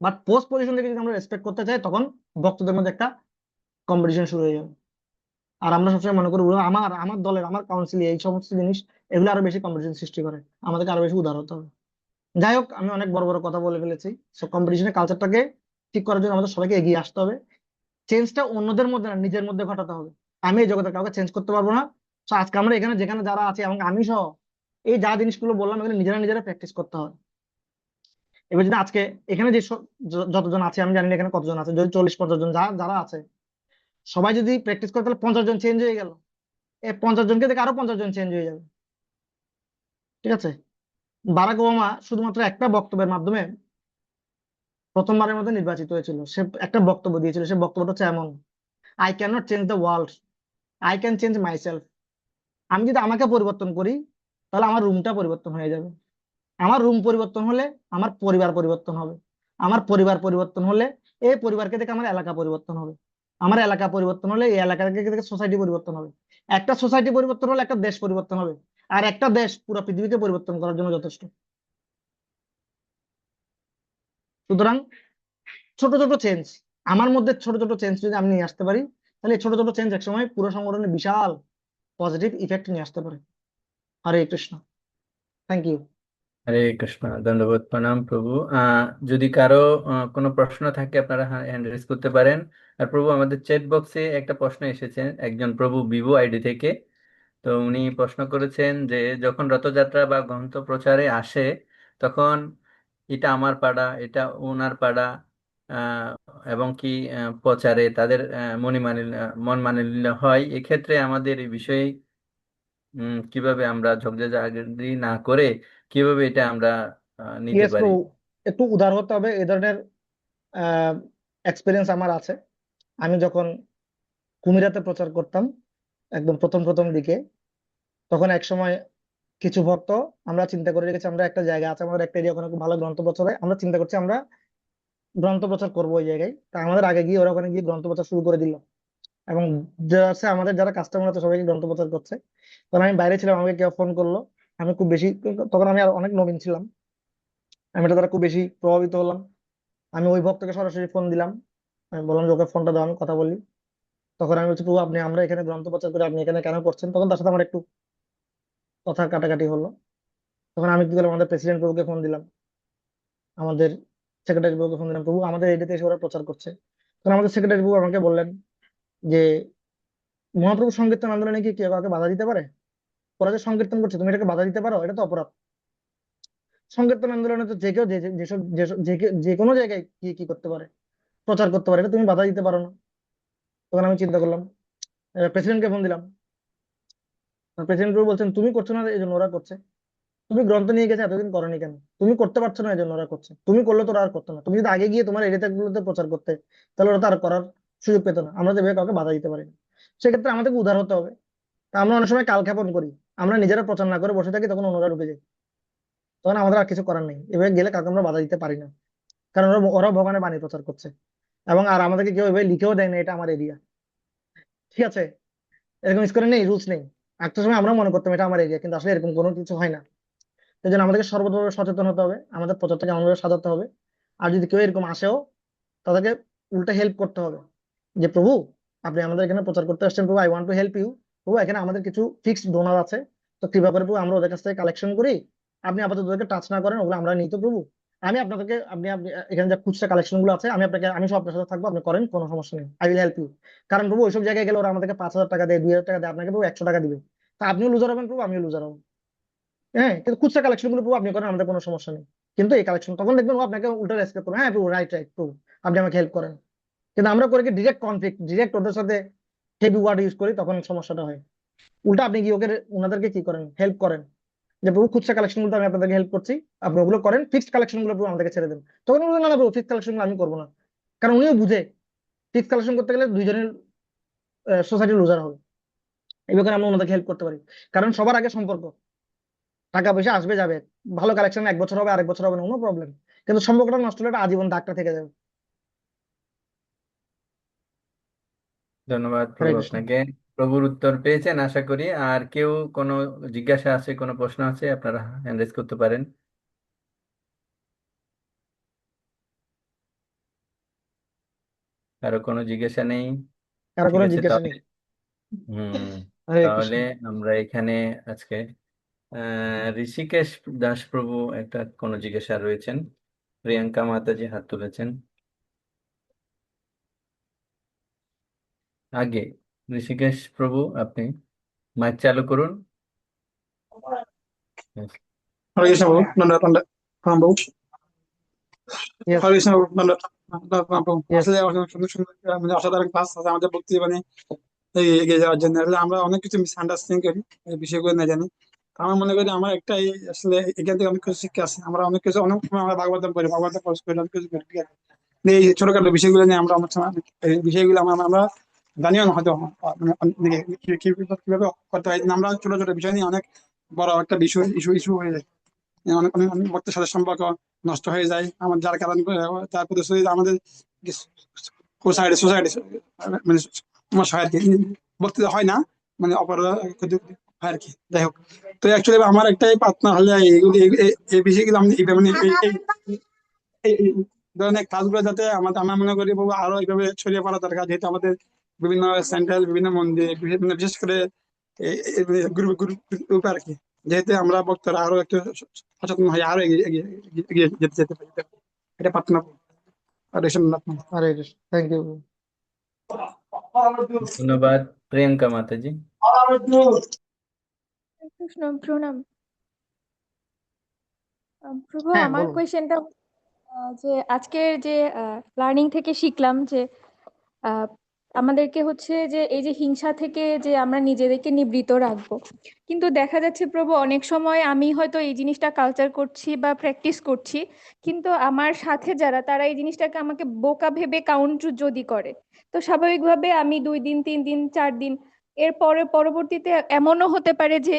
But post position থেকে যদি আমরা রেসপেক্ট করতে চাই তখন ভক্তদের মধ্যে একটা কম্পিটিশন শুরু হয়ে যাবে। আর আমরা সবসময় মনে করি, আমার আমার দলের আমার কাউন্সিলে এই সমস্ত জিনিস, এগুলো আরো বেশি কম্পিটিশন সৃষ্টি করে, আমাদেরকে আরো বেশি উদার হতে হবে। যাই হোক, আমি অনেক বড় বড় কথা বলে ফেলেছি। সো কম্পিটিশনের কালচারটাকে ঠিক করার জন্য আমাদের সবাইকে এগিয়ে আসতে হবে। চেঞ্জটা অন্যদের মধ্যে না, নিজের মধ্যে ঘটাতে হবে। আমি এই জগতে কাউকে চেঞ্জ করতে পারবো না। তো আজকে আমরা এখানে যেখানে যারা আছে এবং আমি সহ এই যা জিনিসগুলো বললাম এগুলো নিজেরা নিজেরা প্র্যাকটিস করতে হবে। এবার যদি আজকে এখানে যে যতজন আছে, আমি জানি না এখানে কতজন আছে, যদি 40-50 জন যারা আছে সবাই যদি প্র্যাকটিস করে তাহলে 50 জন চেঞ্জ হয়ে গেল। এই 50 জনকে দেখে আরো 50 জন চেঞ্জ হয়ে যাবে, ঠিক আছে। বারাক ওবামা শুধুমাত্র একটা বক্তব্যের মাধ্যমে প্রথমবারের মধ্যে নির্বাচিত হয়েছিল। সে একটা বক্তব্য দিয়েছিল, সে বক্তব্যটা হচ্ছে এমন, I can not change the world, I can change myself. আমি যদি আমাকে পরিবর্তন করি তাহলে আমার রুমটা পরিবর্তন হয়ে যাবে, আমার রুম পরিবর্তন হলে আমার পরিবার পরিবর্তন হবে, আমার পরিবার পরিবর্তন হলে এই পরিবারকে দেখে আমার এলাকা পরিবর্তন হবে, আমার এলাকা পরিবর্তন হলে এই এলাকাকে দেখে সোসাইটি পরিবর্তন হবে, একটা সোসাইটি পরিবর্তন হলে একটা দেশ পরিবর্তন হবে, আর একটা দেশ পুরো পৃথিবীকে পরিবর্তন করার জন্য যথেষ্ট। সুতরাং ছোট ছোট চেঞ্জ, আমার মধ্যে ছোট ছোট চেঞ্জ যদি আমি নিয়ে আসতে পারি তাহলে এই ছোট ছোট চেঞ্জ একসময় পুরো সংগঠনে বিশাল পজিটিভ ইফেক্ট নিয়ে আসতে পারে। হরে কৃষ্ণ। Thank you. হরে কৃষ্ণ, দণ্ডবোধ প্রণাম প্রভু। যদি কারো কোনো প্রশ্ন থাকে আপনারা হ্যান্ড রেজ করতে পারেন। আর প্রভু, আমাদের চ্যাট বক্সে একটা প্রশ্ন এসেছে একজন প্রভু ভিভো আইডি থেকে। তো উনি প্রশ্ন করেছেন যে যখন রথযাত্রা বা গ্রন্থ প্রচারে আসে তখন এটা আমার পাড়া, এটা ওনার পাড়া, আহ, এবং কি প্রচারে তাদের মন মালিন্য হয়, এক্ষেত্রে আমাদের এই বিষয়ে কিভাবে আমরা ঝগড়াঝাটি না করে কিভাবে এটা আমরা নিতে ইয়েস পারি? প্রভু, একটু উদার হতে হবে। এই ধরনের এক্সপিরিয়েন্স আমার আছে। আমি যখন কুমিরাতে প্রচার করতাম একদম প্রথম প্রথম দিকে, তখন এক সময় কিছু ভক্ত, আমরা চিন্তা করে রেখেছি আমরা একটা জায়গা আছে, আমাদের একটা এরিয়া, ওখানে খুব ভালো গ্রন্থ প্রচার হয়, আমরা চিন্তা করছি আমরা গ্রন্থ প্রচার করবো ওই জায়গায়। তা আমাদের আগে গিয়ে ওরা ওখানে গিয়ে গ্রন্থ প্রচার শুরু করে দিল। এবং যারা আছে আমাদের যারা কাস্টমার আছে সবাইকে গ্রন্থ প্রচার করছে। তখন আমি বাইরে ছিলাম, আমাকে কেউ ফোন করলো, আমি খুব বেশি, তখন আমি আর অনেক নবীন ছিলাম, আমি এটা দ্বারা খুব বেশি প্রভাবিত হলাম। আমি ওই ভক্তকে সরাসরি ফোন দিলাম, আমি বললাম যে ওকে ফোনটা দাও, আমি কথা বলি। তখন আমি বলছি, প্রভু আপনি, আমরা এখানে গ্রন্থ প্রচার করে আপনি এখানে কেন করছেন? তখন তার সাথে আমার একটু কথা কাটাকাটি হলো। তখন আমি কি করলাম, আমাদের প্রেসিডেন্ট প্রভুকে ফোন দিলাম, আমাদের সেক্রেটারি প্রভুকে ফোন দিলাম, প্রভু আমাদের এটাতে এসে ওরা প্রচার করছে। তখন আমাদের সেক্রেটারি প্রভু আমাকে বললেন যে মহাপ্রভু সংকীর্তন আন্দোলনে কি কেউ কাউকে বাধা দিতে পারে? ওরা যে সংকীর্তন করছে তুমি এটাকে বাধা দিতে পারো? এটা তো অপরাধ। সংকীর্তন আন্দোলনে তো যে কেউ যে কোনো জায়গায় কি কি করতে পারে, প্রচার করতে পারে, এটা তুমি বাধা দিতে পারো না। তখন আমি চিন্তা করলাম, প্রেসিডেন্টকে ফোন দিলাম। প্রেসিডেন্ট বলছেন তুমি করছো না এই জন্য ওরা করছে, তুমি গ্রন্থ নিয়ে গেছে এতদিন করনি কেন? তুমি করতে পারছো না এই জন্য ওরা করছে, তুমি করলে তো ওরা আর করতো না। তুমি যদি আগে গিয়ে তোমার এরিয়া গুলোতে প্রচার করতে, তাহলে ওরা তো আর করার সুযোগ পেতো না। আমরা তো এভাবে কাউকে বাধা দিতে পারি না। সেক্ষেত্রে আমাদেরকে উদার হতে হবে। তা আমরা অনেক সময় কালক্ষেপণ করি, আমরা নিজেরা প্রচার না করে বসে থাকি, তখন অন্যরা ঢুকে যায়, তখন আমাদের আর কিছু করার নেই। এভাবে গেলে কাউকে আমরা বাধা দিতে পারি না, কারণ ওরা ভগবানের বাণী প্রচার করছে। এবং আর আমাদেরকে কেউ এভাবে লিখেও দেয় না এটা আমার এরিয়া, ঠিক আছে? এরকম স্কোরে নেই, রুলস নেই। একটা সময় আমরা মনে করতাম এটা আমার এরিয়া, কিন্তু আসলে এরকম কোনো কিছু হয় না। এই জন্য আমাদেরকে সর্বতভাবে সচেতন হতে হবে, আমাদের প্রচারটাকে এমনভাবে সাজাতে হবে। আর যদি কেউ এরকম আসেও, তাদেরকে উল্টা হেল্প করতে হবে, যে প্রভু আপনি আমাদের এখানে প্রচার করতে আসছেন, প্রভু I want to help you. প্রভু এখানে আমাদের কিছু ফিক্সড ডোনার আছে, তো কৃপা করে প্রভু আমরা ওদের কাছ থেকে কালেকশন করি, আপনি আপাতত ওদেরকে টাচ না করেন, ওগুলো আমরা নিই তো প্রভু। আমি আপনাদেরকে, আপনি আপনি এখানে যে খুচরা কালেকশন গুলো আছে, আমি সব আপনার সাথে থাকবো, আপনি করেন, কোনো সমস্যা নেই, আই উইল হেল্প ইউ। কারণ প্রভু ওইসব জায়গায় গেলে ওরা আমাদেরকে 5,000 টাকা দেয়, 2,000 টাকা দেয়, আপনাকে প্রভু 100 টাকা দিবে। তা আপনিও লুজার হবেন প্রভু, আমিও লুজার হবো। হ্যাঁ, কিন্তু খুচরা কালেকশন গুলো প্রভু আপনি করেন, আমাদের কোনো সমস্যা নেই। কিন্তু এই কালেকশন তখন দেখবেন ও আপনাকে উল্টো রেসপেক্ট করবে, হ্যাঁ প্রভু রাইট রাইট প্রভু, আপনি আমাকে হেল্প করেন। কিন্তু আমরা করে কি ডিরেক্ট কনফ্লিক্ট, ডিরেক্ট ওদের সাথে হেভি ওয়ার্ড ইউজ করি, তখন সমস্যাটা হয়। উল্টা আপনি কি ওনাদেরকে কি করেন, হেল্প করেন, যে প্রভু খুচরা কালেকশন গুলো আমি আপনাদেরকে হেল্প করছি, আপনি ওগুলো করেন, ফিক্সড কালেকশন গুলো প্রভু আমাদেরকে ছেড়ে দেন। তখন উনি বলেন, না না প্রভু ফিক্সড কালেকশন গুলো আমি করবো না। কারণ উনিও বুঝে ফিক্সড কালেকশন করতে গেলে দুইজনের সোসাইটি লুজার হবে। এই ব্যাপারে আমরা ওনাদেরকে হেল্প করতে পারি। কারণ সবার আগে সম্পর্ক, টাকা পয়সা আসবে যাবে, ভালো কালেকশন 1 বছর হবে, আরেক বছর হবে না, কোনো প্রবলেম। কিন্তু সম্পর্কটা নষ্ট হলে এটা আজীবন দাগটা থেকে যাবে। ধন্যবাদ হরে প্রভু কৃষ্ণ। আপনাকে। প্রভুর উত্তর পেয়েছেন আশা করি। আর কেউ কোনো জিজ্ঞাসা আছে, কোনো প্রশ্ন আছে, আপনারা হ্যান্ড রেজ করতে পারেন। কারো কোনো জিজ্ঞাসা নেই? কারো ঠিক কোনো আছে জিজ্ঞাসা তাহলে। নেই? হুম। হরে তাহলে কৃষ্ণ। আমরা এখানে আজকে ঋষিকেশ দাস প্রভু একটা কোনো জিজ্ঞাসা রয়েছেন। প্রিয়াঙ্কা মাতাজি হাত তুলেছেন আগে। ঋষিকেশ প্রভু আপনি মাইক চালু করুন। Yes. হরে কৃষ্ণ বাবু, দণ্ডায়ত দণ্ডায়ত প্রণাম বাবু। ইয়েস, হরে কৃষ্ণ বাবু, দণ্ডায়ত দণ্ডায়ত প্রণাম বাবু। ইয়েস। আসলে অনেক সুন্দর সুন্দর মানে অসাধারণ ক্লাস আছে আমাদের ভক্তি জীবনে এগিয়ে যাওয়ার জন্য। আসলে আমরা অনেক কিছু মিসআন্ডারস্ট্যান্ডিং করি, এই বিষয়গুলো না জানি। তো আমার মনে করি আমার একটাই আসলে এখান থেকে অনেক কিছু শিক্ষা আছে। আমরা অনেক কিছু, অনেক সময় আমরা ভাগবতম করি, ভাগবত কোর্স করি, অনেক কিছু করি, ঠিক আছে? কিন্তু এই ছোটখাটো বিষয়গুলো নিয়ে আমরা অনেক সময় এই বিষয়গুলো আমরা আমরা জানিও না হয়তো, মানে কিভাবে করতে হয়। আমরা ছোট ছোট বিষয় নিয়ে অনেক বড় একটা বিষয় ইস্যু ইস্যু হয়ে যায়, অনেক অনেক অনেক ভক্তের সাথে সম্পর্ক নষ্ট হয়ে যায় আমার, যার কারণে তার প্রতি আমাদের সোসাইটি সোসাইটি মানে সমস্যা হয় আর কি। বক্তৃতা হয় না, মানে অপরাধ হয় আর কি। যাই হোক, তো অ্যাকচুয়ালি আমার একটাই প্রার্থনা হলে এইগুলি এই বিষয়গুলো আমি মানে এই ধরনের কাজগুলো যাতে আমাদের, আমরা মনে করি বাবু আরো এইভাবে ছড়িয়ে পড়া দরকার। যেহেতু আমাদের বিভিন্ন সেন্ট্রাল, বিভিন্ন মন্দির, বিশেষ করে গ্রুপ গ্রুপ আর কি, যেহেতু আমরা বক্তারা আরো একটু সচেতন হয়ে আরো এগিয়ে এগিয়ে এগিয়ে এগিয়ে যেতে যেতে পারি, এটা প্রার্থনা করি। আর এসব না। হরে কৃষ্ণ, থ্যাংক ইউ। ধন্যবাদ প্রিয়াঙ্কা মাতাজি। কৃষ্ণ প্রণাম। প্রভু হ্যাঁ আমার বলুন। কোয়েশ্চেনটা যে আজকের যে লার্নিং থেকে শিখলাম যে আহ, আমাদেরকে হচ্ছে যে এই যে হিংসা থেকে যে আমরা নিজেদেরকে নিবৃত রাখবো, কিন্তু দেখা যাচ্ছে প্রভু অনেক সময় আমি হয়তো এই জিনিসটা কালচার করছি বা প্র্যাকটিস করছি, কিন্তু আমার সাথে যারা তারা এই জিনিসটাকে আমাকে বোকা ভেবে কাউন্ট যদি করে, তো স্বাভাবিকভাবে আমি 2 দিন 3 দিন 4 দিন এর পরে পরবর্তীতে এমনও হতে পারে যে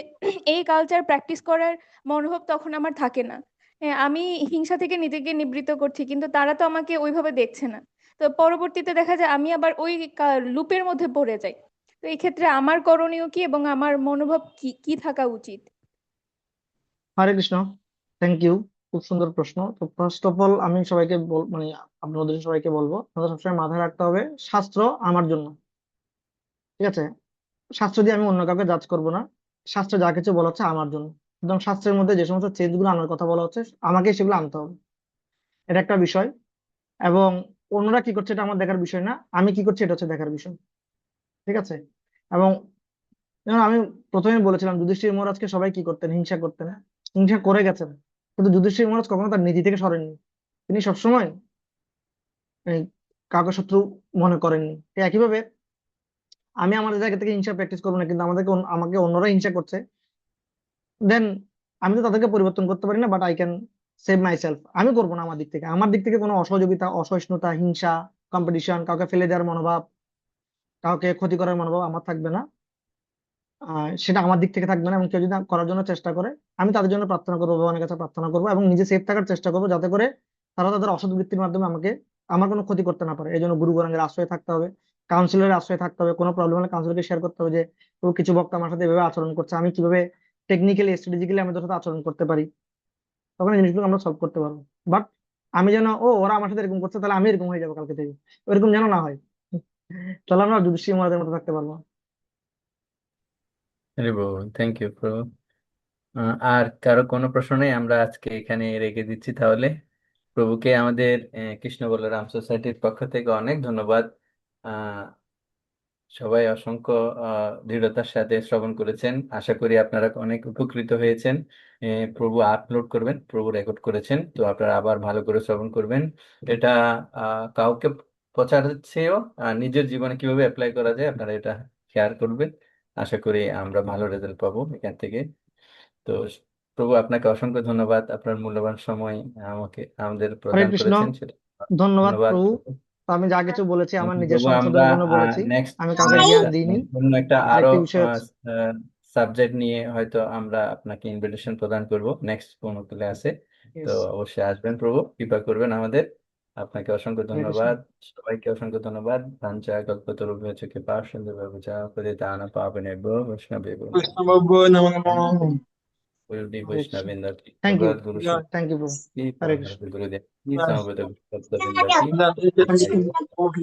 এই কালচার প্র্যাকটিস করার মনোভাব তখন আমার থাকে না। হ্যাঁ, আমি হিংসা থেকে নিজেকে নিবৃত্ত করছি, কিন্তু তারা তো আমাকে ওইভাবে দেখছে না। তো তো পরবর্তীতে দেখা যায় আমি আবার ওই লুপের মধ্যে পড়ে যাই। তো এই ক্ষেত্রে আমার করণীয় কি এবং আমার মনোভাব কি কি থাকা উচিত? হরে কৃষ্ণ। থ্যাংক ইউ, খুব সুন্দর প্রশ্ন। তো ফার্স্ট অফ অল আমি সবাইকে মানে আপনাদের সবাইকে বলবো, আপনাদের সবসময় মাথায় রাখতে হবে শাস্ত্র আমার জন্য, ঠিক আছে? শাস্ত্র দিয়ে আমি অন্য কাউকে জাজ করব না। শাস্ত্রে যা কিছু বলা হচ্ছে আমার জন্য, এবং শাস্ত্রের মধ্যে যে সমস্ত চেঞ্জ গুলো আনার কথা বলা হচ্ছে আমাকে সেগুলো আনতে হবে, এটা একটা বিষয়। এবং অন্যরা কি করছে এটা আমার দেখার বিষয় না, আমি কি করছি এটা হচ্ছে দেখার বিষয়, ঠিক আছে? এবং যেমন আমি প্রথমে বলেছিলাম যুধিষ্ঠির মহারাজকে সবাই কি করতেন, হিংসা করতেন, হিংসা করে গেছেন, কিন্তু যুধিষ্ঠির মহারাজ কখনো তার নীতি থেকে সরেননি। তিনি সবসময় এই কাউকে শত্রু মনে করেননি। ঠিক একইভাবে আমি আমাদের জায়গা থেকে হিংসা প্র্যাকটিস করবো না, কিন্তু আমাকে অন্যরা হিংসা করছে, দেন আমি তো তাদেরকে পরিবর্তন করতে পারি না, but I can save my self. আমি করবো না আমার দিক থেকে কোনো অসহযোগিতা, অসহিষ্ণুতা, হিংসা, কম্পিটিশন, কাউকে ফেলে দেওয়ার মনোভাব, কাউকে ক্ষতি করার মনোভাব আমার থাকবে না। সেটা আমার দিক থেকে থাকবে না। এবং কেউ যদি করার জন্য চেষ্টা করে, আমি তাদের জন্য প্রার্থনা করবো, ভগবানের কাছে প্রার্থনা করবো, এবং নিজে সেফ থাকার চেষ্টা করবো, যাতে করে তারা তাদের অসৎ বৃত্তির মাধ্যমে আমার কোনো ক্ষতি করতে না পারে। এই জন্য গুরু গণের আশ্রয় থাকতে হবে, কাউন্সিলরের আশ্রয় থাকতে হবে। কোনো প্রবলেম হলে কাউন্সিলরকে শেয়ার করতে হবে যে ও কিছু বক্তা আমার সাথে এভাবে আচরণ করছে, আমি কিভাবে টেকনিক্যালি স্ট্র্যাটেজিক্যালি আমি ওদের সাথে আচরণ করতে পারি, তখন এই জিনিসগুলো আমরা সলভ করতে পারবো। বাট আমি যেন ওরা আমার সাথে এরকম করছে তাহলে আমি এরকম হয়ে যাবো কালকে থেকে, এরকম যেন না হয়। তাহলে আমরা যুধিষ্ঠির মহারাজের মতো থাকতে পারবো। হরি বল, থ্যাংক ইউ প্রভু। আর কারো কোনো প্রশ্ন নেই, আমরা আজকে এখানে রেখে দিচ্ছি তাহলে। প্রভুকে আমাদের কৃষ্ণ বলরাম সোসাইটির পক্ষ থেকে অনেক ধন্যবাদ। আহ সবাই অসংখ্য দৃঢ়তার সাথে শ্রবণ করেছেন, আশা করি আপনারা অনেক উপকৃত হয়েছেন। প্রভু আপলোড করবেন, প্রভু রেকর্ড করেছেন, তো আপনারা আবার ভালো করে শ্রবণ করবেন। এটা কাউকে প্রচারের চেয়েও নিজের জীবনে কিভাবে অ্যাপ্লাই করা যায় আপনারা এটা শেয়ার করবেন। আশা করি আমরা ভালো রেজাল্ট পাবো এখান থেকে। তো প্রভু আপনাকে অসংখ্য ধন্যবাদ, আপনার মূল্যবান সময় আমাদের হরে প্রদান কৃষ্ণ। করেছেন, সেটা ধন্যবাদ ধন্যবাদ প্রভু। প্রভু। তো আমি যা কিছু বলেছি আমার নিজের প্রভু আমরা সংশোধনের জন্য বলেছি, নেক্সট আমি কাউকে জ্ঞান দিইনি। অন্য একটা আরো আরেকটি বিষয় হচ্ছে সাবজেক্ট নিয়ে হয়তো আমরা আপনাকে ইনভিটেশন প্রদান করব নেক্সট কোনো ক্লাসে। তো yes, অবশ্যই আসবেন প্রভু, কৃপা করবেন আমাদের। আপনাকে অসংখ্য হরে কৃষ্ণ। ধন্যবাদ, সবাইকে অসংখ্য ধন্যবাদ। পাঞ্চা কল্পতরুভ্যশ্চ কৃপা সিন্ধুভ্যশ্চ পতিতান পাবনেভ্যো বৈষ্ণবেভ্যো বৈষ্ণব নমো নমঃ। গুরুদেব হরে কৃষ্ণ। বৈষ্ণবেন্দ্র কি thank you, Bhagavad Guru thank you প্রভু। কি হরে পরম কৃষ্ণ। গুরুদেব কি সমবেত ভক্তবৃন্দ কি ওকে